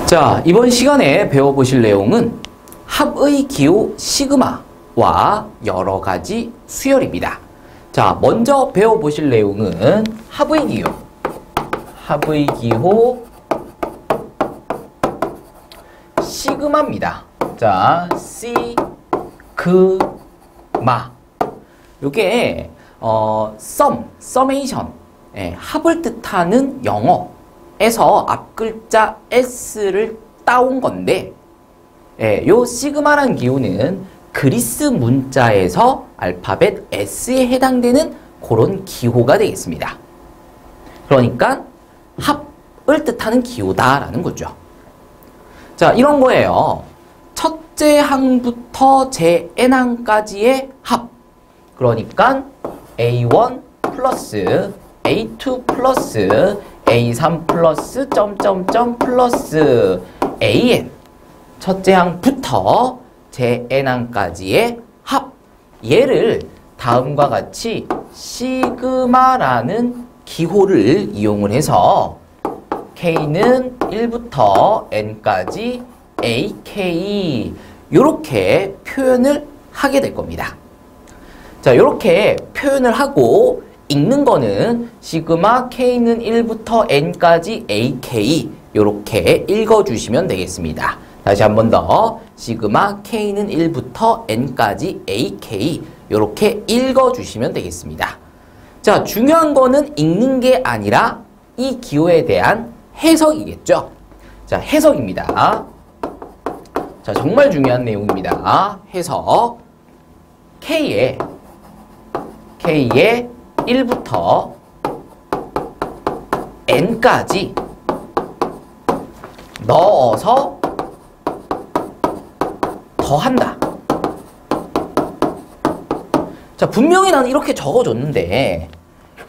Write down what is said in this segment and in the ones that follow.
자, 이번 시간에 배워보실 내용은 합의 기호 시그마와 여러 가지 수열입니다. 자, 먼저 배워보실 내용은 합의 기호 시그마입니다. 자, 시그마. 요게 서메이션, 합을 뜻하는 영어에서 앞글자 S를 따온 건데, 요 시그마란 기호는 그리스 문자에서 알파벳 S에 해당되는 그런 기호가 되겠습니다. 그러니까 합을 뜻하는 기호다라는 거죠. 자, 이런 거예요. 첫째 항부터 제 n항까지의 합. 그러니까 A1 플러스 A2 플러스 A3 플러스 점점점 플러스 AN. 첫째 항부터 제 n항까지의 합. 얘를 다음과 같이 시그마라는 기호를 이용을 해서 K는 1부터 N까지 AK 이렇게 표현을 하게 될 겁니다. 자, 이렇게 표현을 하고 읽는 거는 시그마 K는 1부터 N까지 AK 이렇게 읽어주시면 되겠습니다. 다시 한 번 더 시그마 K는 1부터 N까지 AK 이렇게 읽어주시면 되겠습니다. 자, 중요한 거는 읽는 게 아니라 이 기호에 대한 해석이겠죠. 자, 해석입니다. 자, 정말 중요한 내용입니다. 해석. K에 1부터 N까지 넣어서 더한다. 자, 분명히 나는 이렇게 적어줬는데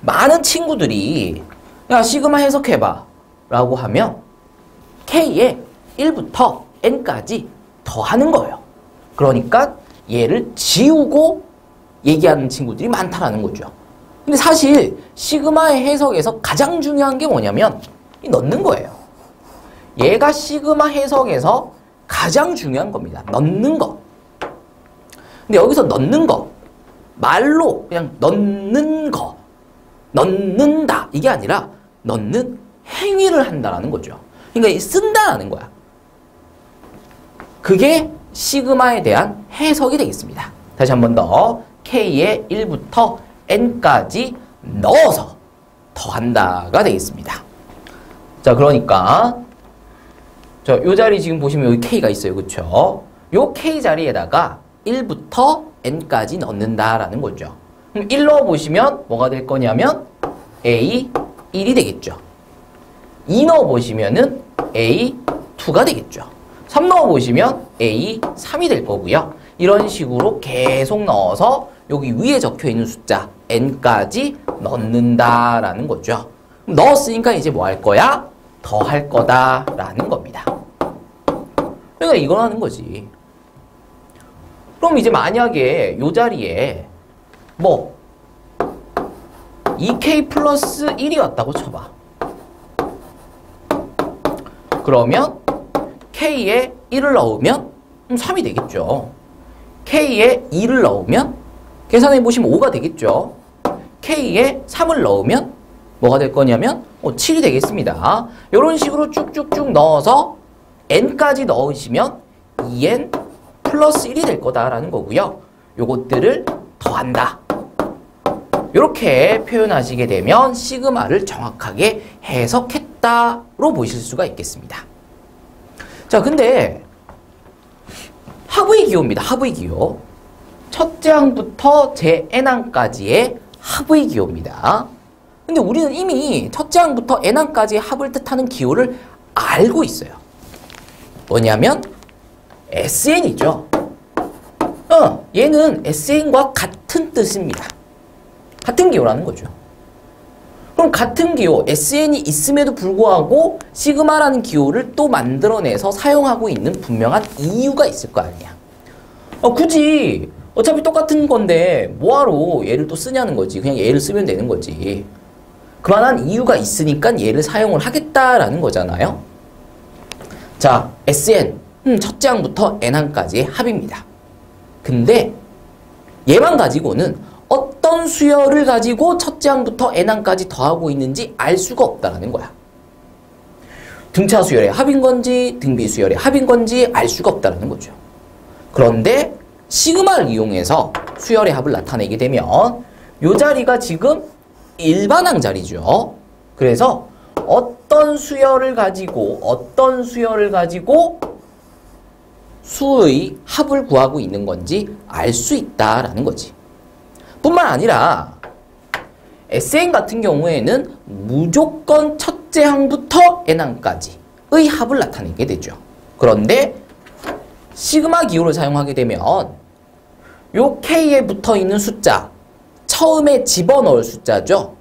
많은 친구들이 야, 시그마 해석해봐 라고 하면 K에 1부터 N까지 더하는 거예요. 그러니까 얘를 지우고 얘기하는 친구들이 많다라는 거죠. 근데 사실 시그마의 해석에서 가장 중요한 게 뭐냐면 이 넣는 거예요. 얘가 시그마 해석에서 가장 중요한 겁니다. 넣는 거. 근데 여기서 넣는 거, 말로 그냥 넣는 거, 넣는다 이게 아니라 넣는 행위를 한다라는 거죠. 그러니까 이 쓴다라는 거야. 그게 시그마에 대한 해석이 되겠습니다. 다시 한 번 더. K에 1부터 N까지 넣어서 더한다가 되겠습니다. 자, 그러니까 요 자리 지금 보시면 여기 K가 있어요. 그쵸? 요 K 자리에다가 1부터 N까지 넣는다라는 거죠. 그럼 1 넣어보시면 뭐가 될 거냐면 A1이 되겠죠. 2 넣어보시면은 A2가 되겠죠. 3 넣어보시면 A3이 될 거고요. 이런 식으로 계속 넣어서 여기 위에 적혀있는 숫자 N까지 넣는다라는 거죠. 넣었으니까 이제 뭐 할 거야? 더 할 거다라는 겁니다. 그러니까 이걸 하는 거지. 그럼 이제 만약에 이 자리에 뭐 2K 플러스 1이 왔다고 쳐봐. 그러면 K에 1을 넣으면 3이 되겠죠. K에 2를 넣으면 계산해 보시면 5가 되겠죠. K에 3을 넣으면 뭐가 될 거냐면 7이 되겠습니다. 이런 식으로 쭉쭉쭉 넣어서 N까지 넣으시면 2N 플러스 1이 될 거다라는 거고요. 요것들을 더한다. 이렇게 표현하시게 되면 시그마를 정확하게 해석했다로 보실 수가 있겠습니다. 자, 근데 합의 기호입니다. 합의 기호. 첫째 항부터 제 n항까지의 합의 기호입니다. 근데 우리는 이미 첫째 항부터 n항까지의 합을 뜻하는 기호를 알고 있어요. 뭐냐면 SN이죠. 얘는 SN과 같은 뜻입니다. 같은 기호라는 거죠. 그럼 같은 기호 SN이 있음에도 불구하고 시그마라는 기호를 또 만들어내서 사용하고 있는 분명한 이유가 있을 거 아니야. 굳이 어차피 똑같은 건데 뭐하러 얘를 또 쓰냐는 거지. 그냥 얘를 쓰면 되는 거지. 그만한 이유가 있으니까 얘를 사용을 하겠다라는 거잖아요. 자, Sn 첫째 항부터 n항까지의 합입니다. 근데 얘만 가지고는 어떤 수열을 가지고 첫째 항부터 n항까지 더하고 있는지 알 수가 없다라는 거야. 등차 수열의 합인 건지 등비 수열의 합인 건지 알 수가 없다라는 거죠. 그런데 시그마를 이용해서 수열의 합을 나타내게 되면 이 자리가 지금 일반항 자리죠. 그래서 어떤 수열을 가지고 수의 합을 구하고 있는 건지 알 수 있다라는 거지. 뿐만 아니라 SN 같은 경우에는 무조건 첫째 항부터 n항까지의 합을 나타내게 되죠. 그런데 시그마 기호를 사용하게 되면 요 K에 붙어 있는 숫자, 처음에 집어넣을 숫자죠.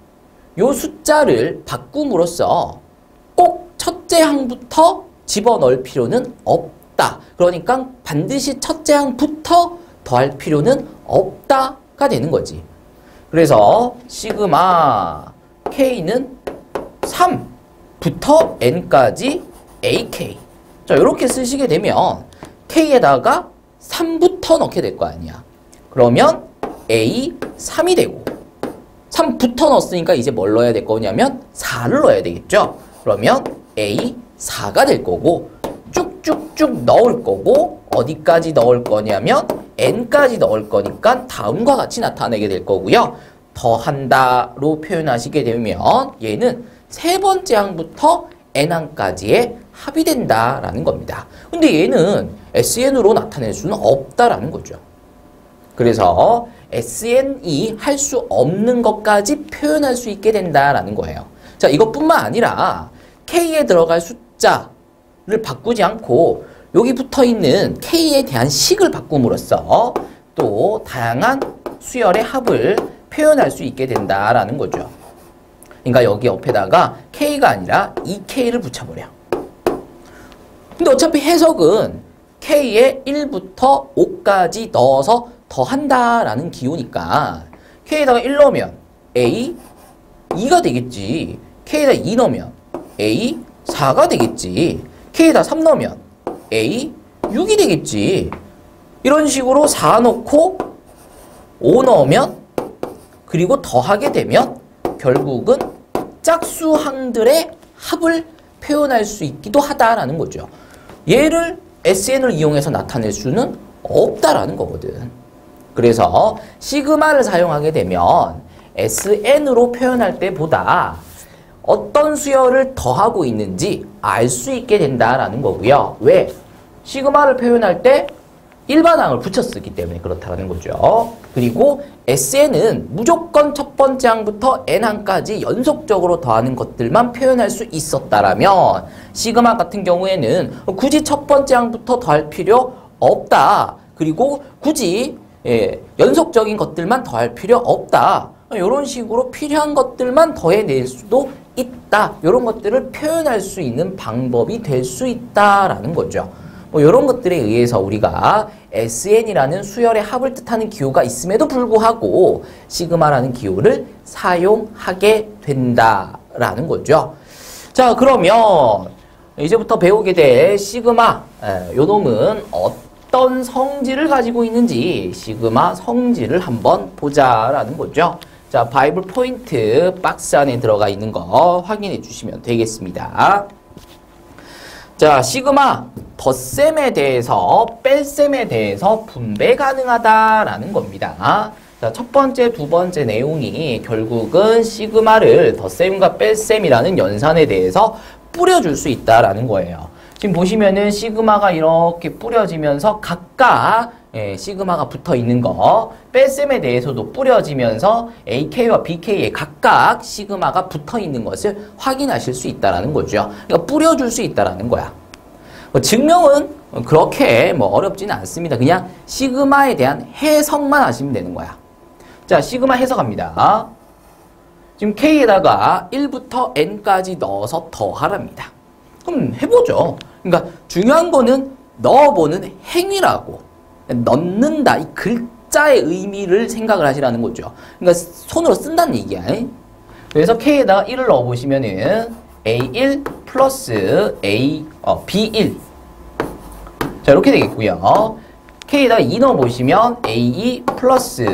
요 숫자를 바꿈으로써 꼭 첫째 항부터 집어넣을 필요는 없다. 그러니까 반드시 첫째 항부터 더할 필요는 없다가 되는 거지. 그래서 시그마 K는 3부터 N까지 AK. 자, 이렇게 쓰시게 되면 K에다가 3부터 넣게 될 거 아니야. 그러면 A 3이 되고 3부터 넣었으니까 이제 뭘 넣어야 될 거냐면 4를 넣어야 되겠죠. 그러면 A 4가 될 거고 쭉쭉쭉 넣을 거고 어디까지 넣을 거냐면 n까지 넣을 거니까 다음과 같이 나타내게 될 거고요. 더한다로 표현하시게 되면 얘는 세 번째 항부터 n항까지의 합이 된다라는 겁니다. 근데 얘는 SN으로 나타낼 수는 없다라는 거죠. 그래서 SN이 할 수 없는 것까지 표현할 수 있게 된다라는 거예요. 자, 이것뿐만 아니라 K에 들어갈 숫자를 바꾸지 않고 여기 붙어 있는 K에 대한 식을 바꿈으로써 또 다양한 수열의 합을 표현할 수 있게 된다라는 거죠. 그러니까 여기 옆에다가 K가 아니라 2K를 붙여버려. 근데 어차피 해석은 K에 1부터 5까지 넣어서 더한다라는 기호니까 K에다가 1 넣으면 A 2가 되겠지. K에다 2 넣으면 A 4가 되겠지. K에다 3 넣으면 A 6이 되겠지. 이런 식으로 4 넣고 5 넣으면 그리고 더하게 되면 결국은 짝수항들의 합을 표현할 수 있기도 하다라는 거죠. 얘를 SN을 이용해서 나타낼 수는 없다라는 거거든. 그래서 시그마를 사용하게 되면 SN으로 표현할 때보다 어떤 수열을 더하고 있는지 알 수 있게 된다라는 거고요. 왜? 시그마를 표현할 때 일반항을 붙여 쓰기 때문에 그렇다는 거죠. 그리고 SN은 무조건 첫 번째 항부터 n항까지 연속적으로 더하는 것들만 표현할 수 있었다라면 시그마 같은 경우에는 굳이 첫 번째 항부터 더할 필요 없다. 그리고 굳이 연속적인 것들만 더할 필요 없다. 이런 식으로 필요한 것들만 더해낼 수도 있다. 이런 것들을 표현할 수 있는 방법이 될 수 있다라는 거죠. 뭐 이런 것들에 의해서 우리가 SN이라는 수열의 합을 뜻하는 기호가 있음에도 불구하고 시그마라는 기호를 사용하게 된다라는 거죠. 자, 그러면 이제부터 배우게 될 시그마, 요 놈은 어떤 성질을 가지고 있는지 시그마 성질을 한번 보자라는 거죠. 자, 바이블 포인트 박스 안에 들어가 있는 거 확인해 주시면 되겠습니다. 자, 시그마 덧셈에 대해서 뺄셈에 대해서 분배 가능하다라는 겁니다. 자, 첫 번째, 두 번째 내용이 결국은 시그마를 덧셈과 뺄셈이라는 연산에 대해서 뿌려줄 수 있다라는 거예요. 지금 보시면은 시그마가 이렇게 뿌려지면서 각각 시그마가 붙어 있는 거, 뺄셈에 대해서도 뿌려지면서 AK와 BK에 각각 시그마가 붙어 있는 것을 확인하실 수 있다라는 거죠. 그러니까 뿌려줄 수 있다라는 거야. 증명은 그렇게 어렵지는 않습니다. 그냥 시그마에 대한 해석만 하시면 되는 거야. 자, 시그마 해석합니다. 지금 K에다가 1부터 N까지 넣어서 더하랍니다. 그럼 해보죠. 그러니까 중요한 거는 넣어보는 행위라고. 넣는다. 이 글자의 의미를 생각을 하시라는 거죠. 그러니까 손으로 쓴다는 얘기야. 그래서 K에다가 1을 넣어보시면은 A1 플러스 B1 자, 이렇게 되겠고요. K에다가 2 넣어보시면 AE 플러스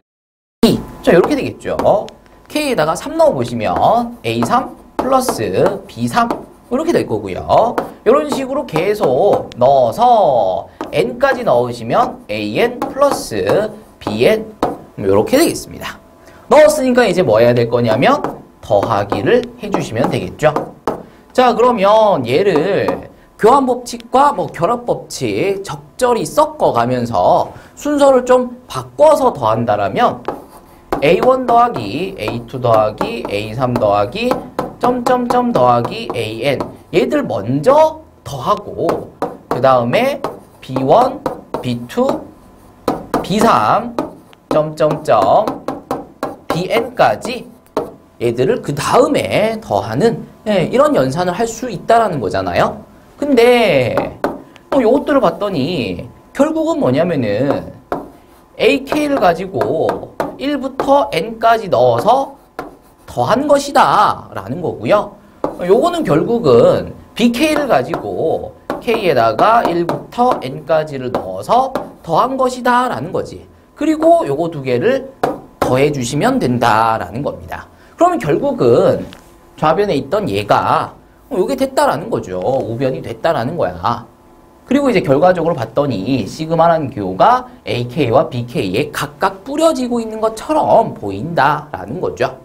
2. 자, 이렇게 되겠죠. K에다가 3 넣어보시면 A3 플러스 B3. 이렇게 될 거고요. 이런 식으로 계속 넣어서 N까지 넣으시면 AN 플러스 BN. 이렇게 되겠습니다. 넣었으니까 이제 뭐 해야 될 거냐면 더하기를 해주시면 되겠죠. 자, 그러면 얘를 교환법칙과 뭐 결합법칙 적절히 섞어가면서 순서를 좀 바꿔서 더한다라면 A1 더하기 A2 더하기 A3 더하기 점점점 더하기 AN 얘들 먼저 더하고 그 다음에 B1, B2, B3 점점점 BN까지 얘들을 그 다음에 더하는 이런 연산을 할 수 있다라는 거잖아요. 근데 요것들을 봤더니 결국은 뭐냐면은 AK를 가지고 1부터 N까지 넣어서 더한 것이다 라는 거고요. 요거는 결국은 BK를 가지고 K에다가 1부터 N까지를 넣어서 더한 것이다 라는 거지. 그리고 요거 두 개를 더해 주시면 된다라는 겁니다. 그러면 결국은 좌변에 있던 얘가 요게 됐다라는 거죠. 우변이 됐다라는 거야. 그리고 이제 결과적으로 봤더니 시그마라는 기호가 AK와 BK에 각각 뿌려지고 있는 것처럼 보인다라는 거죠.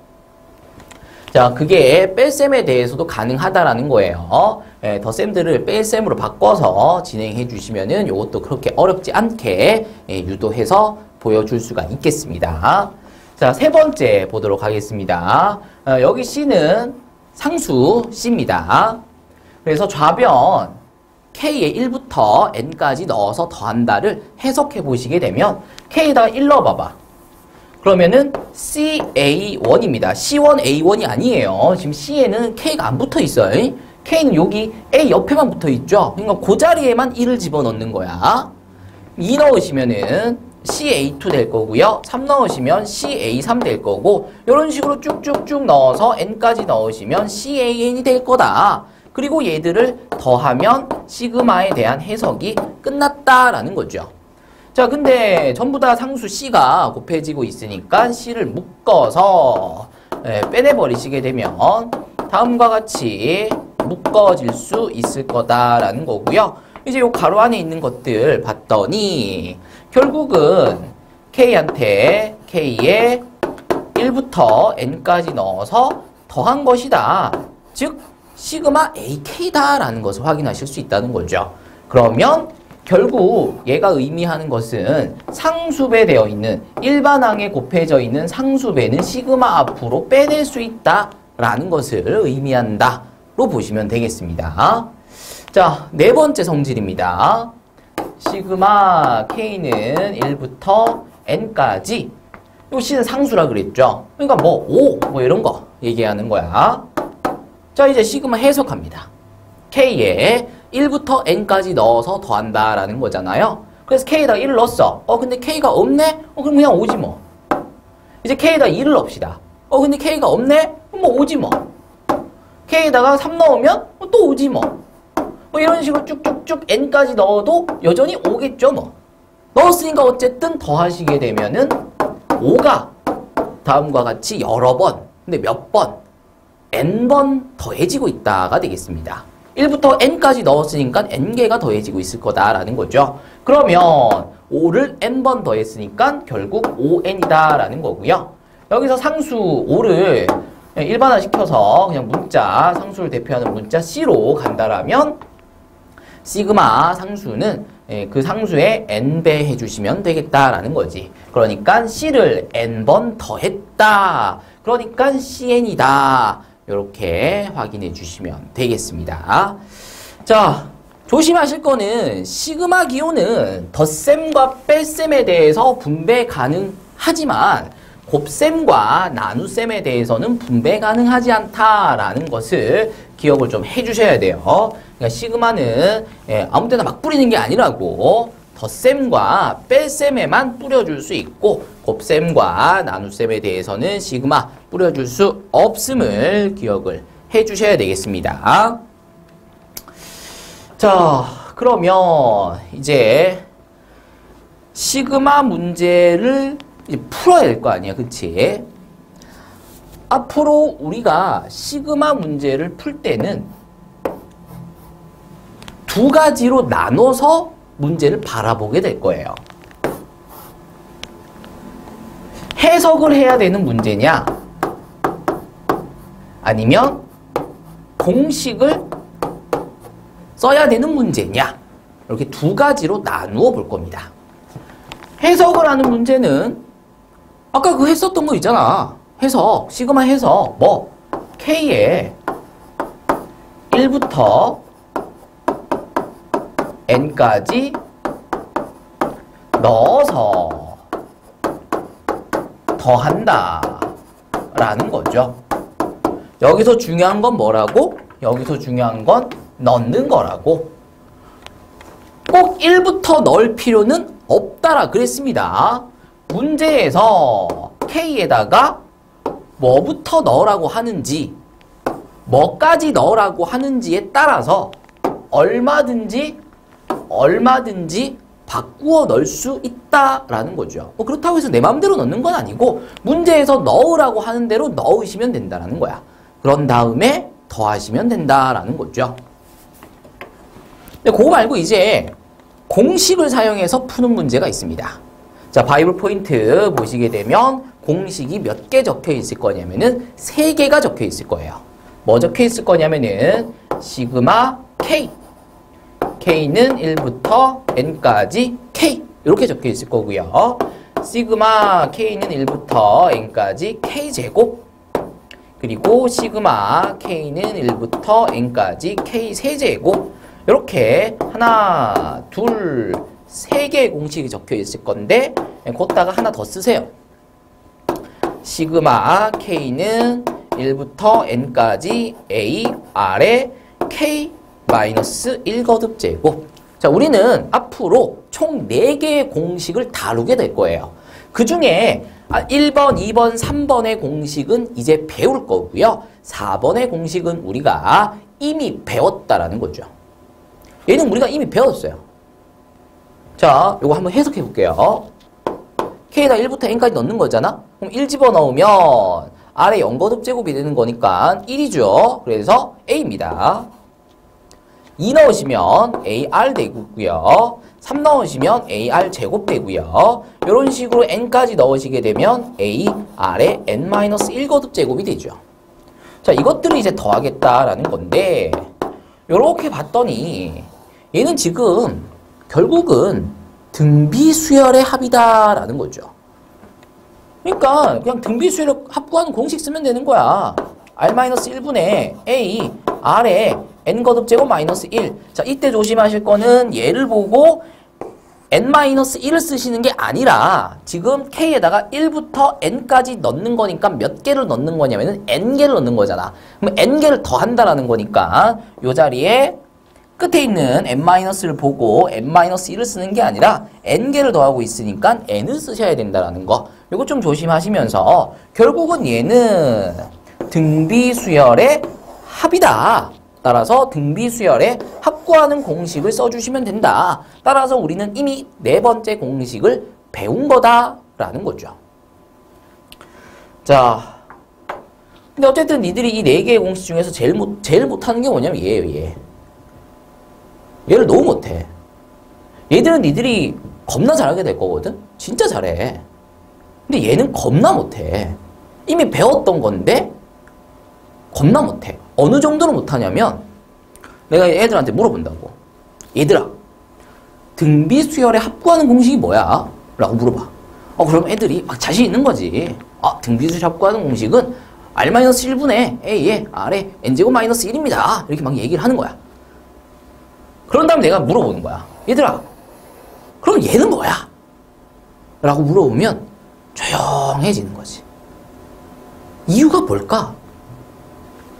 자, 그게 뺄셈에 대해서도 가능하다라는 거예요. 덧셈들을 뺄셈으로 바꿔서 진행해 주시면은 요것도 그렇게 어렵지 않게 유도해서 보여줄 수가 있겠습니다. 자, 세 번째 보도록 하겠습니다. 여기 C는 상수 C입니다. 그래서 좌변 K에 1부터 N까지 넣어서 더한다를 해석해 보시게 되면 K에다가 1 넣어봐봐. 그러면은 CA1입니다. C1A1이 아니에요. 지금 C에는 K가 안 붙어 있어요. K는 여기 A 옆에만 붙어 있죠. 그러니까 그 자리에만 1을 집어넣는 거야. 2 넣으시면은 CA2 될 거고요. 3 넣으시면 CA3 될 거고 이런 식으로 쭉쭉쭉 넣어서 N까지 넣으시면 CAN이 될 거다. 그리고 얘들을 더하면 시그마에 대한 해석이 끝났다라는 거죠. 자, 근데 전부 다 상수 C가 곱해지고 있으니까 C를 묶어서 빼내버리시게 되면 다음과 같이 묶어질 수 있을 거다라는 거고요. 이제 요 가로 안에 있는 것들 봤더니 결국은 K한테 K에 1부터 N까지 넣어서 더한 것이다. 즉 시그마 AK다라는 것을 확인하실 수 있다는 거죠. 그러면 결국 얘가 의미하는 것은 상수배 되어 있는 일반항에 곱해져 있는 상수배는 시그마 앞으로 빼낼 수 있다라는 것을 의미한다로 보시면 되겠습니다. 자, 네 번째 성질입니다. 시그마 K는 1부터 N까지 요 C는 상수라 그랬죠. 그러니까 뭐 5, 뭐 이런 거 얘기하는 거야. 자, 이제 시그마 해석합니다. K에 1부터 N까지 넣어서 더한다라는 거잖아요. 그래서 K에다가 1을 넣었어. 근데 K가 없네? 그럼 그냥 오지 뭐. 이제 K에다가 2를 넣읍시다. 근데 K가 없네? 그럼 뭐 오지 뭐. K에다가 3 넣으면 또 오지 뭐. 이런 식으로 쭉쭉쭉 N까지 넣어도 여전히 오겠죠 뭐. 넣었으니까 어쨌든 더하시게 되면은 5가 다음과 같이 여러 번, 근데 몇 번, N번 더해지고 있다가 되겠습니다. 1부터 N까지 넣었으니까 N개가 더해지고 있을 거다라는 거죠. 그러면 5를 N번 더했으니까 결국 5N이다라는 거고요. 여기서 상수 5를 일반화시켜서 그냥 문자, 상수를 대표하는 문자 C로 간다라면 시그마 상수는 그 상수에 N배 해주시면 되겠다라는 거지. 그러니까 C를 N번 더했다. 그러니까 CN이다. 이렇게 확인해 주시면 되겠습니다. 자, 조심하실 거는 시그마 기호는 덧셈과 뺄셈에 대해서 분배 가능하지만 곱셈과 나눗셈에 대해서는 분배 가능하지 않다라는 것을 기억을 좀 해주셔야 돼요. 그러니까 시그마는 아무 데나 막 뿌리는 게 아니라고 덧셈과 뺄셈에만 뿌려줄 수 있고 곱셈과 나눗셈에 대해서는 시그마 뿌려줄 수 없음을 기억을 해주셔야 되겠습니다. 자, 그러면 이제 시그마 문제를 이제 풀어야 될 거 아니야, 그치? 앞으로 우리가 시그마 문제를 풀 때는 두 가지로 나눠서 문제를 바라보게 될 거예요. 해석을 해야 되는 문제냐, 아니면 공식을 써야 되는 문제냐, 이렇게 두 가지로 나누어 볼 겁니다. 해석을 하는 문제는 아까 그 했었던 거 있잖아. 해석, 시그마 해석, 뭐 K에 1부터 N까지 넣어서 더한다 라는 거죠. 여기서 중요한 건 뭐라고? 여기서 중요한 건 넣는 거라고. 꼭 1부터 넣을 필요는 없다라 그랬습니다. 문제에서 K에다가 뭐부터 넣으라고 하는지, 뭐까지 넣으라고 하는지에 따라서 얼마든지 바꾸어 넣을 수 있다라는 거죠. 뭐 그렇다고 해서 내 마음대로 넣는 건 아니고 문제에서 넣으라고 하는 대로 넣으시면 된다라는 거야. 그런 다음에 더하시면 된다라는 거죠. 근데 그거 말고 이제 공식을 사용해서 푸는 문제가 있습니다. 자, 바이블 포인트 보시게 되면 공식이 몇 개 적혀 있을 거냐면은 3개가 적혀 있을 거예요. 뭐 적혀 있을 거냐면은 시그마 K, K는 1부터 N까지 K 이렇게 적혀 있을 거고요. 시그마 K는 1부터 N까지 K제곱, 그리고 시그마 K는 1부터 N까지 K 세제곱, 이렇게 하나, 둘, 3개의 공식이 적혀 있을 건데 거기다가 하나 더 쓰세요. 시그마 K는 1부터 N까지 A, R에 K 마이너스 1거듭 제곱. 자, 우리는 앞으로 총 4개의 공식을 다루게 될 거예요. 그 중에 1번, 2번, 3번의 공식은 이제 배울 거고요. 4번의 공식은 우리가 이미 배웠다라는 거죠. 얘는 우리가 이미 배웠어요. 자, 요거 한번 해석해 볼게요. K에다 1부터 N까지 넣는 거잖아? 그럼 1 집어넣으면 R에 0거듭 제곱이 되는 거니까 1이죠. 그래서 A입니다. 2 넣으시면 AR 되고요. 3 넣으시면 AR 제곱 되고요. 이런 식으로 N까지 넣으시게 되면 AR에 N-1거듭 제곱이 되죠. 자, 이것들을 이제 더하겠다라는 건데 요렇게 봤더니 얘는 지금 결국은 등비수열의 합이다라는 거죠. 그러니까 그냥 등비수열을 합구하는 공식 쓰면 되는 거야. R-1분의 A, R에 N거듭 제곱 마이너스 1. 자, 이때 조심하실 거는 얘를 보고 N-1을 쓰시는 게 아니라 지금 K에다가 1부터 N까지 넣는 거니까 몇 개를 넣는 거냐면은 N개를 넣는 거잖아. 그럼 N개를 더한다라는 거니까 요 자리에 끝에 있는 N-를 보고 N-1을 쓰는 게 아니라 N개를 더하고 있으니까 N을 쓰셔야 된다라는 거. 요거 좀 조심하시면서 결국은 얘는 등비수열의 합이다. 따라서 등비수열의 합구하는 공식을 써주시면 된다. 따라서 우리는 이미 4번째 공식을 배운 거다라는 거죠. 자, 근데 어쨌든 니들이 이 4개의 공식 중에서 제일 못하는 게 뭐냐면 얘예요, 얘. 얘를 너무 못해. 얘들은 니들이 겁나 잘하게 될 거거든? 진짜 잘해. 근데 얘는 겁나 못해. 이미 배웠던 건데 겁나 못해. 어느 정도로 못하냐면 내가 애들한테 물어본다고. 얘들아, 등비수열에 합구하는 공식이 뭐야? 라고 물어봐. 그럼 애들이 막 자신 있는 거지. 등비수열 합구하는 공식은 R-1분의 A에 R에 N제곱 마이너스 1입니다. 이렇게 막 얘기를 하는 거야. 그런 다음에 내가 물어보는 거야. 얘들아, 그럼 얘는 뭐야? 라고 물어보면 조용해지는 거지. 이유가 뭘까?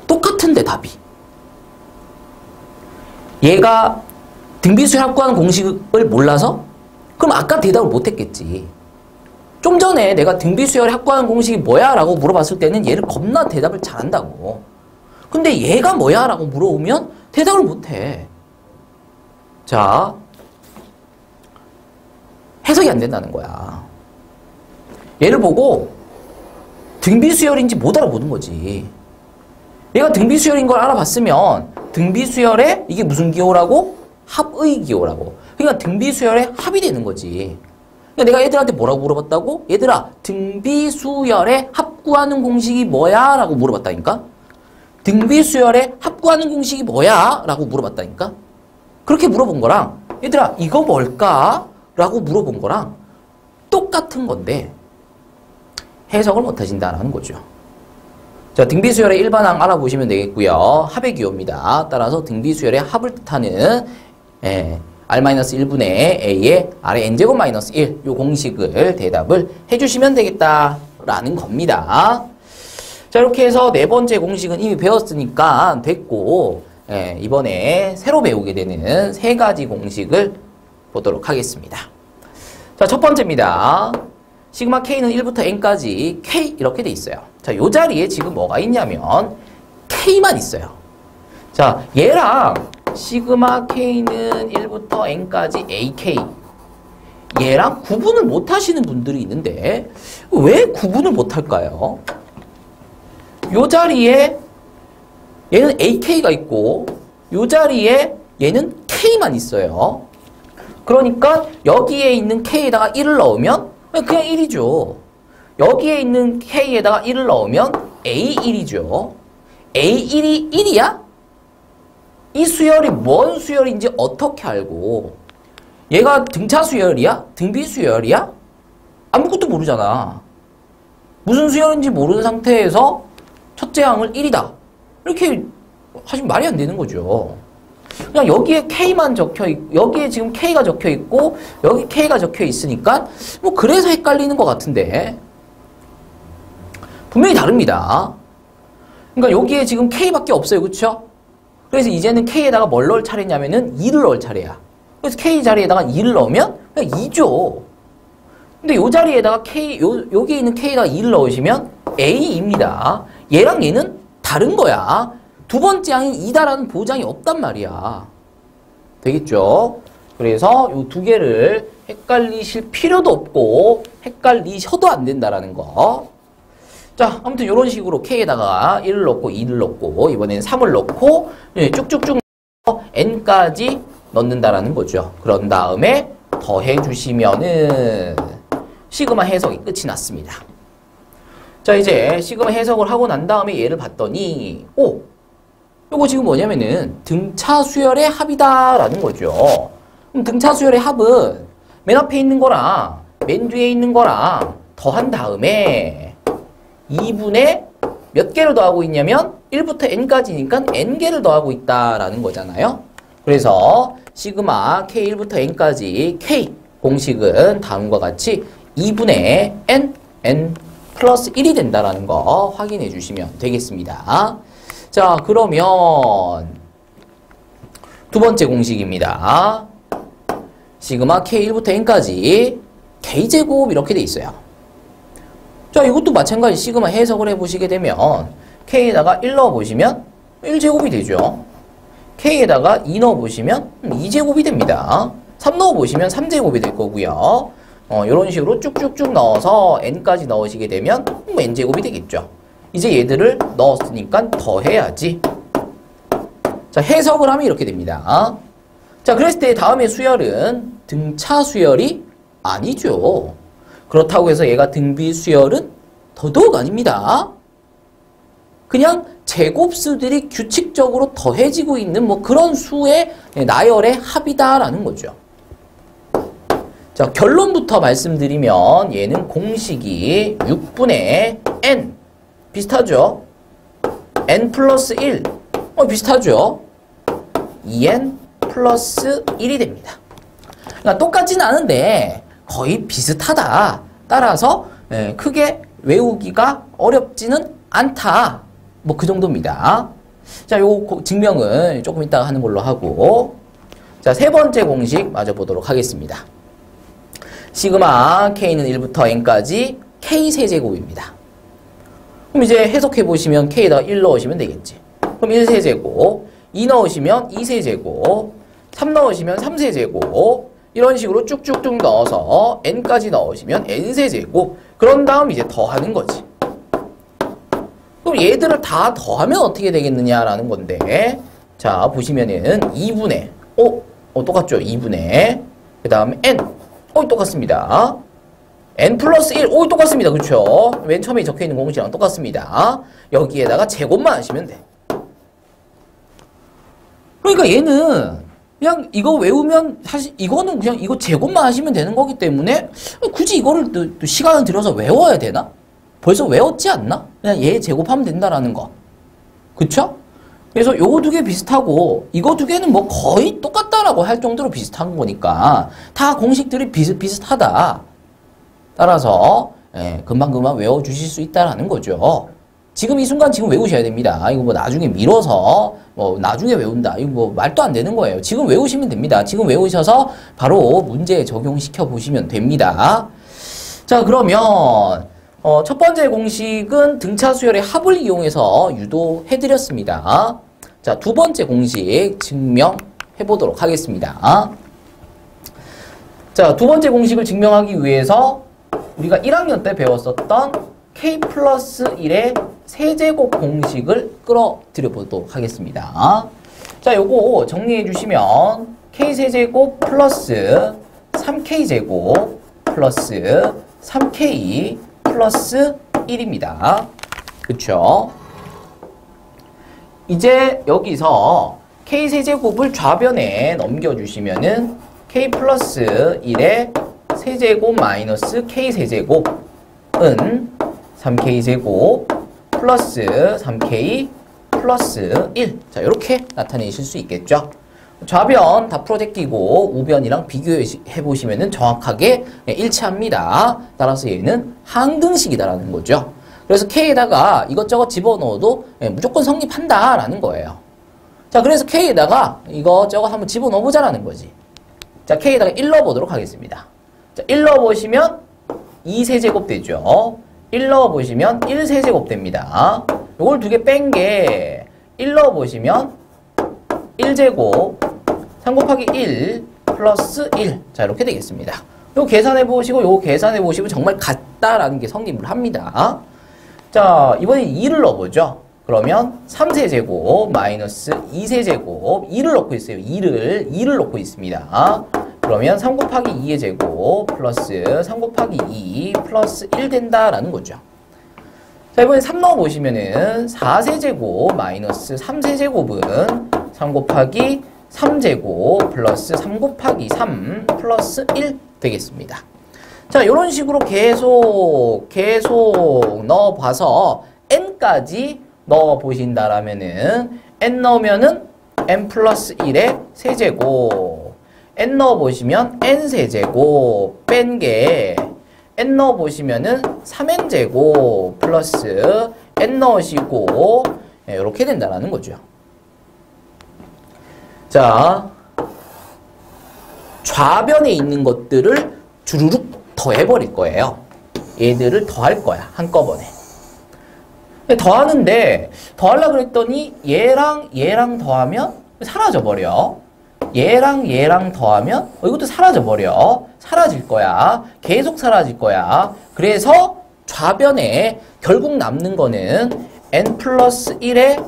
똑같은데 답이. 얘가 등비수열 합구하는 공식을 몰라서? 그럼 아까 대답을 못했겠지. 좀 전에 내가 등비수열 합구하는 공식이 뭐야? 라고 물어봤을 때는 얘를 겁나 대답을 잘한다고. 근데 얘가 뭐야? 라고 물어보면 대답을 못해. 자, 해석이 안 된다는 거야. 얘를 보고 등비수열인지 못 알아보는 거지. 얘가 등비수열인 걸 알아봤으면 등비수열의 이게 무슨 기호라고? 합의 기호라고. 그러니까 등비수열의 합이 되는 거지. 그러니까 내가 얘들한테 뭐라고 물어봤다고? 얘들아, 등비수열의 합구하는 공식이 뭐야? 라고 물어봤다니까? 등비수열의 합구하는 공식이 뭐야? 라고 물어봤다니까? 그렇게 물어본 거랑 얘들아, 이거 뭘까? 라고 물어본 거랑 똑같은 건데 해석을 못 하신다는 거죠. 자, 등비수열의 일반항 알아보시면 되겠고요. 합의 기호입니다. 따라서 등비수열의 합을 뜻하는 R-1분의 A의 R의 N제곱 마이너스 1 요 공식을 대답을 해주시면 되겠다라는 겁니다. 자, 이렇게 해서 네 번째 공식은 이미 배웠으니까 됐고 이번에 새로 배우게 되는 세 가지 공식을 보도록 하겠습니다. 자, 첫 번째입니다. 시그마 K는 1부터 N까지 K 이렇게 돼 있어요. 자, 요 자리에 지금 뭐가 있냐면 K만 있어요. 자, 얘랑 시그마 K는 1부터 N까지 AK 얘랑 구분을 못 하시는 분들이 있는데 왜 구분을 못 할까요? 요 자리에 얘는 AK가 있고 요 자리에 얘는 K만 있어요. 그러니까 여기에 있는 K에다가 1을 넣으면 그냥 1이죠. 여기에 있는 K에다가 1을 넣으면 A1이죠. A1이 1이야? 이 수열이 뭔 수열인지 어떻게 알고? 얘가 등차 수열이야? 등비 수열이야? 아무것도 모르잖아. 무슨 수열인지 모르는 상태에서 첫째 항을 1이다. 이렇게 하시면 말이 안 되는 거죠. 그냥 여기에 K만 적혀있고, 여기에 지금 K가 적혀있고, 여기 K가 적혀있으니까, 뭐, 그래서 헷갈리는 것 같은데. 분명히 다릅니다. 그러니까 여기에 지금 K밖에 없어요. 그쵸? 그래서 이제는 K에다가 뭘 넣을 차례냐면은 2를 넣을 차례야. 그래서 K 자리에다가 2를 넣으면 그냥 2죠. 근데 요 자리에다가 여기에 있는 K에다가 2를 넣으시면 A입니다. 얘랑 얘는 다른 거야. 두 번째 항이 2다라는 보장이 없단 말이야. 되겠죠? 그래서 요 두 개를 헷갈리실 필요도 없고 헷갈리셔도 안 된다라는 거. 자, 아무튼 이런 식으로 K에다가 1을 넣고 2를 넣고 이번엔 3을 넣고 쭉쭉쭉 N까지 넣는다라는 거죠. 그런 다음에 더해 주시면은 시그마 해석이 끝이 났습니다. 자, 이제 시그마 해석을 하고 난 다음에 얘를 봤더니 요거 지금 뭐냐면은 등차 수열의 합이다라는 거죠. 그럼 등차 수열의 합은 맨 앞에 있는 거랑 맨 뒤에 있는 거랑 더한 다음에 2분의 몇 개를 더하고 있냐면 1부터 n까지니까 n개를 더하고 있다라는 거잖아요. 그래서 시그마 k1부터 n까지 k 공식은 다음과 같이 2분의 n 플러스 1이 된다라는 거 확인해 주시면 되겠습니다. 자, 그러면 두 번째 공식입니다. 시그마 k1부터 n까지 k제곱 이렇게 돼 있어요. 자, 이것도 마찬가지 시그마 해석을 해보시게 되면 k에다가 1 넣어보시면 1제곱이 되죠. k에다가 2 넣어보시면 2제곱이 됩니다. 3 넣어보시면 3제곱이 될 거고요. 이런 식으로 쭉쭉쭉 넣어서 n까지 넣으시게 되면 n제곱이 되겠죠. 이제 얘들을 넣었으니까 더해야지. 자, 해석을 하면 이렇게 됩니다. 자, 그랬을 때 다음의 수열은 등차 수열이 아니죠. 그렇다고 해서 얘가 등비 수열은 더더욱 아닙니다. 그냥 제곱수들이 규칙적으로 더해지고 있는 뭐 그런 수의 나열의 합이다라는 거죠. 자, 결론부터 말씀드리면 얘는 공식이 6분의 n 비슷하죠? n 플러스 1 비슷하죠? 2n 플러스 1이 됩니다. 그러니까 똑같진 않은데 거의 비슷하다. 따라서 크게 외우기가 어렵지는 않다. 뭐 그 정도입니다. 자, 요 증명은 조금 이따가 하는 걸로 하고, 자, 세 번째 공식 마저 보도록 하겠습니다. 시그마 k는 1부터 n까지 k 세제곱입니다. 그럼 이제 해석해 보시면 k에다가 1 넣으시면 되겠지. 그럼 1세제곱, 2 넣으시면 2세제곱, 3 넣으시면 3세제곱. 이런 식으로 쭉쭉쭉 넣어서 n까지 넣으시면 n세제곱. 그런 다음 이제 더하는 거지. 그럼 얘들을 다 더하면 어떻게 되겠느냐라는 건데, 자 보시면은 2분의 똑같죠? 2분의 그 다음에 n 똑같습니다. n 플러스 1 똑같습니다. 그쵸? 맨 처음에 적혀있는 공식이랑 똑같습니다. 여기에다가 제곱만 하시면 돼. 그러니까 얘는 그냥 이거 외우면 사실 이거는 그냥 이거 제곱만 하시면 되는 거기 때문에 굳이 이거를 또 시간을 들여서 외워야 되나? 벌써 외웠지 않나? 그냥 얘 제곱하면 된다라는 거. 그쵸? 그래서 요거 두 개 비슷하고 이거 두 개는 뭐 거의 똑같다라고 할 정도로 비슷한 거니까 다 공식들이 비슷하다. 따라서 금방금방 외워주실 수 있다라는 거죠. 지금 이 순간 지금 외우셔야 됩니다. 이거 뭐 나중에 미뤄서 뭐 나중에 외운다. 이거 뭐 말도 안 되는 거예요. 지금 외우시면 됩니다. 지금 외우셔서 바로 문제에 적용시켜 보시면 됩니다. 자, 그러면 첫 번째 공식은 등차 수열의 합을 이용해서 유도해드렸습니다. 자, 두 번째 공식 증명해 보도록 하겠습니다. 자, 두 번째 공식을 증명하기 위해서 우리가 1학년 때 배웠었던 k 플러스 1의 세제곱 공식을 끌어들여 보도록 하겠습니다. 자, 요거 정리해 주시면 k 세제곱 플러스 3k 제곱 플러스 3k 플러스 1입니다. 그쵸? 이제 여기서 k 세제곱을 좌변에 넘겨주시면은 k 플러스 1의 세제곱 마이너스 k 세제곱은 3k 제곱 플러스 3k 플러스 1. 자, 이렇게 나타내실 수 있겠죠. 좌변 다 풀어제끼고 우변이랑 비교해 보시면은 정확하게 일치합니다. 따라서 얘는 항등식이다라는 거죠. 그래서 k에다가 이것저것 집어넣어도 무조건 성립한다라는 거예요. 자, 그래서 k에다가 이것저것 한번 집어넣어보자라는 거지. 자, k에다가 1 넣어보도록 하겠습니다. 자, 1 넣어보시면 2세제곱 되죠. 1 넣어보시면 1세제곱 됩니다. 요걸 두 개 뺀 게 1 넣어보시면 1제곱 3 곱하기 1 플러스 1. 자, 이렇게 되겠습니다. 요거 계산해보시고 요거 계산해보시면 정말 같다라는 게 성립을 합니다. 자, 이번에 2를 넣어보죠. 그러면 3세제곱 마이너스 2세제곱 2를 넣고 있어요. 2를 넣고 있습니다. 그러면 3 곱하기 2의 제곱 플러스 3 곱하기 2 플러스 1 된다라는 거죠. 자, 이번에 3 넣어보시면은 4세제곱 마이너스 3세제곱은 3 곱하기 3제곱 플러스 3 곱하기 3 플러스 1 되겠습니다. 자, 이런 식으로 계속 넣어봐서 n까지 넣어보신다라면은 n 넣으면은 n 플러스 1의 세제곱 n 넣어보시면 n세제곱 뺀 게 n 넣어보시면은 3n제곱 플러스 n 넣으시고 이렇게 된다는 거죠. 자, 좌변에 있는 것들을 주르륵 더해버릴 거예요. 얘들을 더할 거야, 한꺼번에. 더하는데 더하려고 그랬더니 얘랑 더하면 사라져버려. 얘랑 더하면 이것도 사라져버려. 사라질 거야. 계속 사라질 거야. 그래서 좌변에 결국 남는 거는 n 플러스 1의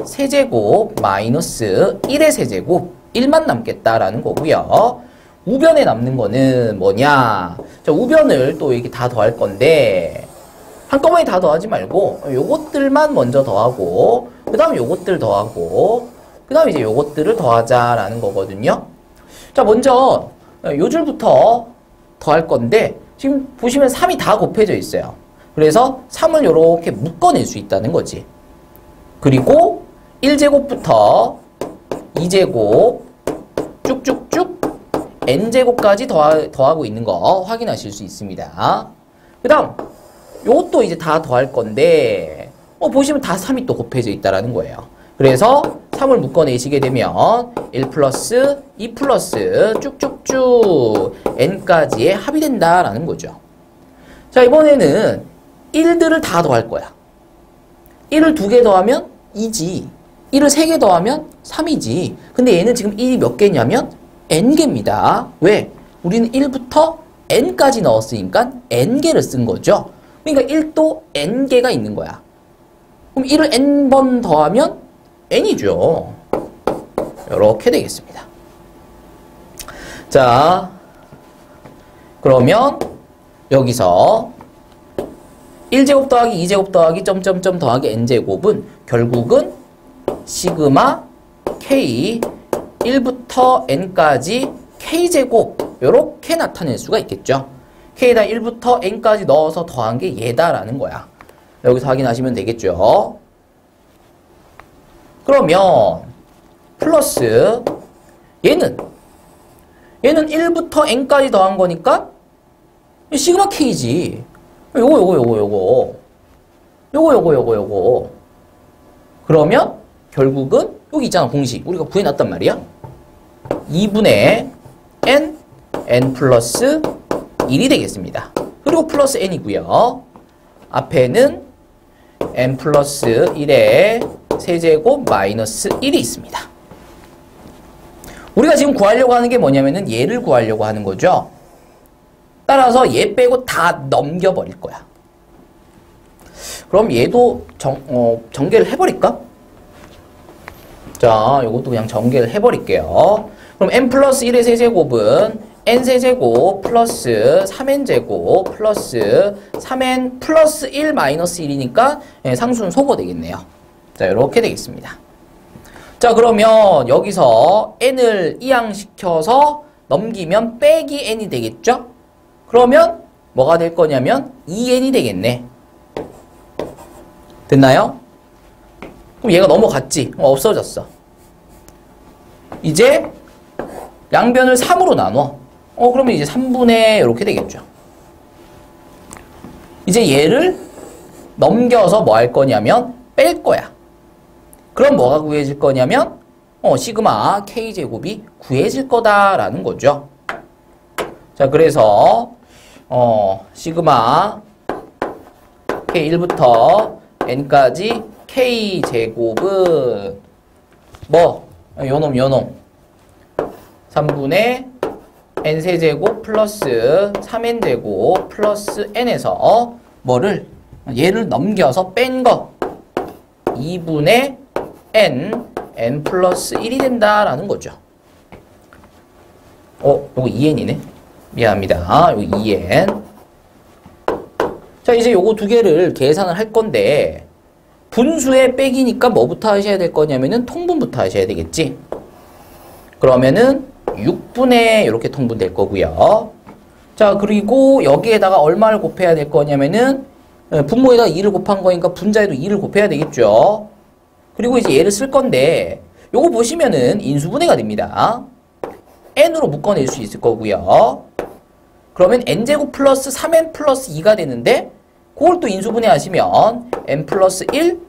세제곱 마이너스 1의 세제곱 1만 남겠다라는 거고요. 우변에 남는 거는 뭐냐? 자, 우변을 또 이렇게 다 더할 건데 한꺼번에 다 더하지 말고 요것들만 먼저 더하고 그 다음에 요것들 더하고 그 다음에 이제 요것들을 더하자라는 거거든요. 자, 먼저 요 줄부터 더할 건데 지금 보시면 3이 다 곱해져 있어요. 그래서 3을 요렇게 묶어낼 수 있다는 거지. 그리고 1제곱부터 2제곱 쭉쭉쭉 n제곱까지 더하고 있는 거 확인하실 수 있습니다. 그 다음 요것도 이제 다 더할 건데 보시면 다 3이 또 곱해져 있다라는 거예요. 그래서 3을 묶어내시게 되면 1 플러스 2 플러스 쭉쭉쭉 n까지의 합이 된다라는 거죠. 자, 이번에는 1들을 다 더할 거야. 1을 2개 더하면 2지. 1을 3개 더하면 3이지. 근데 얘는 지금 1이 몇 개냐면 n개입니다. 왜? 우리는 1부터 n까지 넣었으니까 n개를 쓴 거죠. 그러니까 1도 n개가 있는 거야. 그럼 1을 n번 더하면 n이죠. 이렇게 되겠습니다. 자, 그러면 여기서 1제곱 더하기 2제곱 더하기 점점점 더하기 n제곱은 결국은 시그마 k 1부터 n까지 k제곱 이렇게 나타낼 수가 있겠죠. k에다 1부터 n까지 넣어서 더한 게 얘다라는 거야. 여기서 확인하시면 되겠죠. 그러면 플러스 얘는 1부터 n까지 더한 거니까 시그마 k지. 요거. 그러면 결국은 여기 있잖아, 공식. 우리가 구해놨단 말이야. 2분의 n 플러스 1이 되겠습니다. 그리고 플러스 n이고요. 앞에는 n 플러스 1의 세제곱 마이너스 1이 있습니다. 우리가 지금 구하려고 하는 게 뭐냐면은 얘를 구하려고 하는 거죠. 따라서 얘 빼고 다 넘겨버릴 거야. 그럼 얘도 전개를 해버릴까? 자, 요것도 그냥 전개를 해버릴게요. 그럼 n 플러스 1의 세제곱은 n 세제곱 플러스 3n제곱 플러스 3n 플러스 1 마이너스 1이니까 상수는 소거되겠네요. 자, 이렇게 되겠습니다. 자, 그러면 여기서 n을 이항시켜서 넘기면 빼기 n이 되겠죠? 그러면 뭐가 될 거냐면 2n이 되겠네. 됐나요? 그럼 얘가 넘어갔지? 없어졌어. 이제 양변을 3으로 나눠. 그러면 이제 3분의 이렇게 되겠죠. 이제 얘를 넘겨서 뭐 할 거냐면 뺄 거야. 그럼 뭐가 구해질 거냐면 시그마 k제곱이 구해질 거다라는 거죠. 자, 그래서 시그마 k1부터 n까지 k제곱은 요놈 3분의 n세제곱 플러스 3n제곱 플러스 n에서 얘를 넘겨서 뺀 거 2분의 n 플러스 1이 된다라는 거죠. 요거 2n이네. 미안합니다. 요거 2n. 자, 이제 요거 두 개를 계산을 할 건데 분수의 빼기니까 뭐부터 하셔야 될 거냐면은 통분부터 하셔야 되겠지. 그러면은 6분의 이렇게 통분될 거고요. 자, 그리고 여기에다가 얼마를 곱해야 될 거냐면은 분모에다 2를 곱한 거니까 분자에도 2를 곱해야 되겠죠. 그리고 이제 얘를 쓸 건데 요거 보시면은 인수분해가 됩니다. n으로 묶어낼 수 있을 거고요. 그러면 n제곱 플러스 3n 플러스 2가 되는데 그걸 또 인수분해 하시면 n 플러스 1,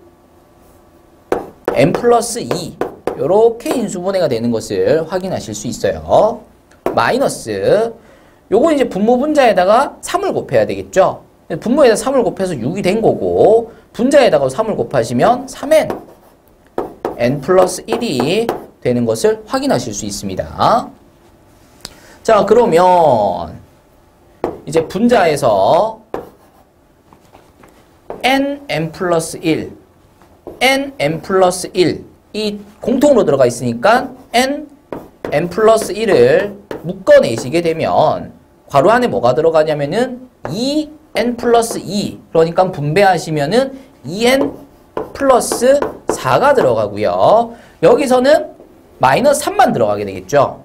n 플러스 2 이렇게 인수분해가 되는 것을 확인하실 수 있어요. 마이너스 요거 이제 분모 분자에다가 3을 곱해야 되겠죠. 분모에다 3을 곱해서 6이 된 거고 분자에다가 3을 곱하시면 3n n 플러스 1이 되는 것을 확인하실 수 있습니다. 자, 그러면 이제 분자에서 n 플러스 1, n 플러스 1 이 공통으로 들어가 있으니까 n 플러스 1을 묶어내시게 되면 괄호 안에 뭐가 들어가냐면은 2n 플러스 2 그러니까 분배하시면은 2n 플러스 4가 들어가고요. 여기서는 마이너스 3만 들어가게 되겠죠.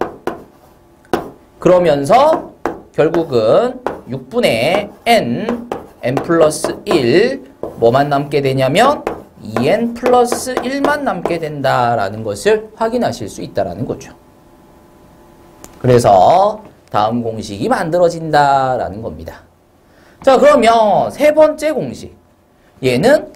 그러면서 결국은 6분의 n 플러스 1 뭐만 남게 되냐면 2n 플러스 1만 남게 된다라는 것을 확인하실 수 있다라는 거죠. 그래서 다음 공식이 만들어진다라는 겁니다. 자, 그러면 세 번째 공식. 얘는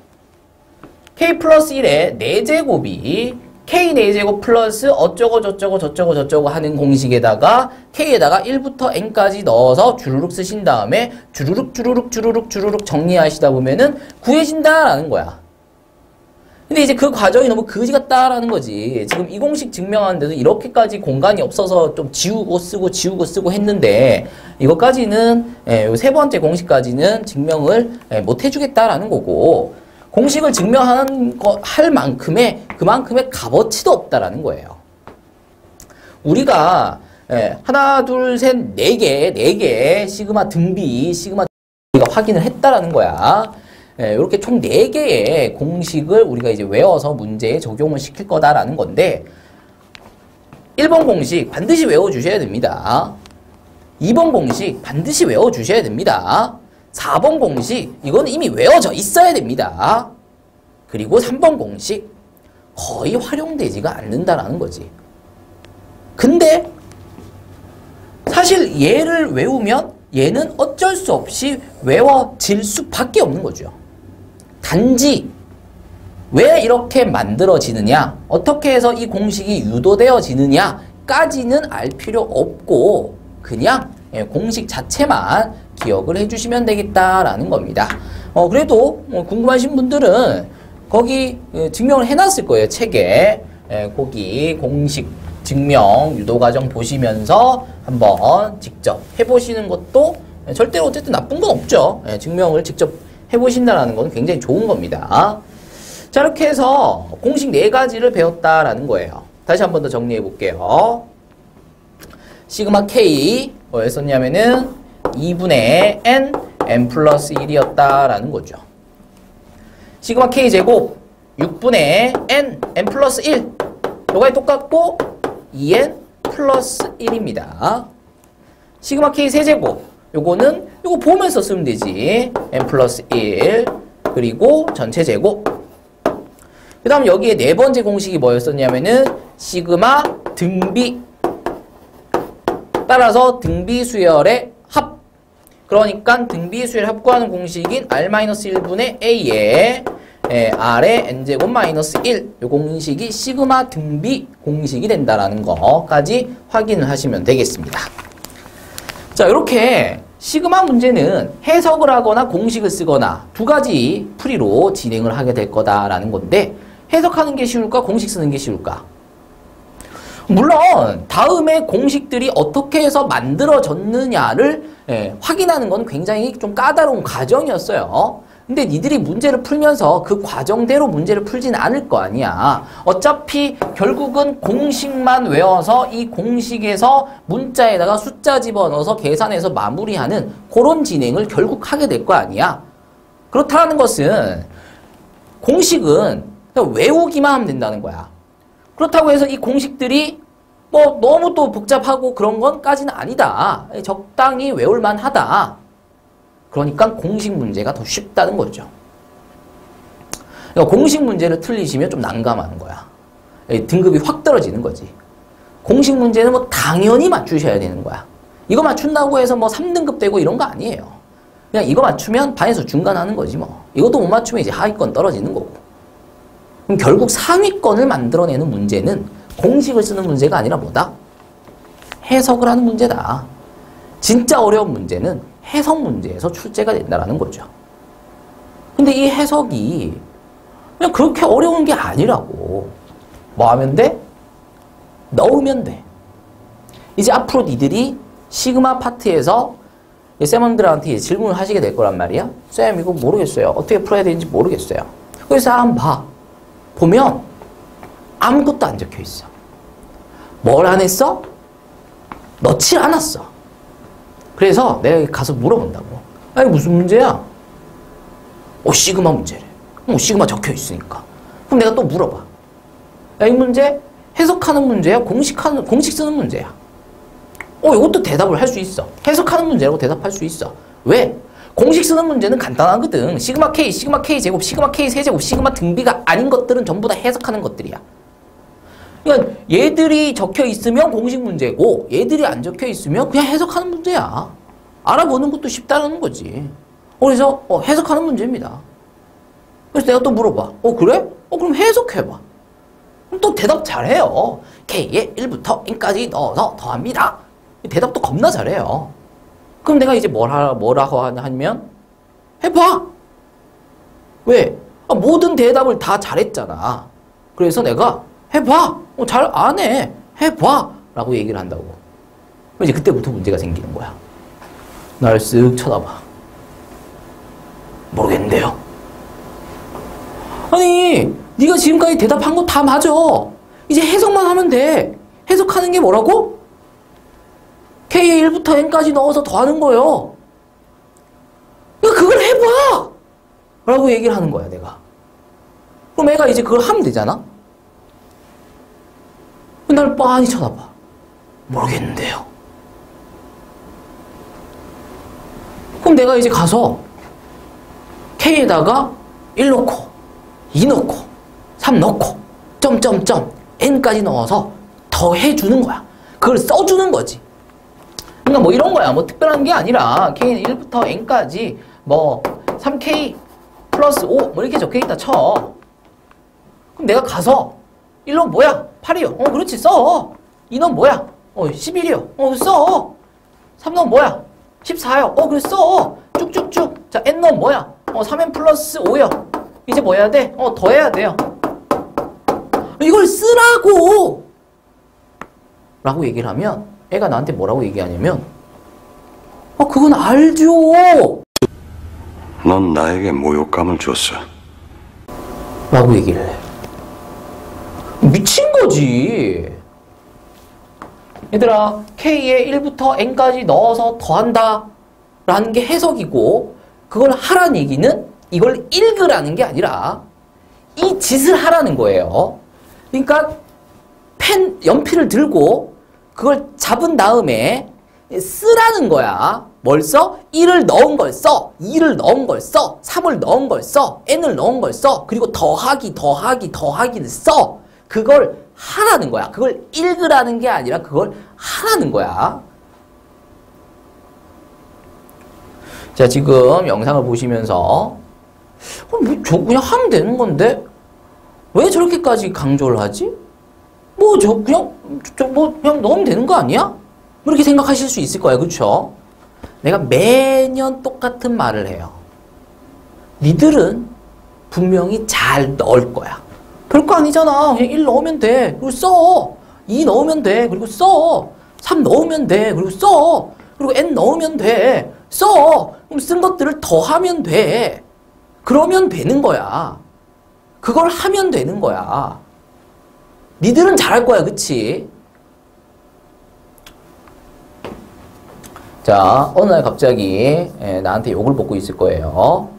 k 플러스 1의 4제곱이 k 4제곱 플러스 어쩌고 저쩌고 하는 공식에다가 k에다가 1부터 n까지 넣어서 주르륵 쓰신 다음에 주르륵 정리하시다 보면은 구해진다라는 거야. 근데 이제 그 과정이 너무 거지 같다라는 거지. 지금 이 공식 증명하는데도 이렇게까지 공간이 없어서 좀 지우고 쓰고 했는데 이것까지는 세 번째 공식까지는 증명을 못 해주겠다라는 거고 공식을 증명하는 할 만큼의 그만큼의 값어치도 없다라는 거예요. 우리가 하나, 둘, 셋, 네 개 시그마 등비, 시그마 등비가 확인을 했다라는 거야. 이렇게 총 4개의 공식을 우리가 이제 외워서 문제에 적용을 시킬 거다라는 건데 1번 공식 반드시 외워주셔야 됩니다. 2번 공식 반드시 외워주셔야 됩니다. 4번 공식 이건 이미 외워져 있어야 됩니다. 그리고 3번 공식 거의 활용되지가 않는다라는 거지. 근데 사실 얘를 외우면 얘는 어쩔 수 없이 외워질 수밖에 없는 거죠. 단지 왜 이렇게 만들어지느냐, 어떻게 해서 이 공식이 유도되어지느냐까지는 알 필요 없고 그냥 공식 자체만 기억을 해주시면 되겠다라는 겁니다. 그래도 궁금하신 분들은 거기 증명을 해놨을 거예요. 책에 거기 공식 증명 유도과정 보시면서 한번 직접 해보시는 것도 절대로 어쨌든 나쁜 건 없죠. 증명을 직접 해보신다는 건 굉장히 좋은 겁니다. 자, 이렇게 해서 공식 4가지를 배웠다라는 거예요. 다시 한 번 더 정리해 볼게요. 시그마 K 뭐였었냐면은 2분의 n 플러스 1이었다라는 거죠. 시그마 K 제곱 6분의 n 플러스 1 요가 똑같고 2n 플러스 1입니다. 시그마 K 세제곱 요거는 요거 보면서 쓰면 되지. n 플러스 1 그리고 전체 제곱. 그 다음 여기에 네 번째 공식이 뭐였었냐면은 시그마 등비. 따라서 등비 수열의 합. 그러니까 등비 수열 합구하는 공식인 r-1분의 a에 r의 n제곱 마이너스 1. 요 공식이 시그마 등비 공식이 된다라는 거까지 확인을 하시면 되겠습니다. 자, 이렇게 시그마 문제는 해석을 하거나 공식을 쓰거나 두 가지 풀이로 진행을 하게 될 거다라는 건데 해석하는 게 쉬울까? 공식 쓰는 게 쉬울까? 물론 다음에 공식들이 어떻게 해서 만들어졌느냐를 확인하는 건 굉장히 좀 까다로운 과정이었어요. 근데 니들이 문제를 풀면서 그 과정대로 문제를 풀진 않을 거 아니야. 어차피 결국은 공식만 외워서 이 공식에서 문자에다가 숫자 집어넣어서 계산해서 마무리하는 그런 진행을 결국 하게 될 거 아니야. 그렇다는 것은 공식은 그냥 외우기만 하면 된다는 거야. 그렇다고 해서 이 공식들이 뭐 너무 또 복잡하고 그런 건까지는 아니다. 적당히 외울만 하다. 그러니까 공식 문제가 더 쉽다는 거죠. 그러니까 공식 문제를 틀리시면 좀 난감한 거야. 등급이 확 떨어지는 거지. 공식 문제는 뭐 당연히 맞추셔야 되는 거야. 이거 맞춘다고 해서 뭐 3등급 되고 이런 거 아니에요. 그냥 이거 맞추면 반에서 중간하는 거지 뭐. 이것도 못 맞추면 이제 하위권 떨어지는 거고. 그럼 결국 상위권을 만들어내는 문제는 공식을 쓰는 문제가 아니라 뭐다? 해석을 하는 문제다. 진짜 어려운 문제는 해석 문제에서 출제가 된다는 거죠. 근데 이 해석이 그냥 그렇게 어려운 게 아니라고. 뭐 하면 돼? 넣으면 돼. 이제 앞으로 니들이 시그마 파트에서 쌤들한테 질문을 하시게 될 거란 말이야. 쌤 이거 모르겠어요. 어떻게 풀어야 되는지 모르겠어요. 그래서 한번 봐. 보면 아무것도 안 적혀 있어. 뭘 안 했어? 넣지 않았어. 그래서 내가 가서 물어본다고. 아니 무슨 문제야? 시그마 문제래. 시그마 적혀 있으니까. 그럼 내가 또 물어봐. 야, 이 문제 해석하는 문제야? 공식 쓰는 문제야? 이것도 대답을 할 수 있어. 해석하는 문제라고 대답할 수 있어. 왜? 공식 쓰는 문제는 간단하거든. 시그마 K 제곱, 시그마 K 세제곱, 시그마 등비가 아닌 것들은 전부 다 해석하는 것들이야. 그러니까 얘들이 적혀 있으면 공식 문제고 얘들이 안 적혀 있으면 그냥 해석하는 문제야. 알아보는 것도 쉽다는 거지. 그래서 해석하는 문제입니다. 그래서 내가 또 물어봐. 그래? 그럼 해석해봐. 그럼 또 대답 잘해요. K에 1부터 n까지 넣어서 더합니다. 대답도 겁나 잘해요. 그럼 내가 이제 뭐라고 하면 해봐. 왜? 모든 대답을 다 잘했잖아. 그래서 내가 해봐. 잘 안 해. 해봐. 라고 얘기를 한다고. 이제 그때부터 문제가 생기는 거야. 날 쓱 쳐다봐. 모르겠는데요. 아니, 네가 지금까지 대답한 거 다 맞아. 이제 해석만 하면 돼. 해석하는 게 뭐라고? K에 1부터 N까지 넣어서 더하는 거예요. 그러니까 그걸 해봐! 라고 얘기를 하는 거야, 내가. 그럼 애가 이제 그걸 하면 되잖아? 날 빤히 쳐다봐. 모르겠는데요. 그럼 내가 이제 가서 K에다가 1 넣고 2 넣고 3 넣고 점점점 N까지 넣어서 더해주는 거야. 그걸 써주는 거지. 그러니까 뭐 이런 거야. 뭐 특별한 게 아니라 K는 1부터 N까지 뭐 3K 플러스 5 뭐 이렇게 적혀있다 쳐. 그럼 내가 가서 1로 뭐야? 8이요. 그렇지 써. 2는 뭐야? 11이요. 써. 3는 뭐야? 14요. 그래 써. 쭉쭉쭉. 자, N는 뭐야? 3N 플러스 5요. 이제 뭐 해야 돼? 더 해야 돼요. 이걸 쓰라고! 라고 얘기를 하면 애가 나한테 뭐라고 얘기하냐면 그건 알죠! 넌 나에게 모욕감을 줬어. 라고 얘기를 해. 미친 거지. 얘들아, K에 1부터 N까지 넣어서 더한다 라는 게 해석이고, 그걸 하라는 얘기는 이걸 읽으라는 게 아니라 이 짓을 하라는 거예요. 그러니까 연필을 들고 그걸 잡은 다음에 쓰라는 거야. 뭘 써? 1을 넣은 걸 써. 2를 넣은 걸 써. 3을 넣은 걸 써. N을 넣은 걸 써. 그리고 더하기를 써. 그걸 하라는 거야. 그걸 읽으라는 게 아니라 그걸 하라는 거야. 자, 지금 영상을 보시면서 저 그냥 하면 되는 건데 왜 저렇게까지 강조를 하지? 그냥 넣으면 되는 거 아니야? 뭐 이렇게 생각하실 수 있을 거예요. 그렇죠? 내가 매년 똑같은 말을 해요. 니들은 분명히 잘 넣을 거야. 별거 아니잖아. 그냥 1 넣으면 돼. 그리고 써. 2 넣으면 돼. 그리고 써. 3 넣으면 돼. 그리고 써. 그리고 N 넣으면 돼. 써. 그럼 쓴 것들을 더하면 돼. 그러면 되는 거야. 그걸 하면 되는 거야. 니들은 잘할 거야. 그치? 자, 어느 날 갑자기 나한테 욕을 먹고 있을 거예요.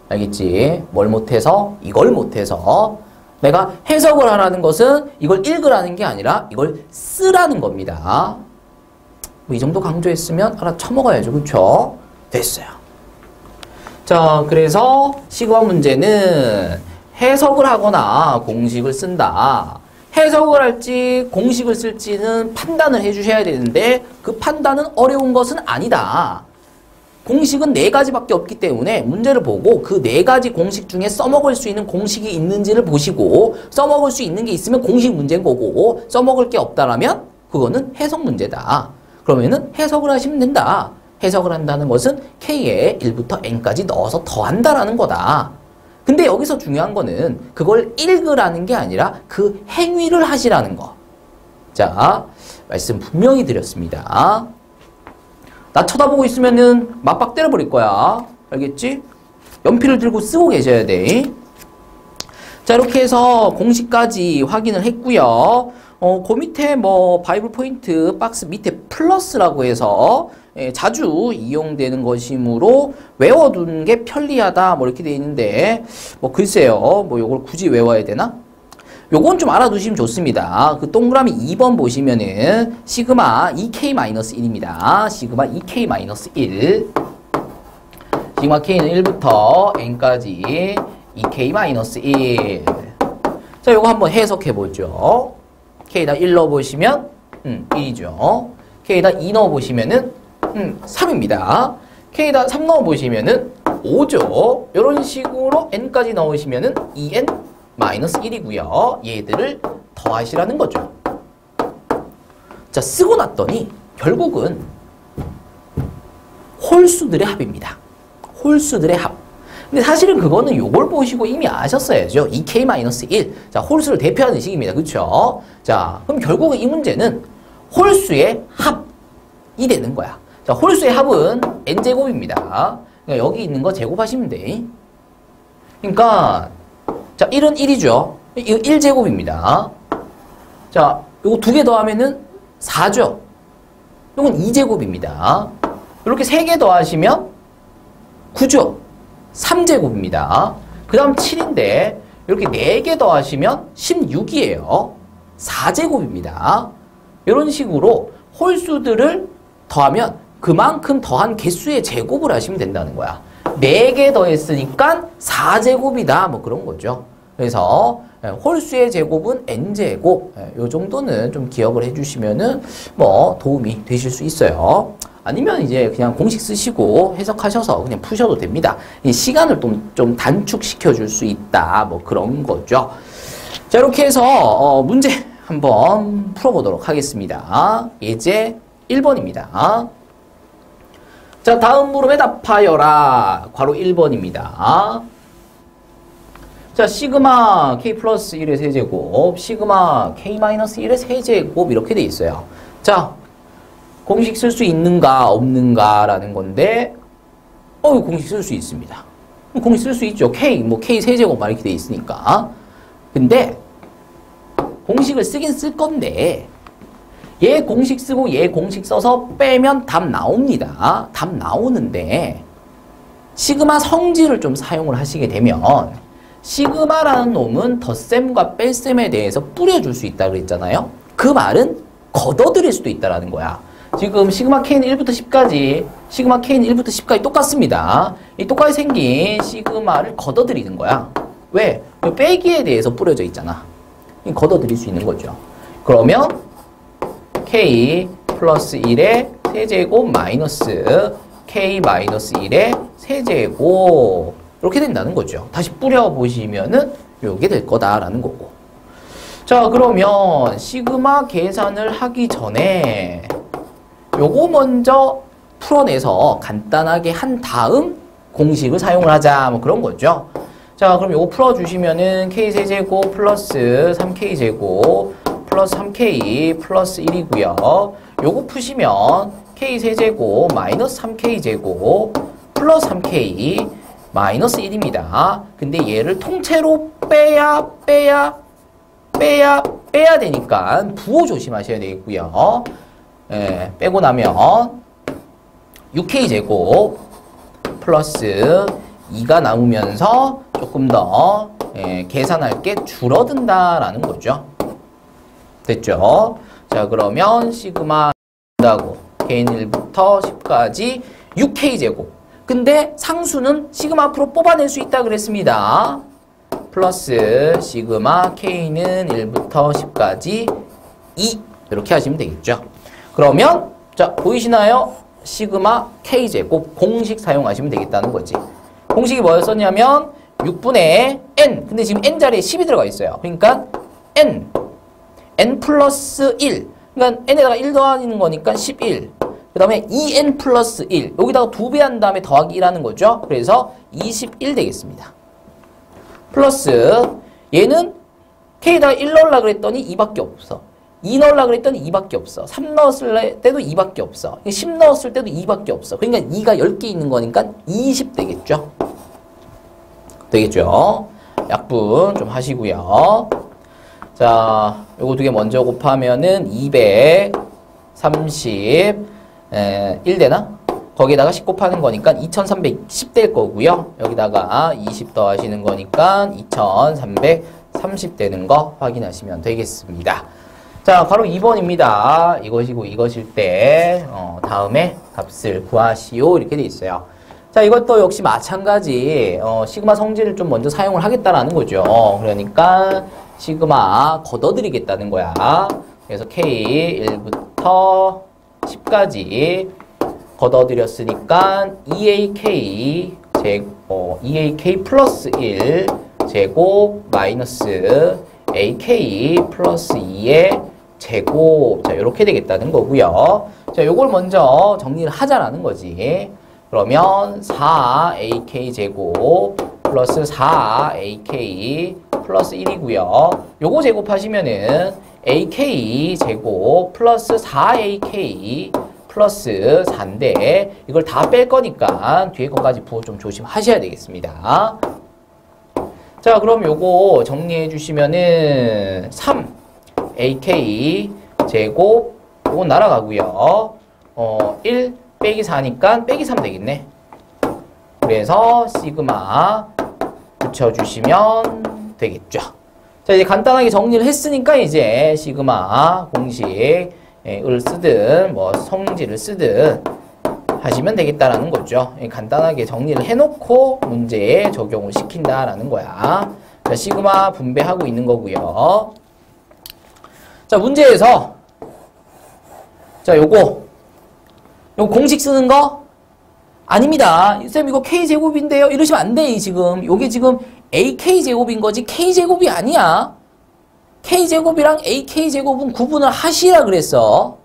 알겠지? 뭘 못해서? 이걸 못해서. 내가 해석을 하라는 것은 이걸 읽으라는 게 아니라 이걸 쓰라는 겁니다. 뭐 이 정도 강조했으면 알아 쳐먹어야죠. 그쵸? 됐어요. 자, 그래서 시그마 문제는 해석을 하거나 공식을 쓴다. 해석을 할지 공식을 쓸지는 판단을 해주셔야 되는데 그 판단은 어려운 것은 아니다. 공식은 4가지밖에 없기 때문에 문제를 보고 그 4가지 공식 중에 써먹을 수 있는 공식이 있는지를 보시고 써먹을 수 있는 게 있으면 공식 문제인 거고 써먹을 게 없다라면 그거는 해석 문제다. 그러면은 해석을 하시면 된다. 해석을 한다는 것은 K에 1부터 N까지 넣어서 더한다라는 거다. 근데 여기서 중요한 거는 그걸 읽으라는 게 아니라 그 행위를 하시라는 거. 자, 말씀 분명히 드렸습니다. 나 쳐다보고 있으면은 맞박 때려버릴 거야. 알겠지? 연필을 들고 쓰고 계셔야 돼. 자, 이렇게 해서 공식까지 확인을 했고요. 그 밑에 뭐 바이블 포인트 박스 밑에 플러스라고 해서 자주 이용되는 것이므로 외워두는 게 편리하다 뭐 이렇게 돼 있는데 뭐 글쎄요 뭐 요걸 굳이 외워야 되나? 요건 좀 알아두시면 좋습니다. 그 동그라미 2번 보시면은 시그마 2K-1입니다. 시그마 2K-1 시그마 K는 1부터 N까지 2K-1 자, 요거 한번 해석해보죠. K에다 1 넣어보시면 1이죠. K에다 2 넣어보시면은 3입니다. K에다 3 넣어보시면은 5죠. 이런 식으로 N까지 넣으시면은 2N-1이고요. 얘들을 더하시라는 거죠. 자, 쓰고 났더니 결국은 홀수들의 합입니다. 홀수들의 합. 근데 사실은 그거는 요걸 보시고 이미 아셨어야죠. 2k-1. 자, 홀수를 대표하는 식입니다. 그쵸? 자, 그럼 결국은 이 문제는 홀수의 합이 되는 거야. 자, 홀수의 합은 n제곱입니다. 그러니까 여기 있는 거 제곱하시면 돼. 그러니까 자, 1은 1이죠. 이거 1제곱입니다. 자, 요거 2개 더하면은 4죠. 이건 2제곱입니다. 이렇게 3개 더하시면 9죠. 3제곱입니다. 그 다음 7인데 이렇게 4개 더하시면 16이에요. 4제곱입니다. 이런 식으로 홀수들을 더하면 그만큼 더한 개수의 제곱을 하시면 된다는 거야. 4개 더했으니까 4제곱이다. 뭐 그런 거죠. 그래서 홀수의 제곱은 n제곱. 요 정도는 좀 기억을 해주시면은 뭐 도움이 되실 수 있어요. 아니면 이제 그냥 공식 쓰시고 해석하셔서 그냥 푸셔도 됩니다. 이 시간을 좀 단축시켜 줄 수 있다. 뭐 그런 거죠. 자, 이렇게 해서 문제 한번 풀어보도록 하겠습니다. 예제 1번입니다. 자, 다음 물음에 답하여라. 괄호 1번입니다. 자, 시그마 k 플러스 1의 세제곱, 시그마 k 마이너스 1의 세제곱 이렇게 돼 있어요. 자, 공식 쓸 수 있는가 없는가라는 건데 공식 쓸 수 있습니다. 공식 쓸 수 있죠. k 세제곱 막 이렇게 돼 있으니까. 근데 공식을 쓰긴 쓸 건데 얘 공식 쓰고 얘 공식 써서 빼면 답 나옵니다. 답 나오는데 시그마 성질을 좀 사용을 하시게 되면 시그마라는 놈은 덧셈과 뺄셈에 대해서 뿌려줄 수 있다고 그랬잖아요. 그 말은 걷어들일 수도 있다는 거야. 지금 시그마 k는 1부터 10까지, 시그마 k는 1부터 10까지 똑같습니다. 이 똑같이 생긴 시그마를 걷어들이는 거야. 왜? 빼기에 대해서 뿌려져 있잖아. 걷어들일 수 있는 거죠. 그러면 k 플러스 1의 세제곱 마이너스 k 마이너스 1의 세제곱 이렇게 된다는 거죠. 다시 뿌려보시면은 요게 될 거다라는 거고. 자, 그러면 시그마 계산을 하기 전에 요거 먼저 풀어내서 간단하게 한 다음 공식을 사용을 하자. 뭐 그런 거죠. 자, 그럼 요거 풀어주시면은 k세제곱 플러스 3k제곱 플러스 3k 플러스 1이고요. 요거 푸시면 k세제곱 마이너스 3k제곱 플러스 3k 마이너스 1입니다. 근데 얘를 통째로 빼야 되니까 부호 조심하셔야 되겠고요. 빼고 나면 6k제곱 플러스 2가 남으면서 조금 더 계산할 게 줄어든다라는 거죠. 됐죠? 자, 그러면 시그마 한다고 k는 1부터 10까지 6k제곱. 근데 상수는 시그마 앞으로 뽑아낼 수 있다 그랬습니다. 플러스 시그마 k는 1부터 10까지 2 이렇게 하시면 되겠죠. 그러면 자, 보이시나요? 시그마 k제곱 공식 사용하시면 되겠다는 거지. 공식이 뭐였었냐면 6분의 n. 근데 지금 n 자리에 10이 들어가 있어요. 그러니까 n 플러스 1. 그러니까 n에다가 1 더하는 거니까 11. 그 다음에 2n 플러스 1. 여기다가 2배 한 다음에 더하기 1 하는 거죠. 그래서 21 되겠습니다. 플러스 얘는 k에다가 1 넣으려고 그랬더니 2밖에 없어. 2 넣으려고 그랬더니 2밖에 없어. 3 넣었을 때도 2밖에 없어. 10 넣었을 때도 2밖에 없어. 그러니까 2가 10개 있는 거니까 20 되겠죠. 되겠죠. 약분 좀 하시고요. 자, 요거 두 개 먼저 곱하면은 230 1 되나? 거기다가 10 곱하는 거니까 2310 될 거고요. 여기다가 20 더하시는 거니까 2330 되는 거 확인하시면 되겠습니다. 자, 바로 2번입니다. 이것이고 이것일 때 다음에 값을 구하시오 이렇게 돼 있어요. 자, 이것도 역시 마찬가지 시그마 성질을 좀 먼저 사용을 하겠다라는 거죠. 그러니까 시그마 걷어들이겠다는 거야. 그래서 k 1부터 10까지 걷어들였으니까 2ak 2ak 플러스 1 제곱 마이너스 ak 플러스 2의 제곱. 자, 이렇게 되겠다는 거고요. 자, 요걸 먼저 정리를 하자라는 거지. 그러면 4ak 제곱 플러스 4AK 플러스 1이고요. 요거 제곱하시면은 AK 제곱 플러스 4AK 플러스 4인데 이걸 다 뺄 거니까 뒤에 것까지 부호 좀 조심하셔야 되겠습니다. 자, 그럼 요거 정리해 주시면은 3AK 제곱 요거 날아가고요. 1 빼기 4니까 빼기 3 되겠네. 그래서 시그마 붙여주시면 되겠죠. 자, 이제 간단하게 정리를 했으니까 이제 시그마 공식을 쓰든 뭐 성질을 쓰든 하시면 되겠다라는 거죠. 간단하게 정리를 해놓고 문제에 적용을 시킨다라는 거야. 자, 시그마 분배하고 있는 거고요. 자, 문제에서 자, 요거 공식 쓰는 거 아닙니다. 쌤 이거 K제곱인데요. 이러시면 안 돼, 지금. 요게 지금 AK제곱인 거지 K제곱이 아니야. K제곱이랑 AK제곱은 구분을 하시라 그랬어.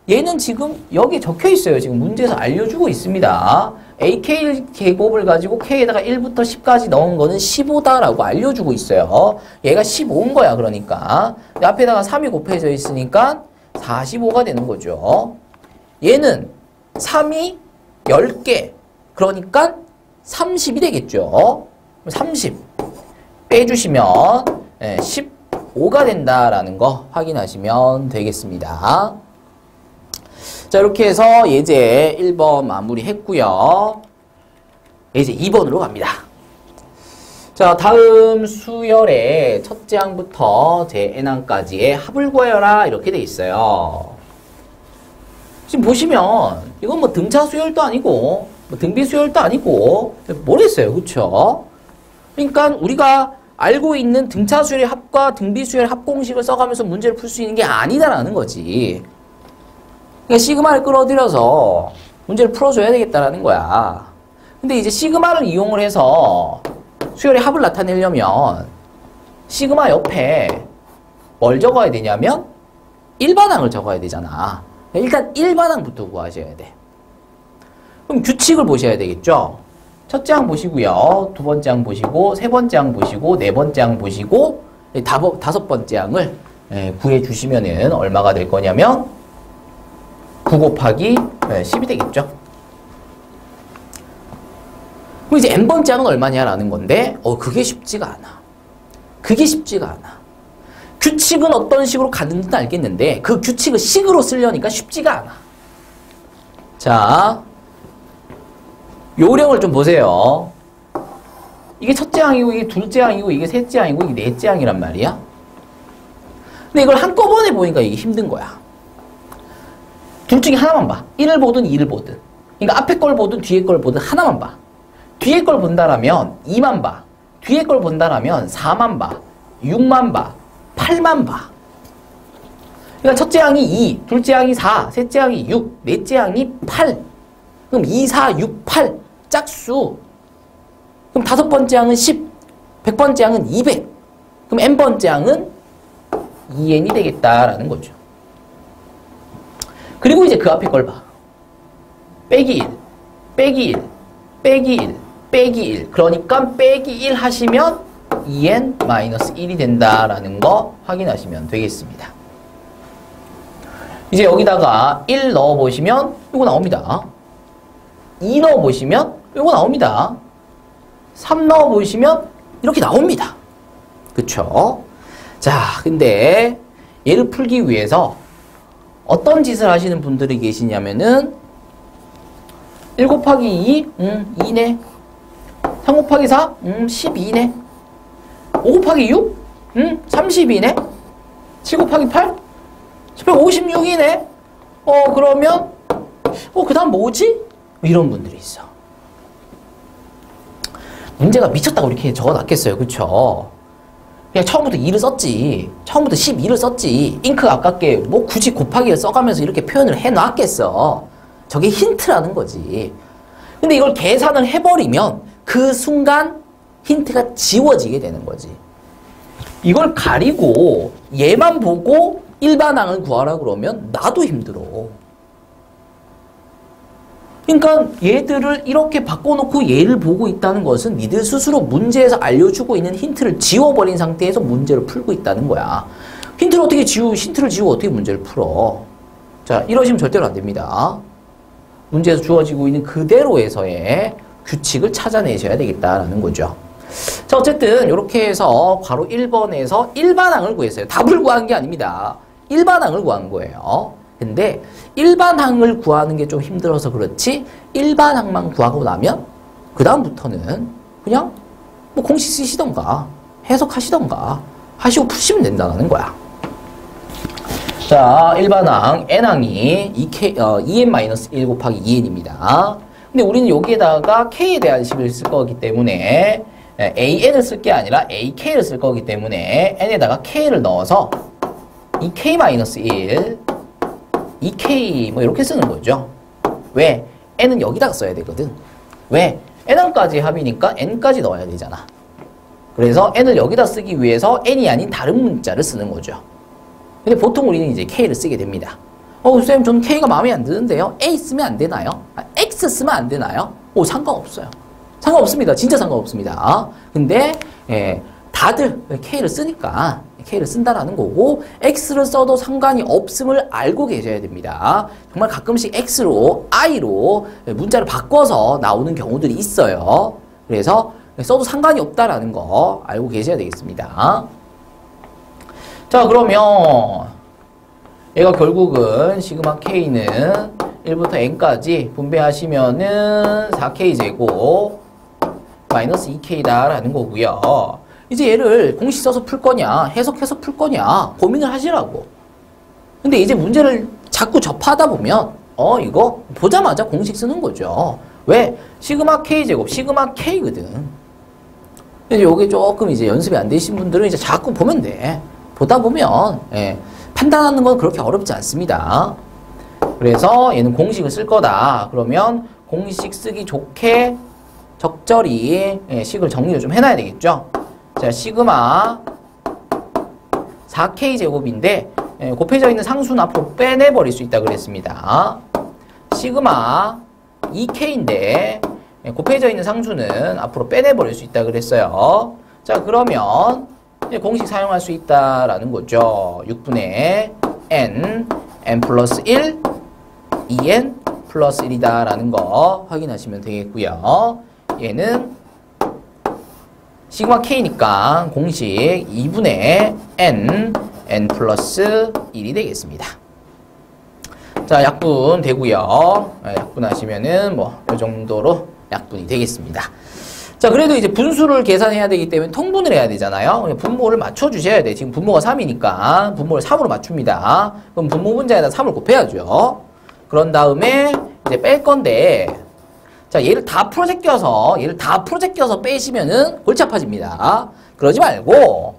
얘는 지금 여기에 적혀 있어요. 지금 문제에서 알려주고 있습니다. AK제곱을 가지고 K에다가 1부터 10까지 넣은 거는 15다라고 알려주고 있어요. 얘가 15인 거야, 그러니까. 앞에다가 3이 곱해져 있으니까 45가 되는 거죠. 얘는 3이 10개. 그러니까 30이 되겠죠. 30 빼주시면 15가 된다라는 거 확인하시면 되겠습니다. 자, 이렇게 해서 예제 1번 마무리했고요. 예제 2번으로 갑니다. 자, 다음 수열의 첫째 항부터 제 n항까지의 합을 구하여라 이렇게 돼 있어요. 지금 보시면 이건 뭐 등차 수열도 아니고 뭐 등비 수열도 아니고 모르겠어요. 그쵸? 그러니까 우리가 알고 있는 등차 수열의 합과 등비 수열의 합 공식을 써가면서 문제를 풀 수 있는 게 아니다라는 거지. 그러니까 시그마를 끌어들여서 문제를 풀어줘야 되겠다라는 거야. 근데 이제 시그마를 이용을 해서 수열의 합을 나타내려면 시그마 옆에 뭘 적어야 되냐면 일반항을 적어야 되잖아. 일단 일반항부터 구하셔야 돼. 그럼 규칙을 보셔야 되겠죠. 첫째 항 보시고요. 두 번째 항 보시고 세 번째 항 보시고 네 번째 항 보시고 다섯 번째 항을 구해 주시면은 얼마가 될 거냐면 9 곱하기 10이 되겠죠. 그럼 이제 n번째 항은 얼마냐라는 건데 그게 쉽지가 않아. 그게 쉽지가 않아. 규칙은 어떤 식으로 가는지는 알겠는데 그 규칙을 식으로 쓰려니까 쉽지가 않아. 자, 요령을 좀 보세요. 이게 첫째 항이고 이게 둘째 항이고 이게 셋째 항이고 이게 넷째 항이란 말이야. 근데 이걸 한꺼번에 보니까 이게 힘든 거야. 둘 중에 하나만 봐. 1을 보든 2를 보든. 그러니까 앞에 걸 보든 뒤에 걸 보든 하나만 봐. 뒤에 걸 본다라면 2만 봐. 뒤에 걸 본다라면 4만 봐. 6만 봐. 8만 봐. 그러니까 첫째 항이 2, 둘째 항이 4, 셋째 항이 6, 넷째 항이 8. 그럼 2, 4, 6, 8 짝수. 그럼 다섯 번째 항은 10, 100번째 항은 200. 그럼 n번째 항은 2n이 되겠다라는 거죠. 그리고 이제 그 앞에 걸 봐. 빼기 1, 빼기 1, 빼기 1, 빼기 1. 그러니까 빼기 1 하시면 2n-1이 된다라는 거 확인하시면 되겠습니다. 이제 여기다가 1 넣어보시면 이거 나옵니다. 2 넣어보시면 이거 나옵니다. 3 넣어보시면 이렇게 나옵니다. 그쵸? 자, 근데 얘를 풀기 위해서 어떤 짓을 하시는 분들이 계시냐면은 1 곱하기 2, 2네. 3 곱하기 4, 12네. 5 곱하기 6, 32네. 7 곱하기 8, 56이네. 그러면 그 다음 뭐지? 이런 분들이 있어. 문제가 미쳤다고 이렇게 적어놨겠어요. 그쵸? 그냥 처음부터 2를 썼지. 처음부터 12를 썼지. 잉크 아깝게 뭐 굳이 곱하기를 써가면서 이렇게 표현을 해놨겠어. 저게 힌트라는 거지. 근데 이걸 계산을 해버리면 그 순간 힌트가 지워지게 되는 거지. 이걸 가리고 얘만 보고 일반항을 구하라 그러면 나도 힘들어. 그러니까 얘들을 이렇게 바꿔놓고 얘를 보고 있다는 것은 니들 스스로 문제에서 알려주고 있는 힌트를 지워버린 상태에서 문제를 풀고 있다는 거야. 힌트를 지우고 어떻게 문제를 풀어? 자, 이러시면 절대로 안 됩니다. 문제에서 주어지고 있는 그대로에서의 규칙을 찾아내셔야 되겠다라는 거죠. 자, 어쨌든 이렇게 해서 괄호 1번에서 일반항을 구했어요. 답을 구한 게 아닙니다. 일반항을 구한 거예요. 근데 일반항을 구하는 게 좀 힘들어서 그렇지 일반항만 구하고 나면 그 다음부터는 그냥 뭐 공식 쓰시던가 해석하시던가 하시고 푸시면 된다는 거야. 자, 일반항 n항이 2n-1 곱하기 2n입니다. 근데 우리는 여기에다가 k에 대한 식을 쓸 거기 때문에 an을 쓸 게 아니라 ak를 쓸 거기 때문에 n에다가 k를 넣어서 2k-1 2k 뭐 이렇게 쓰는 거죠. 왜? n은 여기다가 써야 되거든. 왜? n항까지 합이니까 n까지 넣어야 되잖아. 그래서 n을 여기다 쓰기 위해서 n이 아닌 다른 문자를 쓰는 거죠. 근데 보통 우리는 이제 k를 쓰게 됩니다. 선생님 저는 k가 마음에 안 드는데요. a 쓰면 안 되나요? x 쓰면 안 되나요? 상관없어요. 상관없습니다. 진짜 상관없습니다. 근데 다들 k를 쓰니까 k를 쓴다라는 거고 x를 써도 상관이 없음을 알고 계셔야 됩니다. 정말 가끔씩 x로 i로 문자를 바꿔서 나오는 경우들이 있어요. 그래서 써도 상관이 없다라는 거 알고 계셔야 되겠습니다. 자, 그러면 얘가 결국은 시그마 k는 1부터 n까지 분배하시면은 4k제곱 마이너스 2k다라는 거고요. 이제 얘를 공식 써서 풀 거냐, 해석해서 풀 거냐 고민을 하시라고. 근데 이제 문제를 자꾸 접하다 보면 이거 보자마자 공식 쓰는 거죠. 왜? 시그마 k제곱, 시그마 k거든. 근데 요게 조금 이제 연습이 안 되신 분들은 이제 자꾸 보면 돼. 보다 보면 판단하는 건 그렇게 어렵지 않습니다. 그래서 얘는 공식을 쓸 거다. 그러면 공식 쓰기 좋게 적절히 식을 정리를 좀 해놔야 되겠죠. 자, 시그마 4k제곱인데 곱해져 있는 상수는 앞으로 빼내버릴 수 있다 그랬습니다. 시그마 2k인데 곱해져 있는 상수는 앞으로 빼내버릴 수 있다 그랬어요. 자, 그러면 공식 사용할 수 있다라는 거죠. 6분의 n 플러스 1, 2n 플러스 1이다 라는 거 확인하시면 되겠고요. 얘는 시그마 k니까 공식 2분의 n 플러스 1이 되겠습니다. 자, 약분 되고요. 약분하시면은 뭐 이 정도로 약분이 되겠습니다. 자, 그래도 이제 분수를 계산해야 되기 때문에 통분을 해야 되잖아요. 분모를 맞춰주셔야 돼. 지금 분모가 3이니까 분모를 3으로 맞춥니다. 그럼 분모 분자에다 3을 곱해야죠. 그런 다음에 이제 뺄 건데, 자, 얘를 다 프로젝 껴서 빼시면은 골치 아파집니다. 그러지 말고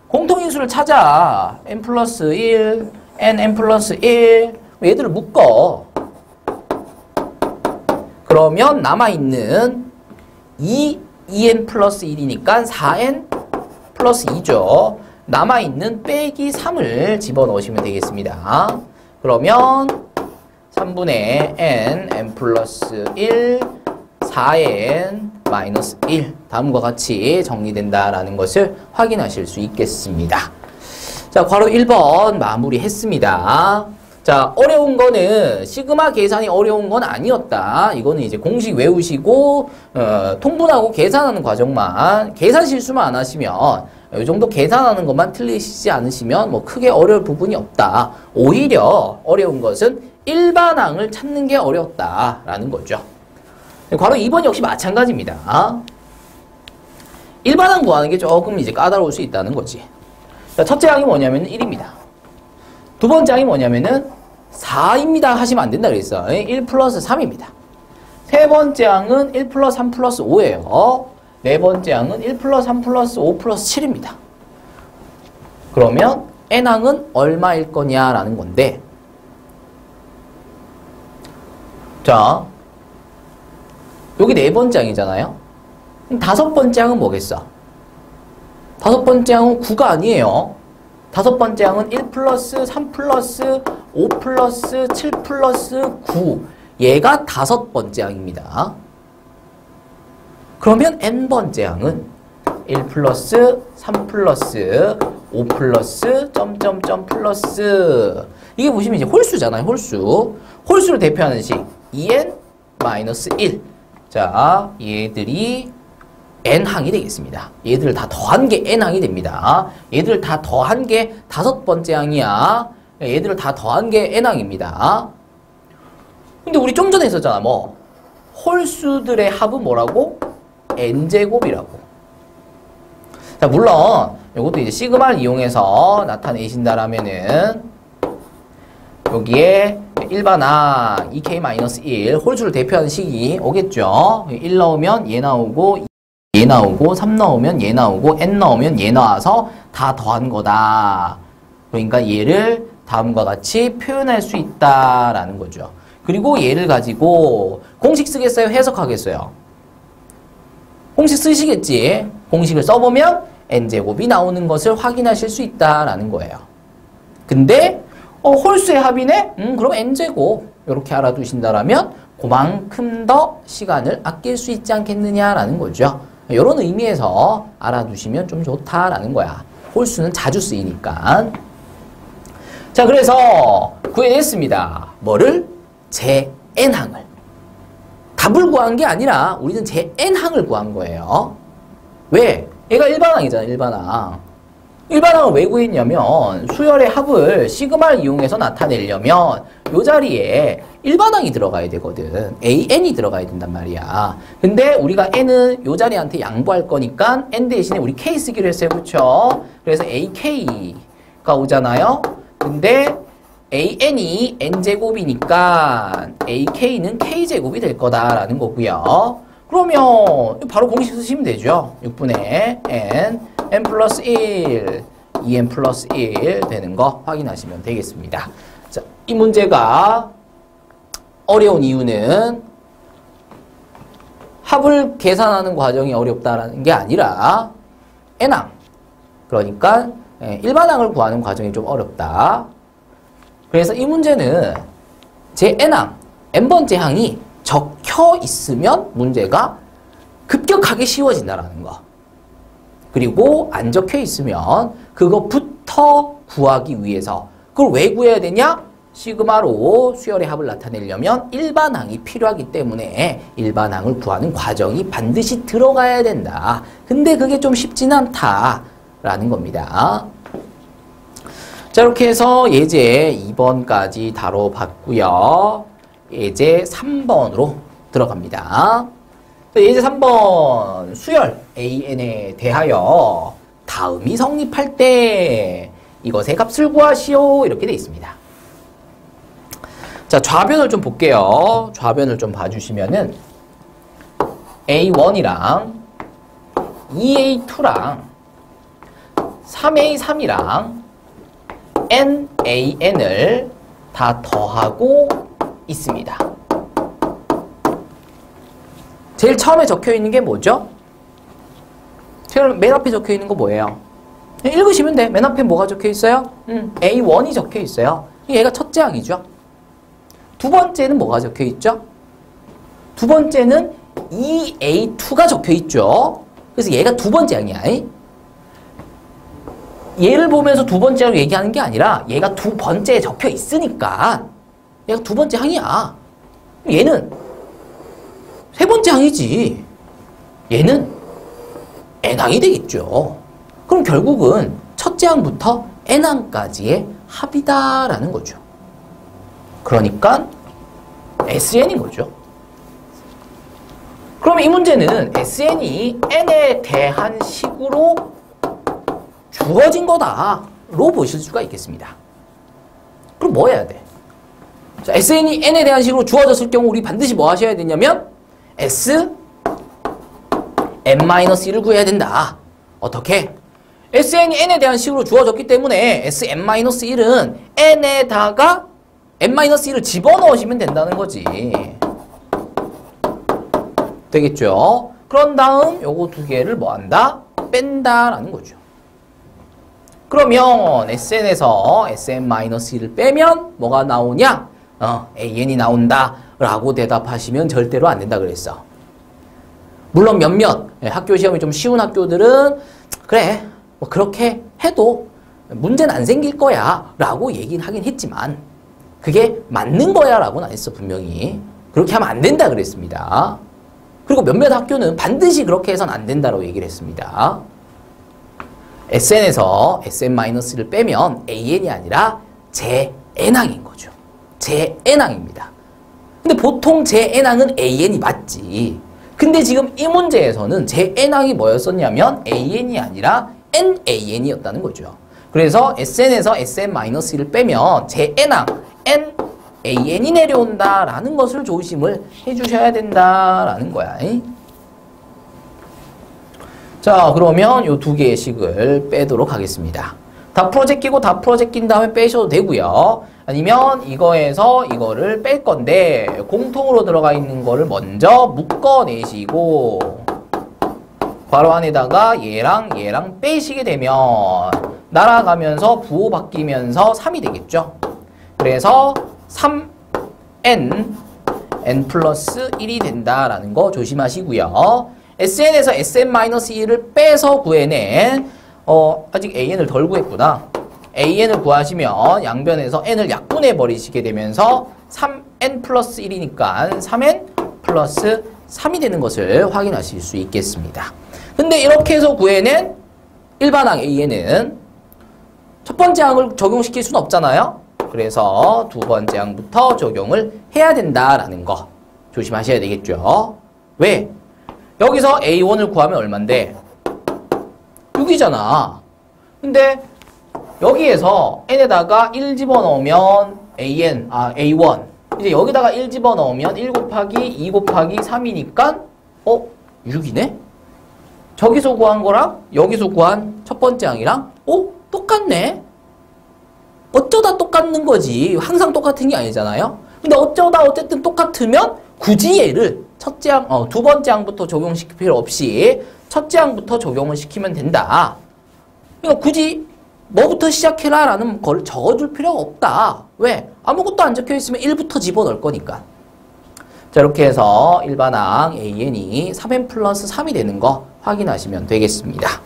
공통인수를 찾아. n 플러스 1, n 플러스 1 얘들을 묶어. 그러면 남아있는 2n 플러스 1이니까 4n 플러스 2죠. 남아있는 빼기 3을 집어넣으시면 되겠습니다. 그러면 3분의 n 플러스 1, 4n 마이너스 1 다음과 같이 정리된다라는 것을 확인하실 수 있겠습니다. 자, 괄호 1번 마무리했습니다. 자, 어려운 거는 시그마 계산이 어려운 건 아니었다. 이거는 이제 공식 외우시고 통분하고 계산하는 과정만 계산 실수만 안 하시면 이 정도 계산하는 것만 틀리시지 않으시면 뭐 크게 어려울 부분이 없다. 오히려 어려운 것은 일반항을 찾는 게 어렵다라는 거죠. 괄호 2번 역시 마찬가지입니다. 일반항 구하는 게 조금 이제 까다로울 수 있다는 거지. 자, 첫째 항이 뭐냐면 1입니다. 두 번째 항이 뭐냐면은 4입니다 하시면 안 된다 그랬어. 1 플러스 3입니다. 세 번째 항은 1 플러스 3 플러스 5예요. 네 번째 항은 1 플러스 3 플러스 5 플러스 7입니다. 그러면 n항은 얼마일 거냐라는 건데, 자, 여기 네 번째 항이잖아요. 그럼 다섯 번째 항은 뭐겠어? 다섯 번째 항은 9가 아니에요. 다섯 번째 항은 1 플러스 3 플러스 5 플러스 7 플러스 9 얘가 5번째 항입니다. 그러면 n번째 항은 1 플러스 3 플러스 5 플러스 점점점 플러스 이게 보시면 이제 홀수잖아요. 홀수. 홀수를 대표하는 식 2n 마이너스 1. 자, 얘들이 n항이 되겠습니다. 얘들을 다 더한 게 n항이 됩니다. 얘들을 다 더한 게 5번째 항이야. 얘들을 다 더한 게 n항입니다. 근데 우리 좀 전에 했었잖아. 뭐 홀수들의 합은 뭐라고? n제곱이라고. 자, 물론 이것도 이제 시그마를 이용해서 나타내신다라면은 여기에 일반항 2k-1 홀수를 대표하는 식이 오겠죠. 1 넣으면 얘 나오고 얘 나오고 3 넣으면 얘 나오고 n 넣으면 얘 나와서 다 더한 거다. 그러니까 얘를 다음과 같이 표현할 수 있다라는 거죠. 그리고 얘를 가지고 공식 쓰겠어요? 해석하겠어요? 공식 쓰시겠지. 공식을 써보면 n제곱이 나오는 것을 확인하실 수 있다라는 거예요. 근데 홀수의 합이네? 그럼 n제곱 이렇게 알아두신다라면 그만큼 더 시간을 아낄 수 있지 않겠느냐라는 거죠. 이런 의미에서 알아두시면 좀 좋다라는 거야. 홀수는 자주 쓰이니까. 자, 그래서 구해냈습니다. 뭐를? 제 n항을. 답을 구한 게 아니라 우리는 제 n항을 구한 거예요. 왜? 얘가 일반항이잖아, 일반항. 일반항을 왜 구했냐면 수열의 합을 시그마를 이용해서 나타내려면 이 자리에 일반항이 들어가야 되거든. AN이 들어가야 된단 말이야. 근데 우리가 N은 이 자리한테 양보할 거니까 N 대신에 우리 K 쓰기로 했어요. 그쵸? 그래서 AK가 오잖아요. 근데 AN이 N제곱이니까 AK는 K제곱이 될 거다라는 거고요. 그러면 바로 공식 쓰시면 되죠. 6분의 N 플러스 1, 2n 플러스 1 되는 거 확인하시면 되겠습니다. 자, 이 문제가 어려운 이유는 합을 계산하는 과정이 어렵다라는 게 아니라 n항, 그러니까 일반항을 구하는 과정이 좀 어렵다. 그래서 이 문제는 제 n항, n번째 항이 적혀 있으면 문제가 급격하게 쉬워진다라는 거. 그리고 안 적혀 있으면 그거부터 구하기 위해서 그걸 왜 구해야 되냐? 시그마로 수열의 합을 나타내려면 일반항이 필요하기 때문에 일반항을 구하는 과정이 반드시 들어가야 된다. 근데 그게 좀 쉽진 않다라는 겁니다. 자, 이렇게 해서 예제 2번까지 다뤄봤고요. 예제 3번으로 들어갑니다. 예제 3번 수열 AN에 대하여 다음이 성립할 때 이것의 값을 구하시오 이렇게 되어 있습니다. 자, 좌변을 좀 볼게요. 좌변을 좀 봐주시면은 A1이랑 2A2랑 3A3이랑 NAN을 다 더하고 있습니다. 제일 처음에 적혀 있는 게 뭐죠? 제일 맨 앞에 적혀 있는 거 뭐예요? 읽으시면 돼. 맨 앞에 뭐가 적혀 있어요? A1이 적혀 있어요. 얘가 첫째 항이죠. 두 번째는 뭐가 적혀 있죠? 두 번째는 2A2가 적혀 있죠. 그래서 얘가 두 번째 항이야. 얘를 보면서 두 번째로 얘기하는 게 아니라 얘가 두 번째에 적혀 있으니까 얘가 두 번째 항이야. 얘는 세 번째 항이지. 얘는 n항이 되겠죠. 그럼 결국은 첫째 항부터 n항까지의 합이다라는 거죠. 그러니까 SN인 거죠. 그럼 이 문제는 SN이 n에 대한 식으로 주어진 거다로 보실 수가 있겠습니다. 그럼 뭐 해야 돼? 자, SN이 n에 대한 식으로 주어졌을 경우 우리 반드시 뭐 하셔야 되냐면 S n-1을 구해야 된다. 어떻게? SN이 n에 대한 식으로 주어졌기 때문에 Sn-1은 n에다가 n-1을 집어넣으시면 된다는 거지. 되겠죠? 그런 다음 요거 두 개를 뭐 한다? 뺀다라는 거죠. 그러면 SN에서 Sn-1을 빼면 뭐가 나오냐? AN이 나온다. 라고 대답하시면 절대로 안 된다 그랬어. 물론 몇몇 학교 시험이 좀 쉬운 학교들은 그래 뭐 그렇게 해도 문제는 안 생길 거야 라고 얘기는 하긴 했지만 그게 맞는 거야 라고는 안 했어. 분명히 그렇게 하면 안 된다 그랬습니다. 그리고 몇몇 학교는 반드시 그렇게 해서는 안 된다고 얘기를 했습니다. SN에서 SN-를 빼면 AN이 아니라 JN항인 거죠. JN항입니다. 근데 보통 JN항은 AN이 맞지. 근데 지금 이 문제에서는 JN항이 뭐였었냐면 AN이 아니라 NAN이었다는 거죠. 그래서 SN에서 SN-를 빼면 JN항 NAN이 내려온다라는 것을 조심을 해주셔야 된다라는 거야. 자, 그러면 요 두 개의 식을 빼도록 하겠습니다. 다 풀어 제끼고 다 풀어 제낀 다음에 빼셔도 되고요. 아니면 이거에서 이거를 뺄 건데 공통으로 들어가 있는 거를 먼저 묶어내시고 괄호 안에다가 얘랑 얘랑 빼시게 되면 날아가면서 부호 바뀌면서 3이 되겠죠. 그래서 3n n 플러스 1이 된다라는 거 조심하시고요. SN에서 SN-1을 빼서 구해낸 아직 AN을 덜 구했구나. AN을 구하시면 양변에서 n을 약분해 버리시게 되면서 3n 플러스 1이니까 3n 플러스 3이 되는 것을 확인하실 수 있겠습니다. 근데 이렇게 해서 구해낸 일반항 AN은 첫 번째 항을 적용시킬 수는 없잖아요. 그래서 두 번째 항부터 적용을 해야 된다라는 거 조심하셔야 되겠죠. 왜? 여기서 A1을 구하면 얼만데? 6이잖아. 근데 여기에서 n에다가 1 집어넣으면 A1. 이제 여기다가 1 집어넣으면 1 곱하기 2 곱하기 3이니까 6이네? 저기서 구한 거랑 여기서 구한 첫 번째 항이랑 똑같네? 어쩌다 똑같는 거지. 항상 똑같은 게 아니잖아요. 근데 어쩌다 어쨌든 똑같으면 굳이 얘를 첫째 항, 두 번째 항부터 적용시킬 필요 없이 첫째 항부터 적용을 시키면 된다. 그러니까 굳이 뭐부터 시작해라 라는 걸 적어줄 필요가 없다. 왜? 아무것도 안 적혀있으면 1부터 집어넣을 거니까. 자, 이렇게 해서 일반항 AN이 3n 플러스 3이 되는 거 확인하시면 되겠습니다.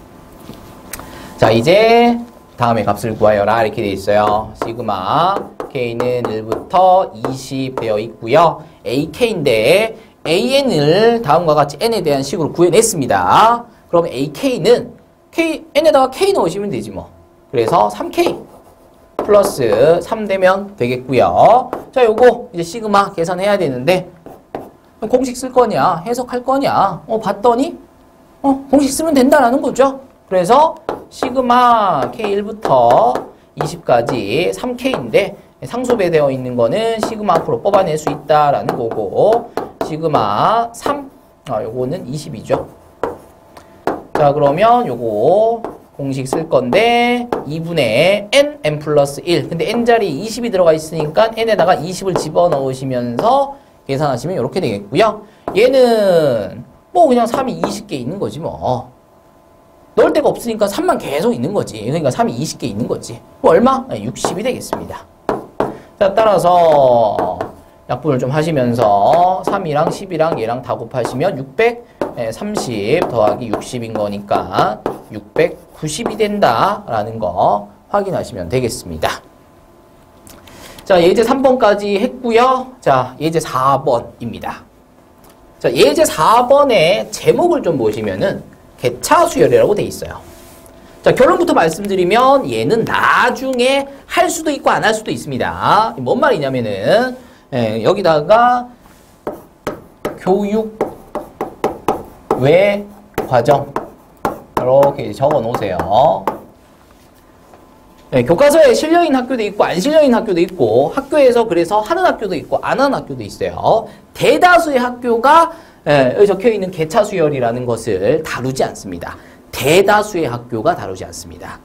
자, 이제 다음에 값을 구하여라 이렇게 돼 있어요. 시그마 K는 1부터 20 되어 있고요. AK인데 AN을 다음과 같이 N에 대한 식으로 구해냈습니다. 그럼 AK는 N에다가 K 넣으시면 되지 뭐. 그래서 3K 플러스 3 되면 되겠고요. 자, 요거 이제 시그마 계산해야 되는데 공식 쓸 거냐 해석할 거냐 봤더니 공식 쓰면 된다라는 거죠. 그래서 시그마 K1부터 20까지 3K인데 상수배되어 있는 거는 시그마 앞으로 뽑아낼 수 있다라는 거고 시그마 3, 요거는 20이죠. 자, 그러면 요거 공식 쓸 건데 2분의 n 플러스 1. 근데 n자리 20이 들어가 있으니까 n에다가 20을 집어넣으시면서 계산하시면 이렇게 되겠고요. 얘는 뭐 그냥 3이 20개 있는 거지 뭐. 넣을 데가 없으니까 3만 계속 있는 거지. 그러니까 3이 20개 있는 거지. 뭐 얼마? 60이 되겠습니다. 자, 따라서 약분을 좀 하시면서 3이랑 10이랑 얘랑 다 곱하시면 630 더하기 60인 거니까 690이 된다라는 거 확인하시면 되겠습니다. 자, 예제 3번까지 했고요. 자, 예제 4번입니다. 자, 예제 4번의 제목을 좀 보시면은 개차수열이라고 돼 있어요. 자, 결론부터 말씀드리면 얘는 나중에 할 수도 있고 안 할 수도 있습니다. 뭔 말이냐면은 여기다가 교육 외 과정 이렇게 적어 놓으세요. 교과서에 실려있는 학교도 있고 안 실려있는 학교도 있고 학교에서 그래서 하는 학교도 있고 안 하는 학교도 있어요. 대다수의 학교가 여기 적혀있는 개차수열이라는 것을 다루지 않습니다. 대다수의 학교가 다루지 않습니다.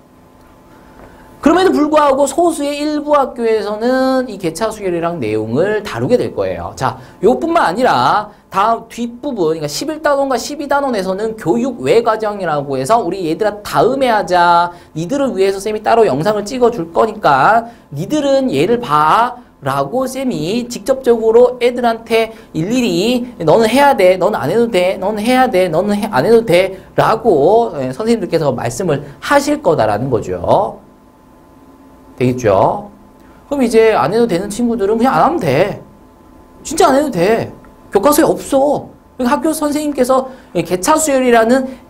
그럼에도 불구하고 소수의 일부 학교에서는 이 개차수열이랑 내용을 다루게 될 거예요. 자, 요뿐만 아니라 다음 뒷부분, 그러니까 11단원과 12단원에서는 교육 외과정이라고 해서 우리 얘들아 다음에 하자. 니들을 위해서 쌤이 따로 영상을 찍어 줄 거니까 니들은 얘를 봐. 라고 쌤이 직접적으로 애들한테 일일이 너는 해야 돼, 너는 안 해도 돼, 너는 해야 돼, 너는 안 해도 돼 라고 선생님들께서 말씀을 하실 거다라는 거죠. 되겠죠? 그럼 이제 안 해도 되는 친구들은 그냥 안 하면 돼. 진짜 안 해도 돼. 교과서에 없어. 학교 선생님께서 개차 수열이라는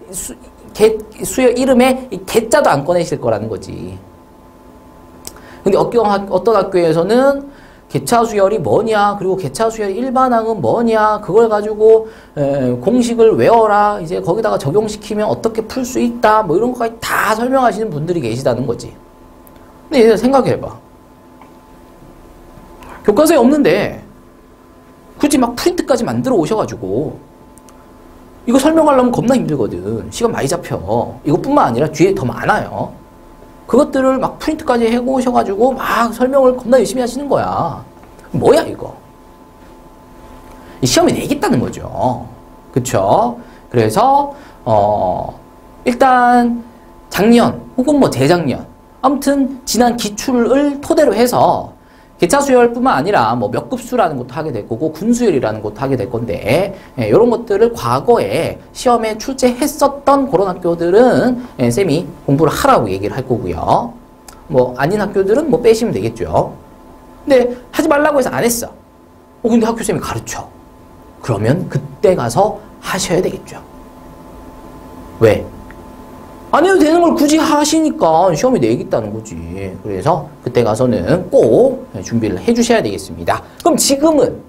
수열 이름에 개자도 안 꺼내실 거라는 거지. 근데 어떤 학교에서는 개차 수열이 뭐냐, 그리고 개차 수열 일반항은 뭐냐, 그걸 가지고 공식을 외워라, 이제 거기다가 적용시키면 어떻게 풀 수 있다, 뭐 이런 것까지 다 설명하시는 분들이 계시다는 거지. 근데 얘들 생각해봐. 교과서에 없는데 굳이 막 프린트까지 만들어 오셔가지고 이거 설명하려면 겁나 힘들거든. 시간 많이 잡혀. 이것뿐만 아니라 뒤에 더 많아요. 그것들을 막 프린트까지 해오셔가지고 막 설명을 겁나 열심히 하시는 거야. 뭐야 이거? 시험에 내겠다는 거죠. 그쵸? 그래서 일단 작년 혹은 뭐 재작년 아무튼 지난 기출을 토대로 해서 개차 수열뿐만 아니라 뭐 몇 급수라는 것도 하게 될 거고 군수열이라는 것도 하게 될 건데 이런 것들을 과거에 시험에 출제했었던 그런 학교들은 쌤이 공부를 하라고 얘기를 할 거고요. 뭐 아닌 학교들은 뭐 빼시면 되겠죠. 근데 하지 말라고 해서 안 했어. 근데 학교쌤이 가르쳐. 그러면 그때 가서 하셔야 되겠죠. 왜? 안 해도 되는 걸 굳이 하시니까 시험에 내겠다는 거지. 그래서 그때 가서는 꼭 준비를 해주셔야 되겠습니다. 그럼 지금은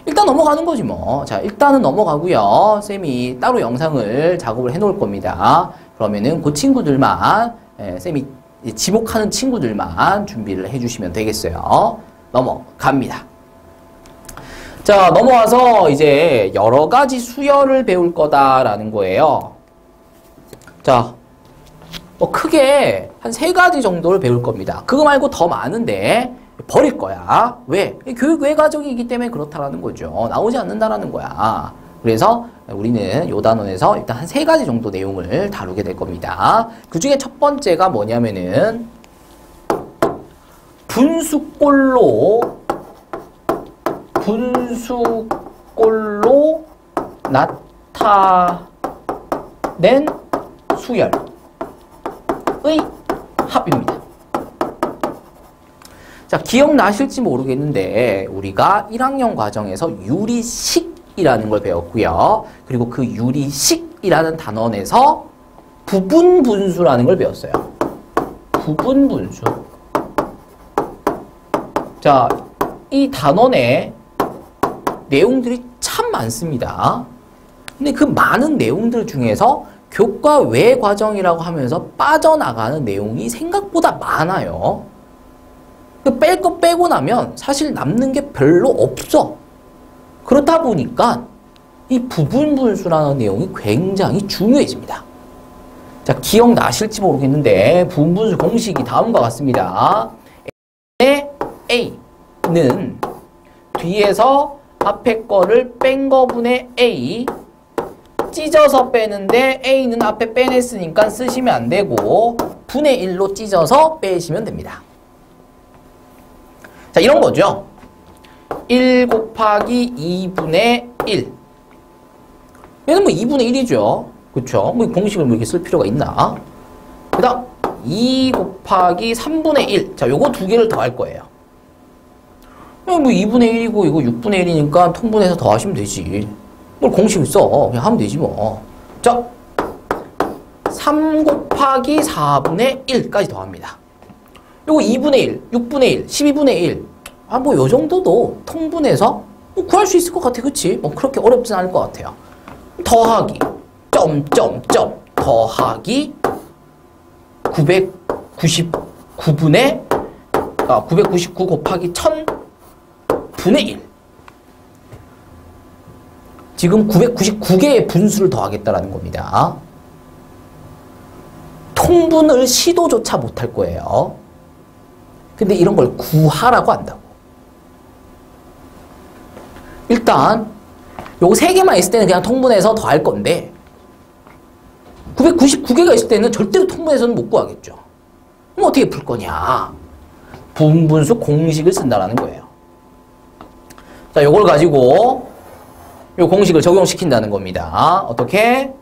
일단 넘어가는 거지 뭐. 자, 일단은 넘어가고요. 쌤이 따로 영상을 작업을 해놓을 겁니다. 그러면은 그 친구들만 쌤이 지목하는 친구들만 준비를 해주시면 되겠어요. 넘어갑니다. 자, 넘어와서 이제 여러 가지 수열을 배울 거다라는 거예요. 자, 뭐 크게 한 3가지 정도를 배울 겁니다. 그거 말고 더 많은데 버릴 거야. 왜? 교육 외 과정이기 때문에 그렇다라는 거죠. 나오지 않는다라는 거야. 그래서 우리는 요 단원에서 일단 한 3가지 정도 내용을 다루게 될 겁니다. 그 중에 첫 번째가 뭐냐면은 분수꼴로 나타낸 수열의 합입니다. 자, 기억나실지 모르겠는데 우리가 1학년 과정에서 유리식이라는 걸 배웠고요. 그리고 그 유리식이라는 단원에서 부분분수라는 걸 배웠어요. 부분분수. 자, 이 단원에 내용들이 참 많습니다. 근데 그 많은 내용들 중에서 교과 외 과정이라고 하면서 빠져나가는 내용이 생각보다 많아요. 뺄 거 빼고 나면 사실 남는 게 별로 없어. 그렇다 보니까 이 부분분수라는 내용이 굉장히 중요해집니다. 자, 기억나실지 모르겠는데 부분분수 공식이 다음과 같습니다. A는 뒤에서 앞에 거를 뺀 거분의 A 찢어서 빼는데 A는 앞에 빼냈으니까 쓰시면 안 되고 분의 1로 찢어서 빼시면 됩니다. 자, 이런 거죠. 1 곱하기 2분의 1. 얘는 뭐 2분의 1이죠. 그쵸? 뭐 공식을 뭐 이렇게 쓸 필요가 있나? 그 다음 2 곱하기 3분의 1. 자, 요거 두 개를 더할 거예요. 뭐 2분의 1이고 이거 6분의 1이니까 통분해서 더하시면 되지. 뭘 공식을 써. 그냥 하면 되지 뭐. 자, 3 곱하기 4분의 1까지 더합니다. 요거 2분의 1, 6분의 1, 12분의 1. 아, 뭐 요 정도도 통분해서 뭐 구할 수 있을 것 같아. 그치? 뭐 그렇게 어렵진 않을 것 같아요. 더하기, 점점점, 더하기 999 곱하기 1000 분의 1. 지금 999개의 분수를 더하겠다라는 겁니다. 통분을 시도조차 못할 거예요. 근데 이런 걸 구하라고 한다고. 일단 요거 3개만 있을 때는 그냥 통분해서 더할 건데 999개가 있을 때는 절대로 통분해서는 못 구하겠죠. 그럼 어떻게 풀 거냐? 부분분수 공식을 쓴다라는 거예요. 자, 요걸 가지고 요 공식을 적용시킨다는 겁니다. 어떻게?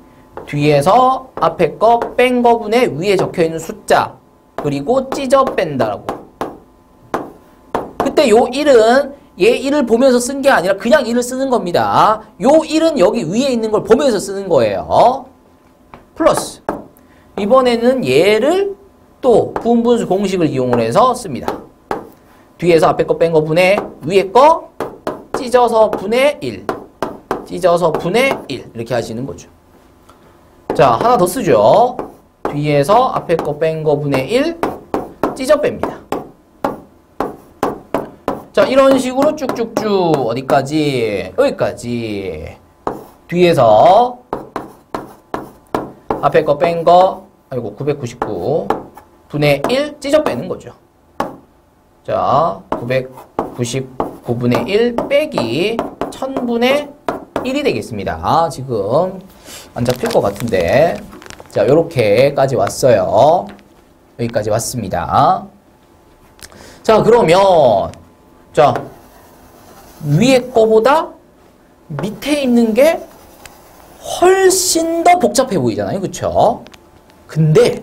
뒤에서 앞에 거 뺀 거분에 위에 적혀있는 숫자 그리고 찢어 뺀다라고. 그때 요 1은 얘 1을 보면서 쓴 게 아니라 그냥 1을 쓰는 겁니다. 요 1은 여기 위에 있는 걸 보면서 쓰는 거예요. 플러스 이번에는 얘를 또 부분분수 공식을 이용을 해서 씁니다. 뒤에서 앞에 거 뺀 거 분의 위에 거 찢어서 분의 1 찢어서 분의 1 이렇게 하시는 거죠. 자, 하나 더 쓰죠. 뒤에서 앞에 거 뺀 거 분의 1 찢어 뺍니다. 자, 이런 식으로 쭉쭉쭉 어디까지? 여기까지. 뒤에서 앞에 거 뺀 거, 아이고 999 분의 1 찢어 빼는 거죠. 자, 999분의 1 빼기 1000분의 1이 되겠습니다. 지금 안 잡힐 것 같은데. 자, 요렇게까지 왔어요. 여기까지 왔습니다. 자, 그러면 자, 위에 거보다 밑에 있는 게 훨씬 더 복잡해 보이잖아요. 그쵸? 근데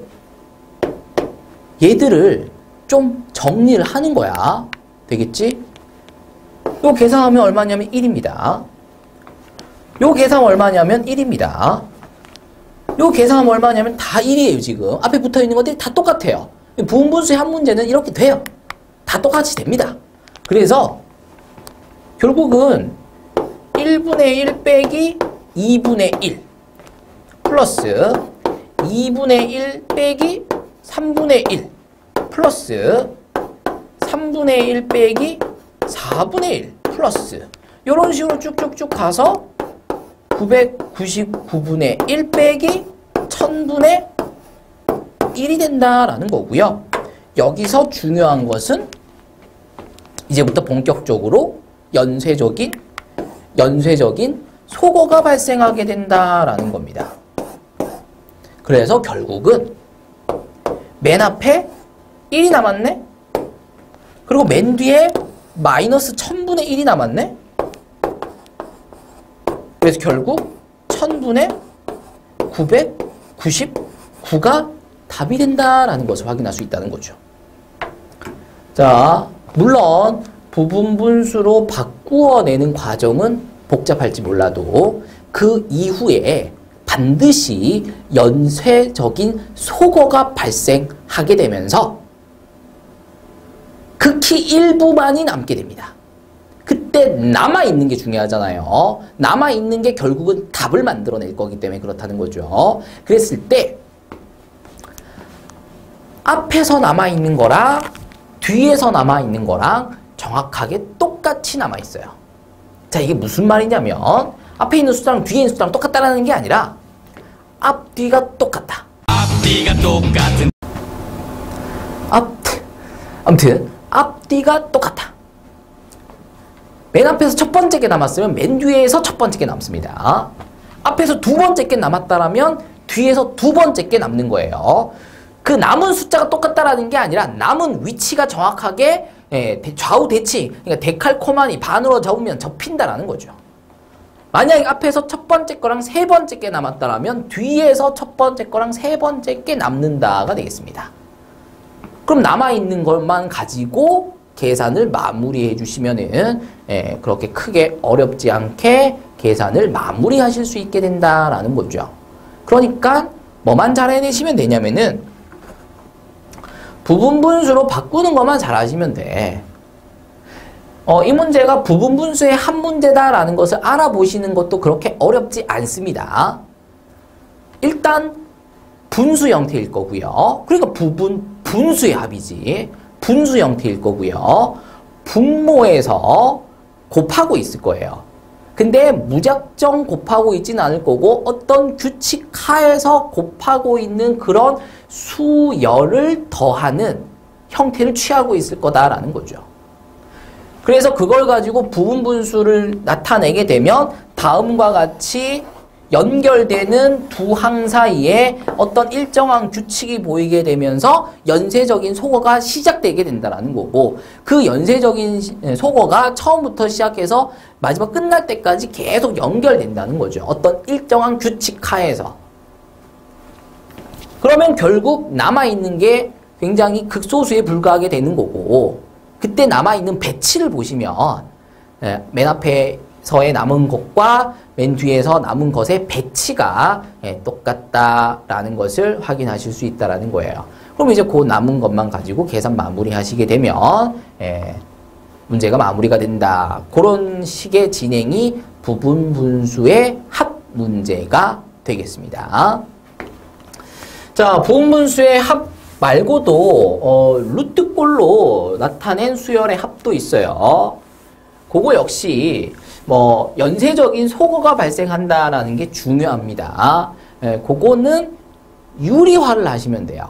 얘들을 좀 정리를 하는 거야. 되겠지? 요 계산하면 얼마냐면 1입니다. 요 계산하면 얼마냐면 1입니다. 요 계산하면 얼마냐면 다 1이에요. 지금 앞에 붙어있는 것들이 다 똑같아요. 부분분수의 한 문제는 이렇게 돼요. 다 똑같이 됩니다. 그래서 결국은 1분의 1 빼기 2분의 1 플러스 2분의 1 빼기 3분의 1 플러스 3분의 1 빼기 4분의 1 플러스 이런 식으로 쭉쭉쭉 가서 999분의 1 빼기 1000분의 1이 된다라는 거고요. 여기서 중요한 것은 이제부터 본격적으로 연쇄적인 속어가 발생하게 된다라는 겁니다. 그래서 결국은 맨 앞에 1이 남았네? 그리고 맨 뒤에 마이너스 1000분의 1이 남았네? 그래서 결국 1000분의 999가 답이 된다라는 것을 확인할 수 있다는 거죠. 자, 물론 부분분수로 바꾸어내는 과정은 복잡할지 몰라도 그 이후에 반드시 연쇄적인 속어가 발생하게 되면서 극히 일부만이 남게 됩니다. 그때 남아있는 게 중요하잖아요. 남아있는 게 결국은 답을 만들어낼 거기 때문에 그렇다는 거죠. 그랬을 때 앞에서 남아있는 거랑 뒤에서 남아있는 거랑 정확하게 똑같이 남아있어요. 자, 이게 무슨 말이냐면 앞에 있는 숫자랑 뒤에 있는 숫자랑 똑같다라는 게 아니라 앞뒤가 똑같다. 앞뒤가 똑같은 아무튼 앞뒤가 똑같다. 맨 앞에서 첫 번째 게 남았으면 맨 뒤에서 첫 번째 게 남습니다. 앞에서 두 번째 게 남았다라면 뒤에서 두 번째 게 남는 거예요. 그 남은 숫자가 똑같다라는 게 아니라 남은 위치가 정확하게 좌우 대칭, 그러니까 데칼코마니 반으로 접으면 접힌다라는 거죠. 만약에 앞에서 첫 번째 거랑 세 번째 게 남았다라면 뒤에서 첫 번째 거랑 세 번째 게 남는다가 되겠습니다. 그럼 남아있는 것만 가지고 계산을 마무리해 주시면은 그렇게 크게 어렵지 않게 계산을 마무리하실 수 있게 된다라는 거죠. 그러니까 뭐만 잘 해내시면 되냐면은 부분분수로 바꾸는 것만 잘 하시면 돼. 이 문제가 부분분수의 한 문제다라는 것을 알아보시는 것도 그렇게 어렵지 않습니다. 일단 분수 형태일 거고요. 그러니까 분수의 합이지. 분수 형태일 거고요. 분모에서 곱하고 있을 거예요. 근데 무작정 곱하고 있지는 않을 거고 어떤 규칙 하에서 곱하고 있는 그런 수열을 더하는 형태를 취하고 있을 거다라는 거죠. 그래서 그걸 가지고 부분분수를 나타내게 되면 다음과 같이 연결되는 두 항 사이에 어떤 일정한 규칙이 보이게 되면서 연쇄적인 속어가 시작되게 된다는 거고, 그 연쇄적인 속어가 처음부터 시작해서 마지막 끝날 때까지 계속 연결된다는 거죠. 어떤 일정한 규칙 하에서. 그러면 결국 남아있는 게 굉장히 극소수에 불과하게 되는 거고, 그때 남아있는 배치를 보시면 맨 앞에서의 남은 것과 맨 뒤에서 남은 것의 배치가 똑같다라는 것을 확인하실 수 있다는 거예요. 그럼 이제 그 남은 것만 가지고 계산 마무리하시게 되면 문제가 마무리가 된다. 그런 식의 진행이 부분 분수의 합 문제가 되겠습니다. 자, 부분 분수의 합 말고도 루트꼴로 나타낸 수열의 합도 있어요. 그거 역시 뭐 연쇄적인 속어가 발생한다라는 게 중요합니다. 그거는 유리화를 하시면 돼요.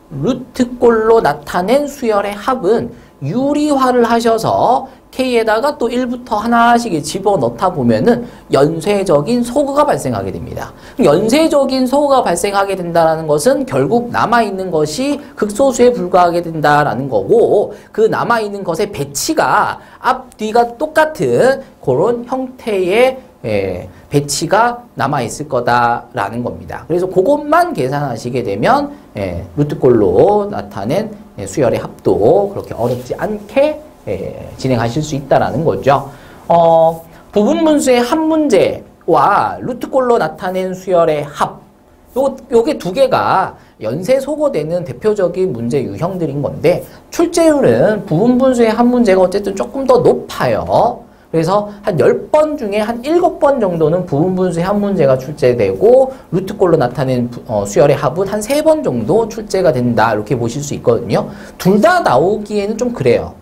루트꼴로 나타낸 수열의 합은 유리화를 하셔서 K에다가 또 1부터 하나씩 집어넣다 보면은 연쇄적인 속어가 발생하게 됩니다. 연쇄적인 속어가 발생하게 된다는 것은 결국 남아있는 것이 극소수에 불과하게 된다라는 거고, 그 남아있는 것의 배치가 앞뒤가 똑같은 그런 형태의 배치가 남아있을 거다라는 겁니다. 그래서 그것만 계산하시게 되면 루트꼴로 나타낸 수열의 합도 그렇게 어렵지 않게 진행하실 수 있다라는 거죠. 부분 분수의 합 문제와 루트꼴로 나타낸 수열의 합, 요게 두 개가 연쇄 소거되는 대표적인 문제 유형들인 건데, 출제율은 부분 분수의 합 문제가 어쨌든 조금 더 높아요. 그래서 한 10번 중에 한 7번 정도는 부분 분수의 합 문제가 출제되고, 루트꼴로 나타낸 수열의 합은 한 3번 정도 출제가 된다, 이렇게 보실 수 있거든요. 둘 다 나오기에는 좀 그래요.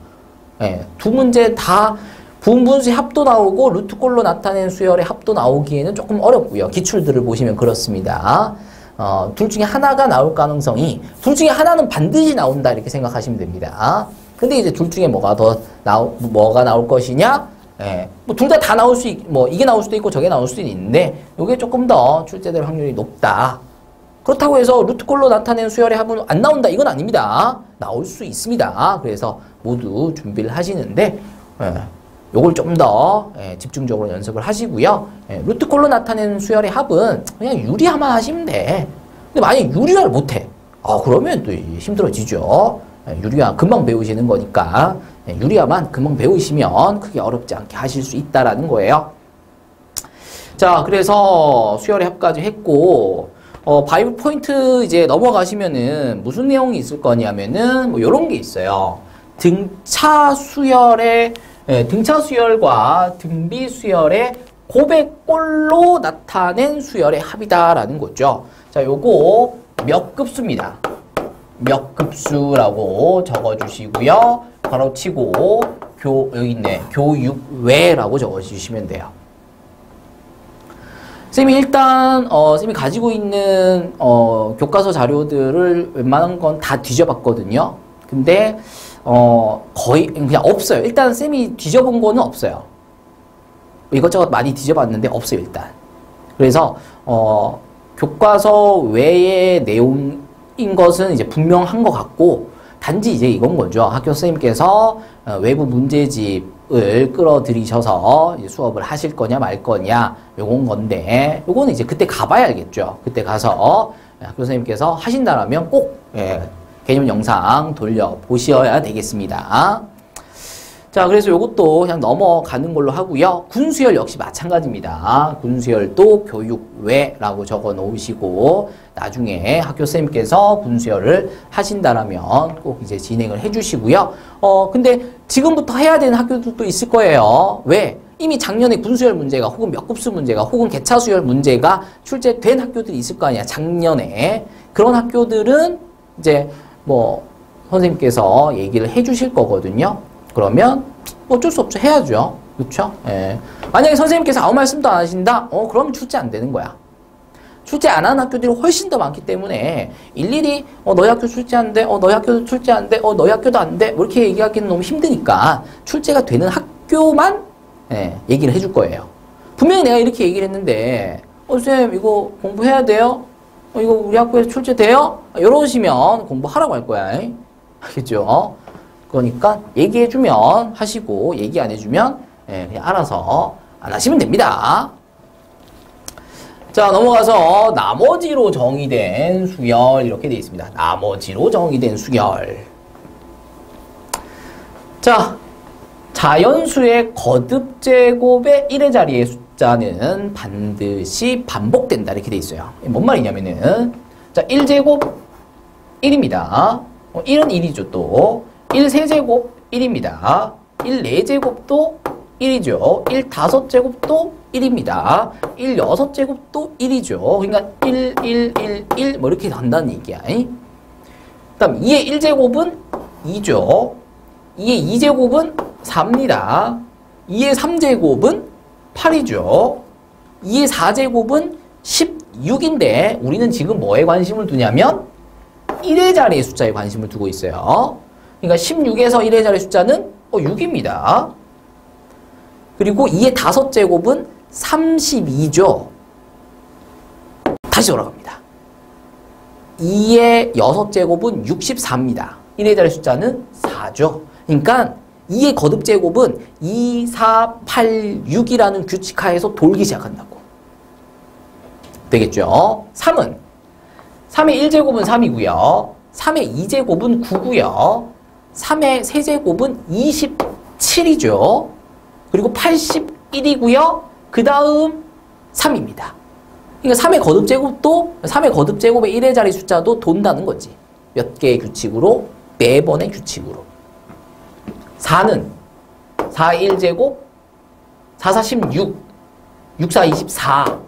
두 문제 다 부분 분수의 합도 나오고 루트꼴로 나타낸 수열의 합도 나오기에는 조금 어렵고요. 기출들을 보시면 그렇습니다. 둘 중에 하나가 나올 가능성이, 둘 중에 하나는 반드시 나온다, 이렇게 생각하시면 됩니다. 근데 이제 둘 중에 뭐가 나올 것이냐? 뭐 둘 다 나올 수 뭐 이게 나올 수도 있고 저게 나올 수도 있는데, 이게 조금 더 출제될 확률이 높다. 그렇다고 해서 루트꼴로 나타낸 수열의 합은 안 나온다, 이건 아닙니다. 나올 수 있습니다. 그래서 모두 준비를 하시는데 요걸 좀 더 집중적으로 연습을 하시고요. 루트꼴로 나타낸 수열의 합은 그냥 유리화만 하시면 돼. 근데 만약에 유리화를 못해, 그러면 또 힘들어지죠. 유리화 금방 배우시는 거니까 유리화만 금방 배우시면 크게 어렵지 않게 하실 수 있다라는 거예요. 자, 그래서 수열의 합까지 했고, 바이블 포인트 이제 넘어가시면은 무슨 내용이 있을 거냐면은 뭐 요런 게 있어요. 등차 수열과 등비 수열의 고백꼴로 나타낸 수열의 합이다라는 거죠. 자, 요거 몇 급수입니다. 몇 급수라고 적어주시고요. 가로치고 여기 있네. 교육외라고 적어주시면 돼요. 쌤이 일단 쌤이 가지고 있는 교과서 자료들을 웬만한 건 다 뒤져봤거든요. 근데 거의 그냥 없어요. 일단 쌤이 뒤져본 거는 없어요. 이것저것 많이 뒤져봤는데 없어요, 일단. 그래서 교과서 외의 내용인 것은 이제 분명한 것 같고, 단지 이제 이건 거죠. 학교 선생님께서 외부 문제집을 끌어들이셔서 이제 수업을 하실 거냐 말 거냐, 요건 건데, 요거는 이제 그때 가봐야 알겠죠. 그때 가서 학교 선생님께서 하신다라면 꼭 개념 영상 돌려보셔야 되겠습니다. 자, 그래서 요것도 그냥 넘어가는 걸로 하고요. 군수열 역시 마찬가지입니다. 군수열도 교육외라고 적어 놓으시고, 나중에 학교 선생님께서 군수열을 하신다라면 꼭 이제 진행을 해 주시고요. 근데 지금부터 해야 되는 학교들도 있을 거예요. 왜? 이미 작년에 군수열 문제가 혹은 몇 급수 문제가 혹은 개차수열 문제가 출제된 학교들이 있을 거 아니야, 작년에. 그런 학교들은 이제 뭐 선생님께서 얘기를 해 주실 거거든요. 그러면 어쩔 수 없죠. 해야죠. 그렇죠? 예. 만약에 선생님께서 아무 말씀도 안 하신다? 그럼 출제 안 되는 거야. 출제 안 하는 학교들이 훨씬 더 많기 때문에 일일이 너희 학교 출제한대, 너희 학교도 출제한대, 너희 학교도 안 돼, 뭐 이렇게 얘기하기는 너무 힘드니까 출제가 되는 학교만 얘기를 해줄 거예요. 분명히 내가 이렇게 얘기를 했는데 쌤, 이거 공부해야 돼요? 이거 우리 학교에서 출제돼요? 이러시면 공부하라고 할 거야. 알겠죠? 그러니까 얘기해주면 하시고, 얘기 안 해주면, 그냥 알아서 안 하시면 됩니다. 자, 넘어가서 나머지로 정의된 수열 이렇게 되어 있습니다. 나머지로 정의된 수열. 자, 자연수의 거듭제곱의 1의 자리의 숫자는 반드시 반복된다 이렇게 되어 있어요. 뭔 말이냐면은 자, 1제곱 1입니다. 1은 1이죠 또. 1 3제곱 1입니다. 1 4제곱도 1이죠. 1 5제곱도 1입니다. 1 6제곱도 1이죠. 그러니까 1, 1, 1, 1 뭐 이렇게 간다는 얘기야. 그 다음 2의 1제곱은 2죠. 2의 2제곱은 4입니다. 2의 3제곱은 8이죠. 2의 4제곱은 16인데 우리는 지금 뭐에 관심을 두냐면 1의 자리의 숫자에 관심을 두고 있어요. 그러니까 16에서 1의 자리의 숫자는 6입니다. 그리고 2의 5제곱은 32죠. 다시 돌아갑니다. 2의 6제곱은 64입니다. 1의 자리 숫자는 4죠. 그러니까 2의 거듭제곱은 2, 4, 8, 6이라는 규칙하에서 돌기 시작한다고. 되겠죠? 3은 3의 1제곱은 3이고요. 3의 2제곱은 9고요. 3의 세제곱은 27이죠. 그리고 81이고요. 그 다음 3입니다. 그러니까 3의 거듭제곱도 3의 거듭제곱의 1의 자리 숫자도 돈다는 거지. 몇 개의 규칙으로? 4번의 규칙으로. 4는 4, 1제곱, 4, 4, 16, 6, 4, 24,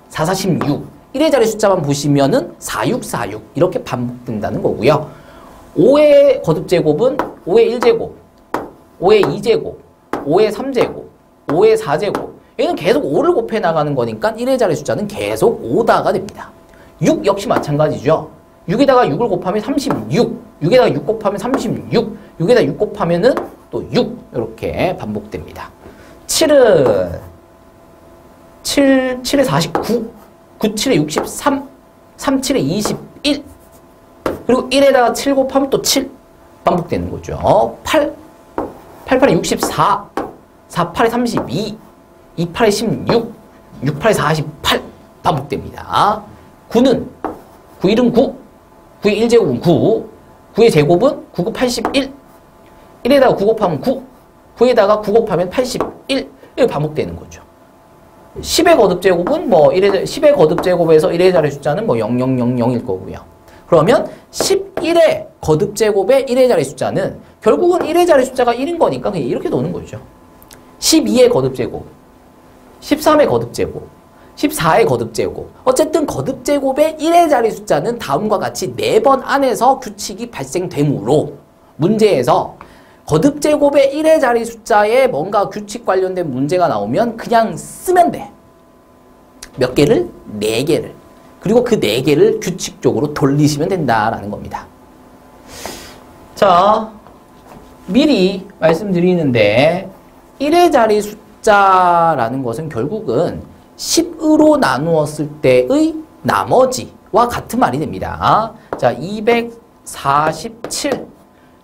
4, 4, 16. 1의 자리 숫자만 보시면은 4, 6, 4, 6 이렇게 반복된다는 거고요. 5의 거듭제곱은 5의 1제곱, 5의 2제곱, 5의 3제곱, 5의 4제곱. 얘는 계속 5를 곱해 나가는 거니까 1의 자리 숫자는 계속 5다가 됩니다. 6 역시 마찬가지죠. 6에다가 6을 곱하면 36, 6에다가 6 곱하면 36, 6에다가 6 곱하면은 또 6 이렇게 반복됩니다. 7은 7에 49, 9, 7에 63, 3, 7에 21 그리고 1에다가 7 곱하면 또 7 반복되는 거죠. 8, 8, 8에 64, 4, 8에 32, 2, 8에 16, 6, 8에 48 반복됩니다. 9는 9, 1은 9, 9의 1제곱은 9, 9의 제곱은 9, 9, 81, 1에다가 9 곱하면 9, 9에다가 9 곱하면 81 이렇게 반복되는 거죠. 10의 거듭제곱은 뭐 10의 거듭제곱에서 1의 자리 숫자는 뭐 0000일 거고요. 그러면 11의 거듭제곱의 1의 자리 숫자는 결국은 1의 자리 숫자가 1인 거니까 그냥 이렇게 노는 거죠. 12의 거듭제곱, 13의 거듭제곱, 14의 거듭제곱. 어쨌든 거듭제곱의 1의 자리 숫자는 다음과 같이 4번 안에서 규칙이 발생되므로 문제에서 거듭제곱의 1의 자리 숫자에 뭔가 규칙 관련된 문제가 나오면 그냥 쓰면 돼. 몇 개를? 4개를. 그리고 그 4개를 규칙적으로 돌리시면 된다라는 겁니다. 자, 미리 말씀드리는데 1의 자리 숫자라는 것은 결국은 10으로 나누었을 때의 나머지와 같은 말이 됩니다. 자, 247.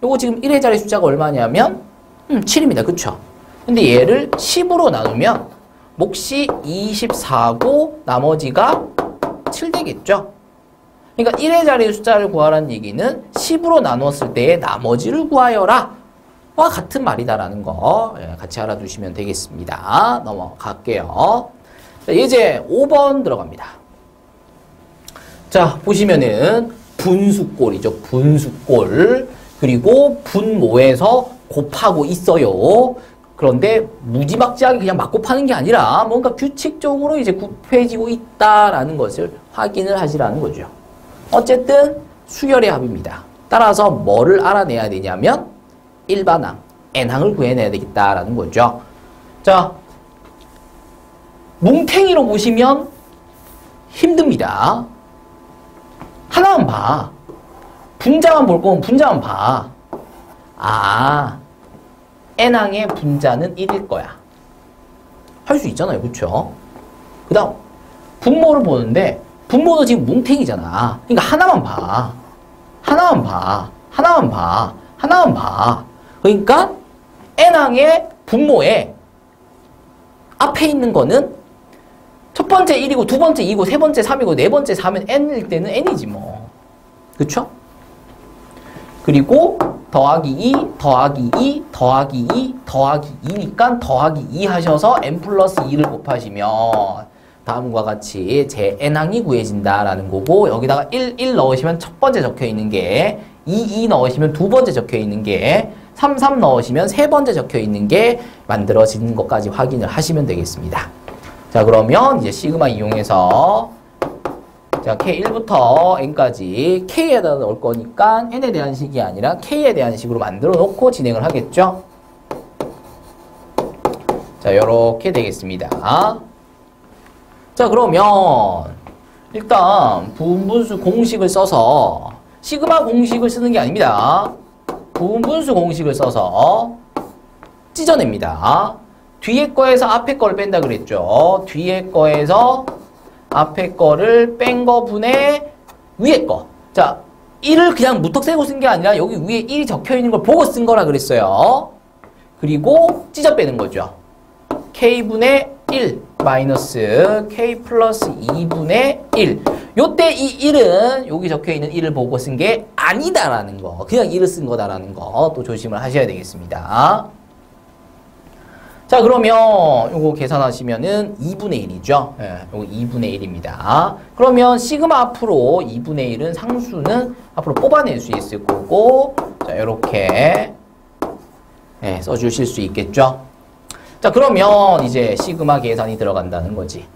요거 지금 1의 자리 숫자가 얼마냐면 7입니다. 그쵸? 근데 얘를 10으로 나누면 몫이 24고 나머지가 7 되겠죠? 그러니까 1의 자리 숫자를 구하라는 얘기는 10으로 나누었을 때의 나머지를 구하여라 와 같은 말이다라는 거 같이 알아두시면 되겠습니다. 넘어갈게요. 자, 이제 5번 들어갑니다. 자, 보시면은 분수꼴이죠. 분수꼴. 그리고 분모에서 곱하고 있어요. 그런데 무지막지하게 그냥 막 곱하는 게 아니라 뭔가 규칙적으로 이제 곱해지고 있다라는 것을 확인을 하시라는 거죠. 어쨌든 수열의 합입니다. 따라서 뭐를 알아내야 되냐면 일반항, n항을 구해내야 되겠다라는 거죠. 자, 뭉탱이로 보시면 힘듭니다. 하나만 봐. 분자만 볼 거면 분자만 봐. 아, n항의 분자는 1일 거야. 할 수 있잖아요. 그쵸? 그 다음 분모를 보는데 분모도 지금 뭉탱이잖아. 그러니까 하나만 봐. 하나만 봐. 하나만 봐. 하나만 봐. 그러니까 n항의 분모에 앞에 있는 거는 첫 번째 1이고 두 번째 2고 세 번째 3이고 네 번째 4면 n일 때는 n이지 뭐. 그쵸? 그리고 더하기 2, 더하기 2, 더하기 2, 더하기 2니까 더하기 2 하셔서 n 플러스 2를 곱하시면 다음과 같이 제 n항이 구해진다라는 거고 여기다가 1 넣으시면 첫 번째 적혀 있는 게 2 넣으시면 두 번째 적혀 있는 게 3 넣으시면 세 번째 적혀 있는 게 만들어지는 것까지 확인을 하시면 되겠습니다. 자, 그러면 이제 시그마 이용해서 자, K1부터 N까지 K에다 넣을 거니까 N에 대한 식이 아니라 K에 대한 식으로 만들어 놓고 진행을 하겠죠. 자, 요렇게 되겠습니다. 자, 그러면 일단 부분분수 공식을 써서 시그마 공식을 쓰는 게 아닙니다. 부분분수 공식을 써서 찢어냅니다. 뒤에 거에서 앞에 거를 뺀다 그랬죠. 뒤에 거에서 앞에 거를 뺀 거 분의 위에 거. 자, 1을 그냥 무턱 세고 쓴 게 아니라 여기 위에 1이 적혀 있는 걸 보고 쓴 거라 그랬어요. 그리고 찢어 빼는 거죠. K분의 1 마이너스 K 플러스 2분의 1. 요때 이 1은 여기 적혀 있는 1을 보고 쓴 게 아니다라는 거. 그냥 1을 쓴 거다라는 거 또 조심을 하셔야 되겠습니다. 자, 그러면 요거 계산하시면은 2분의 1이죠. 예, 요거 2분의 1입니다. 그러면 시그마 앞으로 2분의 1은 상수는 앞으로 뽑아낼 수 있을 거고, 자, 요렇게 예, 써주실 수 있겠죠. 자, 그러면 이제 시그마 계산이 들어간다는 거지.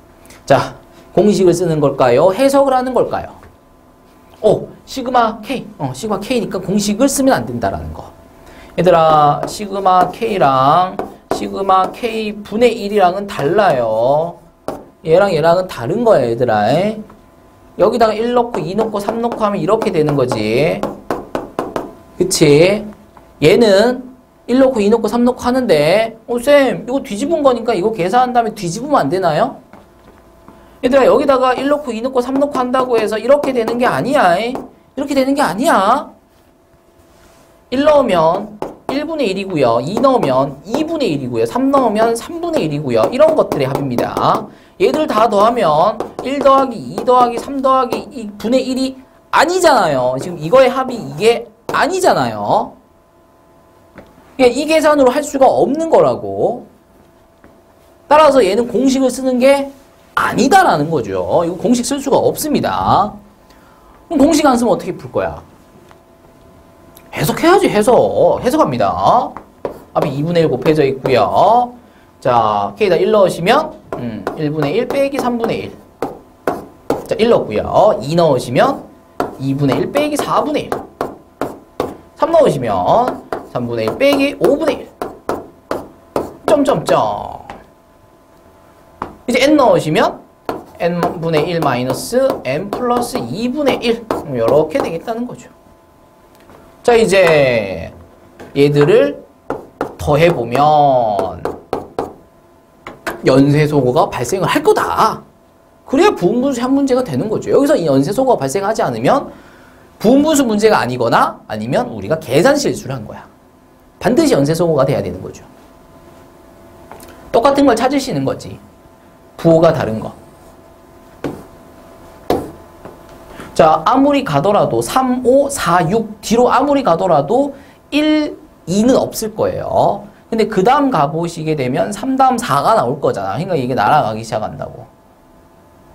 자, 공식을 쓰는 걸까요? 해석을 하는 걸까요? 시그마 K. 시그마 K니까 공식을 쓰면 안 된다라는 거. 얘들아, 시그마 K랑 시그마 K 분의 1이랑은 달라요. 얘랑 얘랑은 다른 거야, 얘들아. 여기다가 1 넣고 2 넣고 3 넣고 하면 이렇게 되는 거지. 그치? 얘는 1 넣고 2 넣고 3 넣고 하는데 쌤, 이거 뒤집은 거니까 이거 계산한 다음에 뒤집으면 안 되나요? 얘들아, 여기다가 1 넣고 2 넣고 3 넣고 한다고 해서 이렇게 되는 게 아니야. 이렇게 되는 게 아니야. 1 넣으면 1분의 1이고요. 2 넣으면 2분의 1이고요. 3 넣으면 3분의 1이고요. 이런 것들의 합입니다. 얘들 다 더하면 1 더하기 2 더하기 3 더하기 2분의 1이 아니잖아요. 지금 이거의 합이 이게 아니잖아요. 이 계산으로 할 수가 없는 거라고. 따라서 얘는 공식을 쓰는 게 아니다라는 거죠. 이거 공식 쓸 수가 없습니다. 그럼 공식 안 쓰면 어떻게 풀 거야? 해석해야지, 해석합니다. 앞에 2분의 1 곱해져 있고요. 자, K에다 1 넣으시면 1분의 1 빼기 3분의 1. 자, 1 넣고요. 2 넣으시면 2분의 1 빼기 4분의 1. 3 넣으시면 3분의 1 빼기 5분의 1. 점점점. 이제 n 넣으시면 n분의 1 마이너스 n 플러스 2분의 1. 이렇게 되겠다는 거죠. 자, 이제 얘들을 더해보면 연쇄소거가 발생을 할 거다. 그래야 부분분수 한 문제가 되는 거죠. 여기서 이 연쇄소거가 발생하지 않으면 부분분수 문제가 아니거나 아니면 우리가 계산 실수를 한 거야. 반드시 연쇄소거가 돼야 되는 거죠. 똑같은 걸 찾으시는 거지. 부호가 다른 거. 자, 아무리 가더라도 3, 5, 4, 6 뒤로 아무리 가더라도 1, 2는 없을 거예요. 근데 그 다음 가보시게 되면 3 다음 4가 나올 거잖아. 그러니까 이게 날아가기 시작한다고.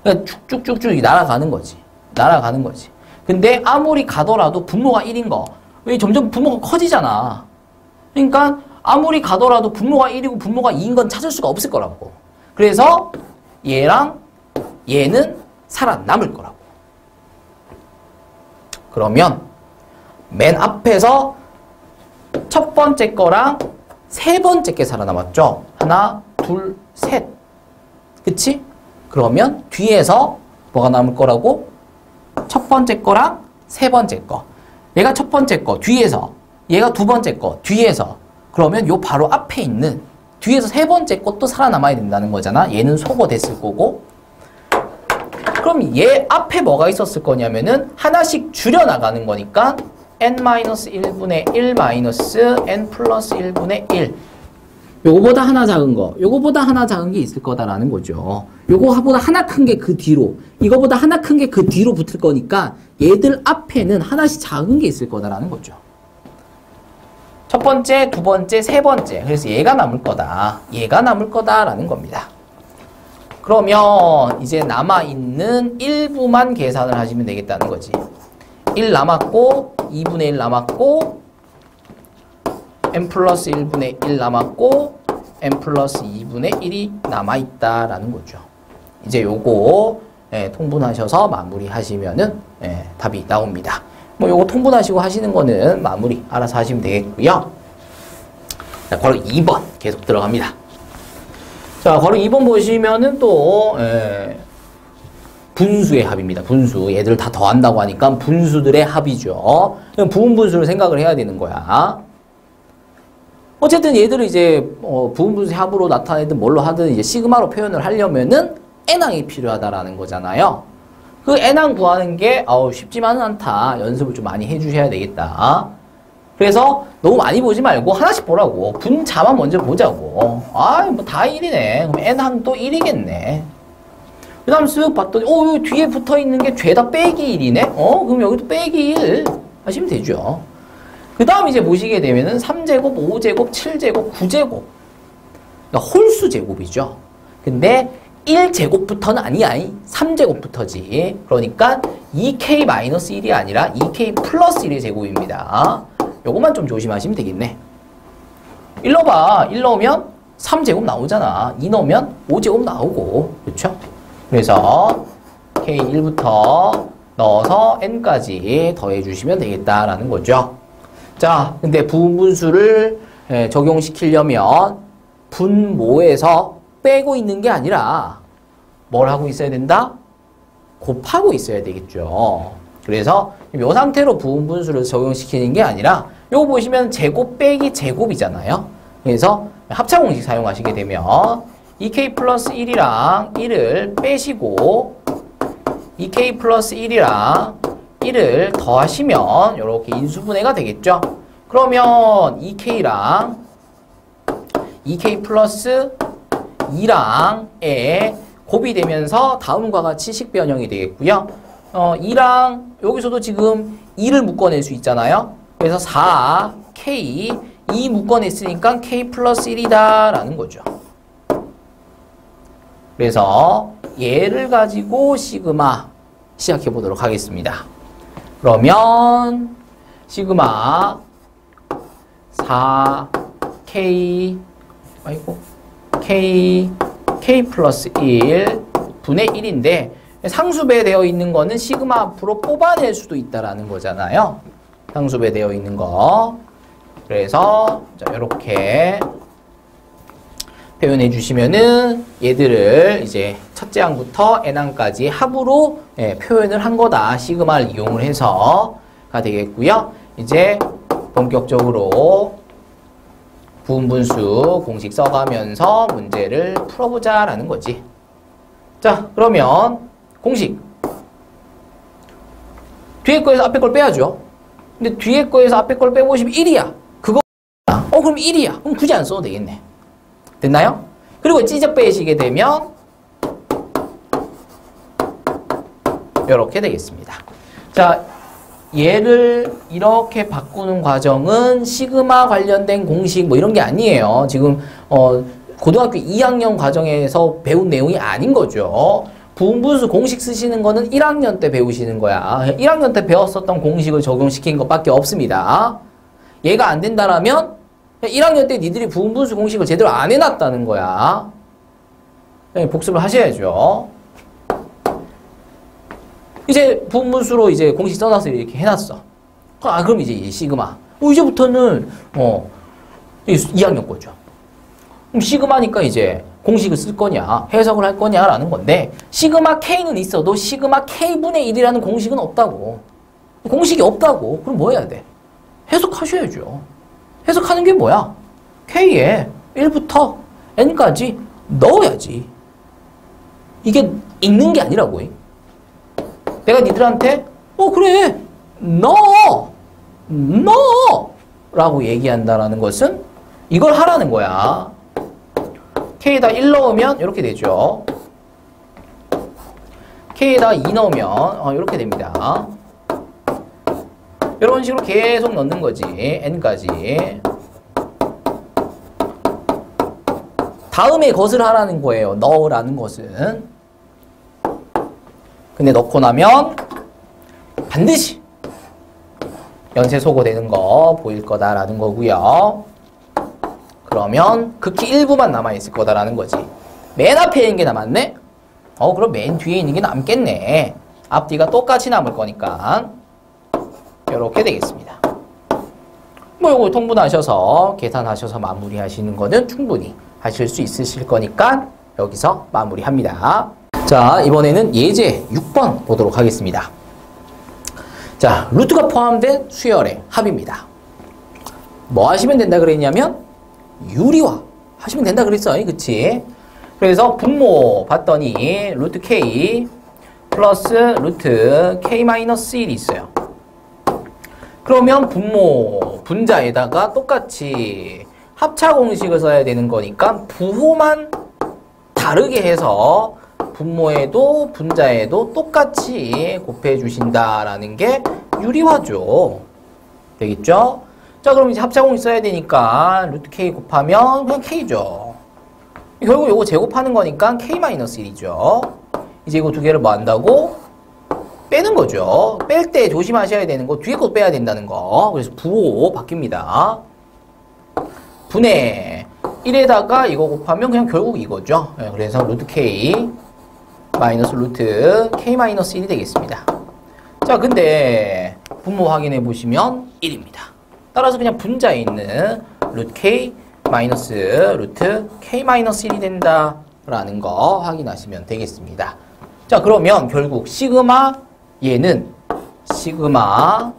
그러니까 쭉쭉쭉쭉 날아가는 거지. 날아가는 거지. 근데 아무리 가더라도 분모가 1인 거. 왜 점점 분모가 커지잖아. 그러니까 아무리 가더라도 분모가 1이고 분모가 2인 건 찾을 수가 없을 거라고. 그래서 얘랑 얘는 살아남을 거라고. 그러면 맨 앞에서 첫 번째 거랑 세 번째 게 살아남았죠. 하나, 둘, 셋. 그치? 그러면 뒤에서 뭐가 남을 거라고? 첫 번째 거랑 세 번째 거. 얘가 첫 번째 거 뒤에서, 얘가 두 번째 거 뒤에서. 그러면 요 바로 앞에 있는 뒤에서 세 번째 것도 살아남아야 된다는 거잖아. 얘는 소거됐을 거고. 그럼 얘 앞에 뭐가 있었을 거냐면은 하나씩 줄여나가는 거니까 n-1분의 1 마이너스 n 플러스 1분의 1. 요거보다 하나 작은 거, 요거보다 하나 작은 게 있을 거다라는 거죠. 요거보다 하나 큰 게 그 뒤로, 이거보다 하나 큰 게 그 뒤로 붙을 거니까 얘들 앞에는 하나씩 작은 게 있을 거다라는 거죠. 첫 번째, 두 번째, 세 번째. 그래서 얘가 남을 거다. 얘가 남을 거다라는 겁니다. 그러면 이제 남아있는 일부만 계산을 하시면 되겠다는 거지. 1 남았고 2분의 1 남았고 n 플러스 1분의 1 남았고 n 플러스 2분의 1이 남아있다라는 거죠. 이제 요거 통분하셔서 마무리하시면은 답이 나옵니다. 뭐 요거 통분하시고 하시는 거는 마무리 알아서 하시면 되겠고요. 자, 괄호 2번 계속 들어갑니다. 자, 괄호 2번 보시면은 또 분수의 합입니다. 분수. 얘들을 다 더한다고 하니까 분수들의 합이죠. 부분분수를 생각을 해야 되는 거야. 어쨌든 얘들을 이제 부분분수의 합으로 나타내든 뭘로 하든 이제 시그마로 표현을 하려면은 n항이 필요하다라는 거잖아요. 그 n항 구하는 게 쉽지만은 않다. 연습을 좀 많이 해주셔야 되겠다. 그래서 너무 많이 보지 말고 하나씩 보라고. 분자만 먼저 보자고. 뭐 다 1이네. 그럼 n항 또 1이겠네. 그 다음 쓱 봤더니 여기 뒤에 붙어있는 게 죄다 빼기 1이네? 그럼 여기도 빼기 1 하시면 되죠. 그 다음 이제 보시게 되면은 3제곱, 5제곱, 7제곱, 9제곱. 그러니까 홀수 제곱이죠. 근데 1제곱부터는 아니야. 3제곱부터지. 그러니까 2k-1이 아니라 2k 플러스 1의 제곱입니다. 요것만 좀 조심하시면 되겠네. 1 넣어봐. 1 넣으면 3제곱 나오잖아. 2 넣으면 5제곱 나오고. 그렇죠? 그래서 k1부터 넣어서 n까지 더해주시면 되겠다라는 거죠. 자, 근데 부분분수를 적용시키려면 분모에서 빼고 있는 게 아니라 뭘 하고 있어야 된다? 곱하고 있어야 되겠죠. 그래서 이 상태로 부분분수를 적용시키는 게 아니라 요거 보시면 제곱 빼기 제곱이잖아요. 그래서 합차공식 사용하시게 되면 2k 플러스 1이랑 1을 빼시고 2k 플러스 1이랑 1을 더하시면 이렇게 인수분해가 되겠죠. 그러면 2k랑 2k 플러스 2랑에 곱이 되면서 다음과 같이 식변형이 되겠고요. 2랑 여기서도 지금 2를 묶어낼 수 있잖아요. 그래서 4k 2 묶어냈으니까 k 플러스 1이다 라는 거죠. 그래서 얘를 가지고 시그마 시작해 보도록 하겠습니다. 그러면 시그마 4k k 플러스 1 분의 1인데 상수배 되어 있는 거는 시그마 앞으로 뽑아낼 수도 있다라는 거잖아요. 상수배 되어 있는 거. 그래서 자, 이렇게 표현해 주시면은 얘들을 이제 첫째 항부터 n항까지 합으로 표현을 한 거다. 시그마를 이용을 해서가 되겠고요. 이제 본격적으로 부분분수 공식 써가면서 문제를 풀어보자라는 거지. 자, 그러면 공식. 뒤에 거에서 앞에 걸 빼야죠. 근데 뒤에 거에서 앞에 걸 빼보시면 1이야. 그거 그럼 1이야. 그럼 굳이 안 써도 되겠네. 됐나요? 그리고 찌적 빼시게 되면 이렇게 되겠습니다. 자, 얘를 이렇게 바꾸는 과정은 시그마 관련된 공식 뭐 이런 게 아니에요. 지금 고등학교 2학년 과정에서 배운 내용이 아닌 거죠. 부분분수 공식 쓰시는 거는 1학년 때 배우시는 거야. 1학년 때 배웠었던 공식을 적용시킨 것밖에 없습니다. 얘가 안 된다라면 1학년 때 니들이 부분분수 공식을 제대로 안 해놨다는 거야. 복습을 하셔야죠. 이제 부분분수로 이제 공식 써놔서 이렇게 해놨어. 그럼 이제 이 시그마. 이제부터는 2학년 거죠. 그럼 시그마니까 이제 공식을 쓸 거냐, 해석을 할 거냐라는 건데 시그마 K는 있어도 시그마 K분의 1이라는 공식은 없다고. 공식이 없다고. 그럼 뭐 해야 돼? 해석하셔야죠. 해석하는 게 뭐야? K에 1부터 N까지 넣어야지. 이게 읽는 게 아니라고. 내가 니들한테 그래 넣어 라고 얘기한다라는 것은 이걸 하라는 거야. K에다 1 넣으면 이렇게 되죠. K에다 2 넣으면 이렇게 됩니다. 이런 식으로 계속 넣는 거지. N까지. 다음에 것을 하라는 거예요. 넣으라는 것은. 근데 넣고 나면 반드시 연쇄소거 되는 거 보일 거다라는 거고요. 그러면 극히 일부만 남아있을 거다라는 거지. 맨 앞에 있는 게 남았네? 그럼 맨 뒤에 있는 게 남겠네. 앞뒤가 똑같이 남을 거니까. 이렇게 되겠습니다. 요거 통분하셔서 계산하셔서 마무리하시는 거는 충분히 하실 수 있으실 거니까 여기서 마무리합니다. 자, 이번에는 예제 6번 보도록 하겠습니다. 자, 루트가 포함된 수열의 합입니다. 뭐 하시면 된다 그랬냐면 유리화 하시면 된다 그랬어. 그치? 그래서 분모 봤더니 루트 K 플러스 루트 K-1이 있어요. 그러면 분모 분자에다가 똑같이 합차 공식을 써야 되는 거니까 부호만 다르게 해서 분모에도 분자에도 똑같이 곱해 주신다라는 게 유리화죠. 되겠죠? 자, 그럼 이제 합차 공식 써야 되니까 루트 K 곱하면 그냥 K죠. 결국 요거 제곱하는 거니까 K-1이죠. 이제 이거 두 개를 뭐 한다고? 빼는 거죠. 뺄 때 조심하셔야 되는 거 뒤에 거 빼야 된다는 거. 그래서 부호 바뀝니다. 분의 1에다가 이거 곱하면 그냥 결국 이거죠. 그래서 루트 K 마이너스 루트 K-1이 되겠습니다. 자, 근데 분모 확인해 보시면 1입니다. 따라서 그냥 분자에 있는 루트 K 마이너스 루트 K-1이 된다라는 거 확인하시면 되겠습니다. 자, 그러면 결국 시그마 얘는 시그마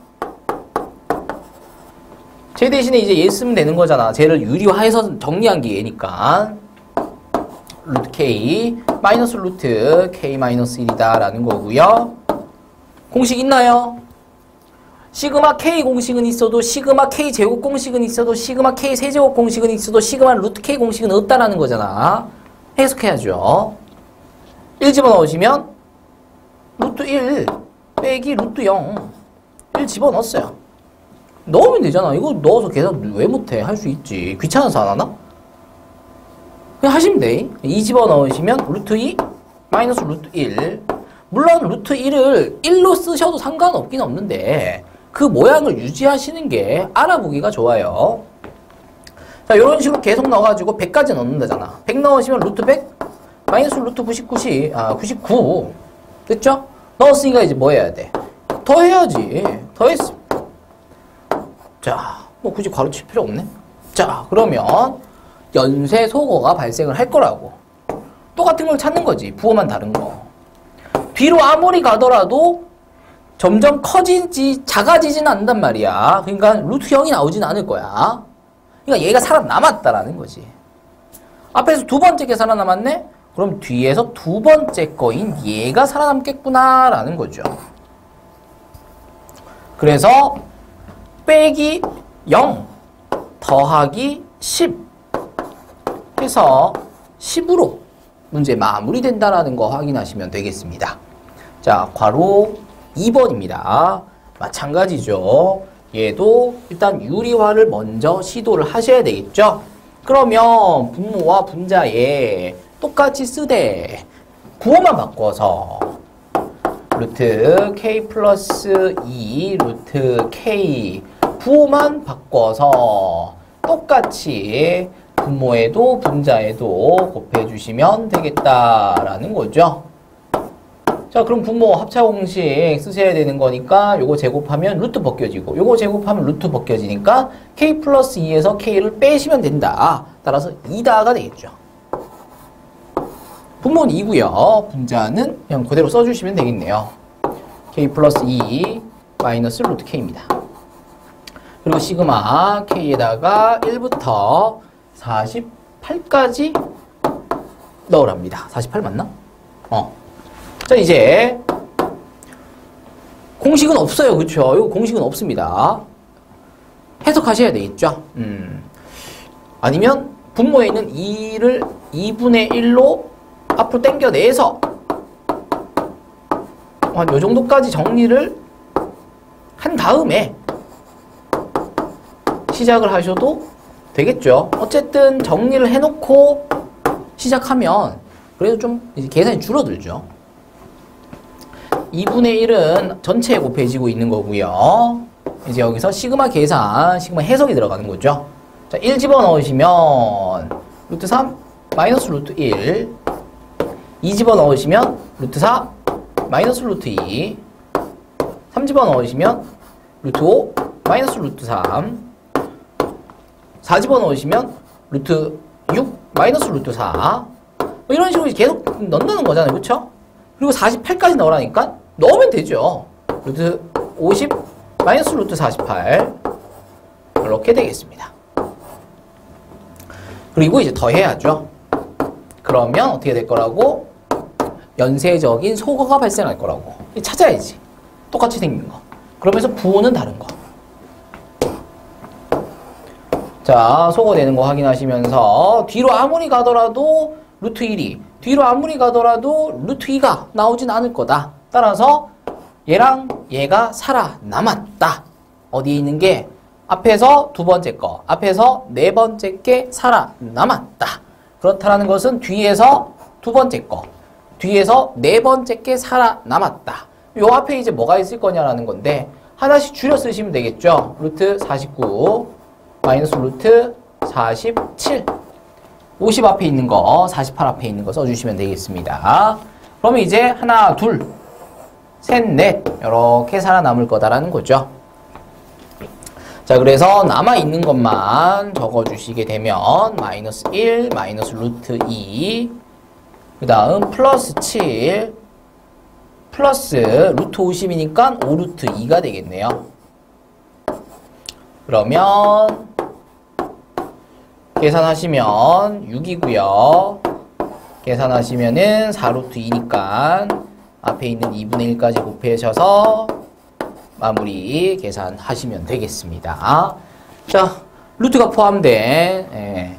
쟤 대신에 이제 얘 쓰면 되는 거잖아. 쟤를 유리화해서 정리한 게 얘니까 루트 K 마이너스 루트 K-1이다 라는 거고요. 공식 있나요? 시그마 K 공식은 있어도 시그마 K 제곱 공식은 있어도 시그마 K 세제곱 공식은 있어도 시그마 루트 K 공식은 없다라는 거잖아. 해석해야죠. 1 집어넣으시면 루트 1 빼기 루트 0 1 집어넣었어요. 넣으면 되잖아. 이거 넣어서 계산 왜 못해? 할 수 있지. 귀찮아서 안 하나? 그냥 하시면 돼. 2 집어넣으시면 루트 2 마이너스 루트 1. 물론 루트 1을 1로 쓰셔도 상관없긴 없는데 그 모양을 유지하시는 게 알아보기가 좋아요. 자, 이런 식으로 계속 넣어가지고 100까지 넣는다잖아. 100 넣으시면 루트 100 마이너스 루트 99 됐죠? 넣었으니까 이제 뭐 해야 돼? 더해야지. 더했습니다. 자, 뭐 굳이 가르칠 필요 없네. 자, 그러면 연쇄소거가 발생을 할 거라고. 똑같은 걸 찾는 거지. 부호만 다른 거. 뒤로 아무리 가더라도 점점 작아지진 않는단 말이야. 그러니까 루트 0이 나오진 않을 거야. 그러니까 얘가 살아남았다라는 거지. 앞에서 두 번째 게 살아남았네? 그럼 뒤에서 두 번째 거인 얘가 살아남겠구나 라는 거죠. 그래서 빼기 0 더하기 10 해서 10으로 문제 마무리된다라는 거 확인하시면 되겠습니다. 자, 괄호 2번입니다. 마찬가지죠. 얘도 일단 유리화를 먼저 시도를 하셔야 되겠죠. 그러면 분모와 분자에 똑같이 쓰되 부호만 바꿔서 루트 K 플러스 2 루트 K 부호만 바꿔서 똑같이 분모에도 분자에도 곱해주시면 되겠다라는 거죠. 자, 그럼 분모 합차 공식 쓰셔야 되는 거니까 요거 제곱하면 루트 벗겨지고 요거 제곱하면 루트 벗겨지니까 K 플러스 2에서 K를 빼시면 된다. 따라서 2다가 되겠죠. 분모는 2고요. 분자는 그냥 그대로 써주시면 되겠네요. K 플러스 2 마이너스 루트 K입니다. 그리고 시그마 K에다가 1부터 48까지 넣으랍니다. 48 맞나? 자, 이제 공식은 없어요. 그쵸? 이거 공식은 없습니다. 해석하셔야 되겠죠? 아니면 분모에 있는 2를 2분의 1로 앞으로 당겨내서 한 요 정도까지 정리를 한 다음에 시작을 하셔도 되겠죠. 어쨌든 정리를 해놓고 시작하면 그래도 좀 이제 계산이 줄어들죠. 2분의 1은 전체에 곱해지고 있는 거고요. 이제 여기서 시그마 계산, 시그마 해석이 들어가는 거죠. 자, 1 집어넣으시면 루트 3 마이너스 루트 1, 2 집어넣으시면 루트 4 마이너스 루트 2, 3 집어넣으시면 루트 5 마이너스 루트 3, 4 집어넣으시면 루트 6 마이너스 루트 4, 뭐 이런 식으로 계속 넣는다는 거잖아요. 그쵸? 그리고 48까지 넣으라니까 넣으면 되죠. 루트 50 마이너스 루트 48 이렇게 되겠습니다. 그리고 이제 더해야죠. 그러면 어떻게 될 거라고? 연쇄적인 소거가 발생할 거라고. 찾아야지. 똑같이 생긴 거. 그러면서 부호는 다른 거. 자, 소거되는 거 확인하시면서 뒤로 아무리 가더라도 루트 1이, 뒤로 아무리 가더라도 루트 2가 나오진 않을 거다. 따라서 얘랑 얘가 살아남았다. 어디에 있는 게? 앞에서 두 번째 거, 앞에서 네 번째 게 살아남았다. 그렇다는 것은 뒤에서 두 번째 거, 뒤에서 네 번째 게 살아남았다. 요 앞에 이제 뭐가 있을 거냐라는 건데 하나씩 줄여 쓰시면 되겠죠. 루트 49 마이너스 루트 47, 50 앞에 있는 거, 48 앞에 있는 거 써주시면 되겠습니다. 그러면 이제 하나, 둘, 셋, 넷 이렇게 살아남을 거다라는 거죠. 자, 그래서 남아있는 것만 적어주시게 되면 마이너스 1, 마이너스 루트 2, 그 다음 플러스 7, 플러스 루트 50이니까 5 루트 2가 되겠네요. 그러면 계산하시면 6이고요. 계산하시면은 4 루트 2니까 앞에 있는 2분의 1까지 곱해셔서 마무리 계산하시면 되겠습니다. 자, 루트가 포함된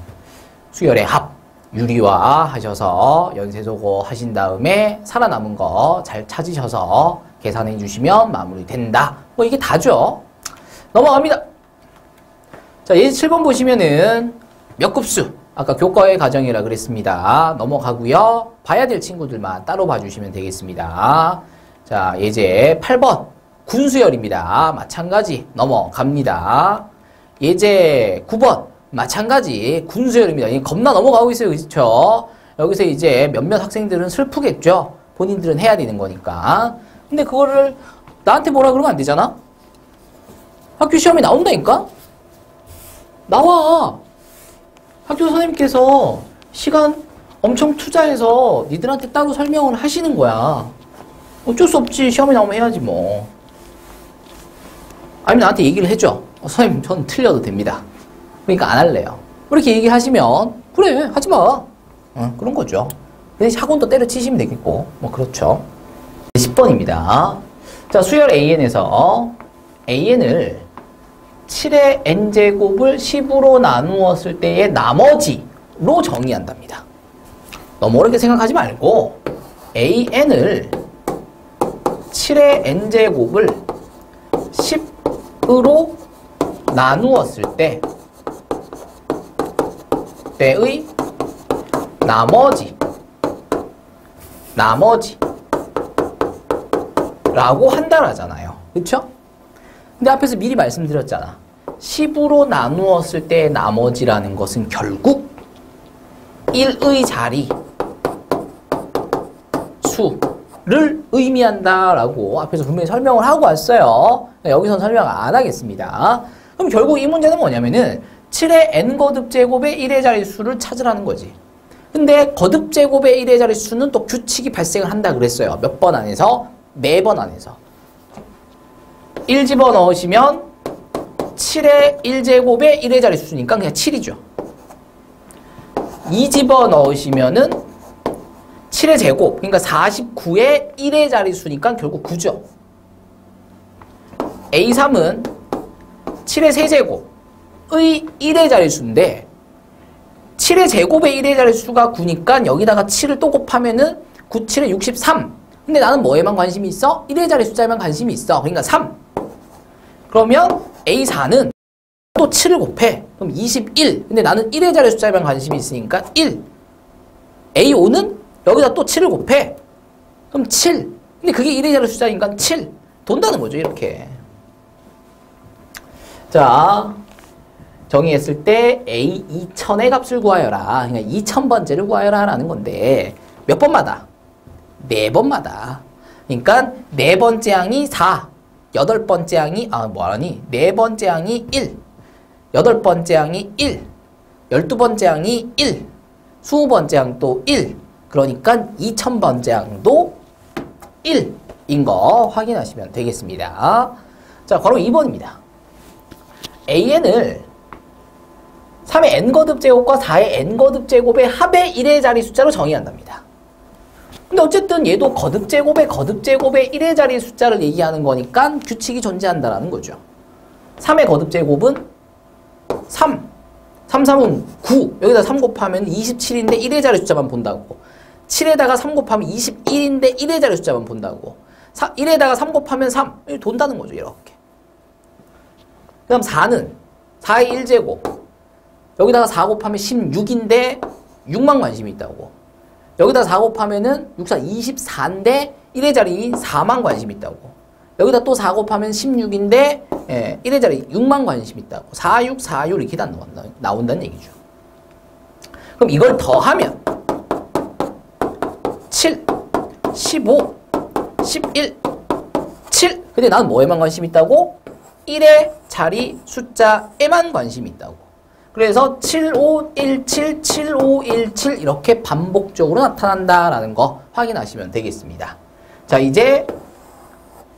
수열의 합, 유리화 하셔서 연쇄소거 하신 다음에 살아남은 거 잘 찾으셔서 계산해 주시면 마무리 된다. 뭐 이게 다죠. 넘어갑니다. 자, 예제 7번 보시면은 몇 급수? 아까 교과의 가정이라 그랬습니다. 넘어가고요. 봐야 될 친구들만 따로 봐주시면 되겠습니다. 자, 예제 8번 군수열입니다. 마찬가지 넘어갑니다. 예제 9번 마찬가지 군수열입니다. 이게 겁나 넘어가고 있어요. 그렇죠? 여기서 이제 몇몇 학생들은 슬프겠죠. 본인들은 해야 되는 거니까. 근데 그거를 나한테 뭐라 그러면 안 되잖아. 학교 시험에 나온다니까? 나와. 학교 선생님께서 시간 엄청 투자해서 니들한테 따로 설명을 하시는 거야. 어쩔 수 없지. 시험에 나오면 해야지 뭐. 아니면 나한테 얘기를 해줘. 선생님 저는 틀려도 됩니다. 그러니까 안 할래요. 이렇게 얘기하시면 그래 하지 마. 그런 거죠. 근데 학원도 때려치시면 되겠고 뭐 그렇죠. 10번입니다. 자, 수열 AN에서 AN을 7의 n제곱을 10으로 나누었을 때의 나머지로 정의한답니다. 너무 어렵게 생각하지 말고 AN을 7의 n제곱을 10으로 나누었을 때의 나머지라고 한다라잖아요. 그쵸? 근데 앞에서 미리 말씀드렸잖아. 10으로 나누었을 때의 나머지라는 것은 결국 1의 자리 수를 의미한다라고 앞에서 분명히 설명을 하고 왔어요. 여기서는 설명 안 하겠습니다. 그럼 결국 이 문제는 뭐냐면은 7의 n거듭 제곱의 1의 자릿수를 찾으라는 거지. 근데 거듭 제곱의 1의 자릿수는 또 규칙이 발생을 한다 그랬어요. 몇 번 안에서? 매번 안에서. 1 집어넣으시면 7의 1제곱의 1의 자릿수니까 그냥 7이죠. 2 집어넣으시면은 7의 제곱, 그러니까 49의 1의 자릿수니까 결국 9죠. A3은 7의 세제곱의 1의 자릿수인데 7의 제곱의 1의 자릿수가 9니까 여기다가 7을 또 곱하면은 9, 7에 63. 근데 나는 뭐에만 관심이 있어? 1의 자릿수자에만 관심이 있어. 그러니까 3. 그러면 A4는 또 7을 곱해. 그럼 21. 근데 나는 1의 자릿수자에만 관심이 있으니까 1. A5는 여기다 또 7을 곱해. 그럼 7. 근데 그게 1의 자릿수자니까 7. 돈다는 거죠, 이렇게. 자, 정의했을 때 A 2000의 값을 구하여라. 그러니까 2000번째를 구하여라 라는 건데 몇 번마다? 4번마다. 그러니까 4번째 항이 4, 8번째 항이 뭐하니? 4번째 항이 1, 8번째 항이 1, 12번째 항이 1, 20번째 항도 1. 그러니까 2000번째 항도 1인 거 확인하시면 되겠습니다. 자, 바로 2번입니다. AN을 3의 n거듭 제곱과 4의 n거듭 제곱의 합의 1의 자리 숫자로 정의한답니다. 근데 어쨌든 얘도 거듭 제곱의 1의 자리 숫자를 얘기하는 거니까 규칙이 존재한다라는 거죠. 3의 거듭 제곱은 3. 3, 3은 9. 여기다 3 곱하면 27인데 1의 자리 숫자만 본다고. 7에다가 3 곱하면 21인데 1의 자리 숫자만 본다고. 1에다가 3 곱하면 3. 돈다는 거죠, 이렇게. 그 다음 4는 4의 1제곱. 여기다가 4 곱하면 16인데 6만 관심이 있다고. 여기다 4 곱하면은 6, 4, 24인데 1의 자리 4만 관심이 있다고. 여기다 또 4 곱하면 16인데 1의 자리 6만 관심이 있다고. 4, 6, 4, 6 이렇게 나온다는 얘기죠. 그럼 이걸 더하면 7, 15, 11, 7. 근데 나는 뭐에만 관심이 있다고? 1의 자리 숫자에만 관심이 있다고. 그래서 7517, 7517 이렇게 반복적으로 나타난다라는 거 확인하시면 되겠습니다. 자, 이제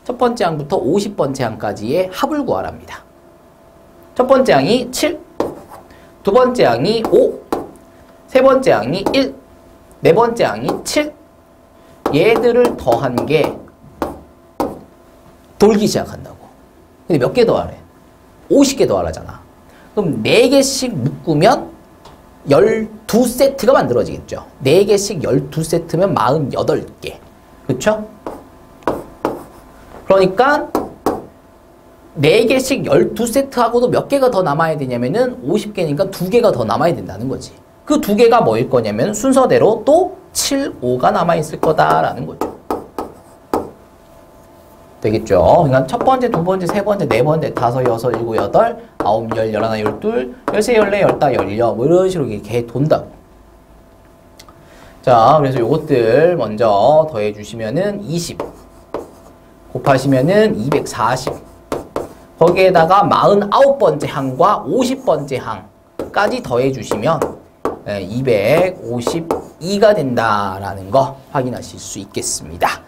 첫 번째 항부터 50번째 항까지의 합을 구하랍니다. 첫 번째 항이 7, 두 번째 항이 5, 세 번째 항이 1, 네 번째 항이 7. 얘들을 더한 게 돌기 시작한다고. 근데 몇 개 더하래? 50개 더하라잖아. 그럼 4개씩 묶으면 12세트가 만들어지겠죠. 4개씩 12세트면 48개. 그쵸? 그러니까 4개씩 12세트하고도 몇 개가 더 남아야 되냐면은 50개니까 2개가 더 남아야 된다는 거지. 그 2개가 뭐일 거냐면 순서대로 또 7, 5가 남아있을 거다라는 거죠. 되겠죠. 그러니까 첫 번째, 두 번째, 세 번째, 네 번째, 다섯, 여섯, 일곱, 여덟, 아홉, 열, 열하나, 열둘, 열세, 열네, 열다, 열여 뭐 이런 식으로 이렇게 돈다고. 자, 그래서 요것들 먼저 더해 주시면은 20 곱하시면은 240 거기에다가 49번째 항과 50번째 항까지 더해 주시면 252가 된다라는 거 확인하실 수 있겠습니다.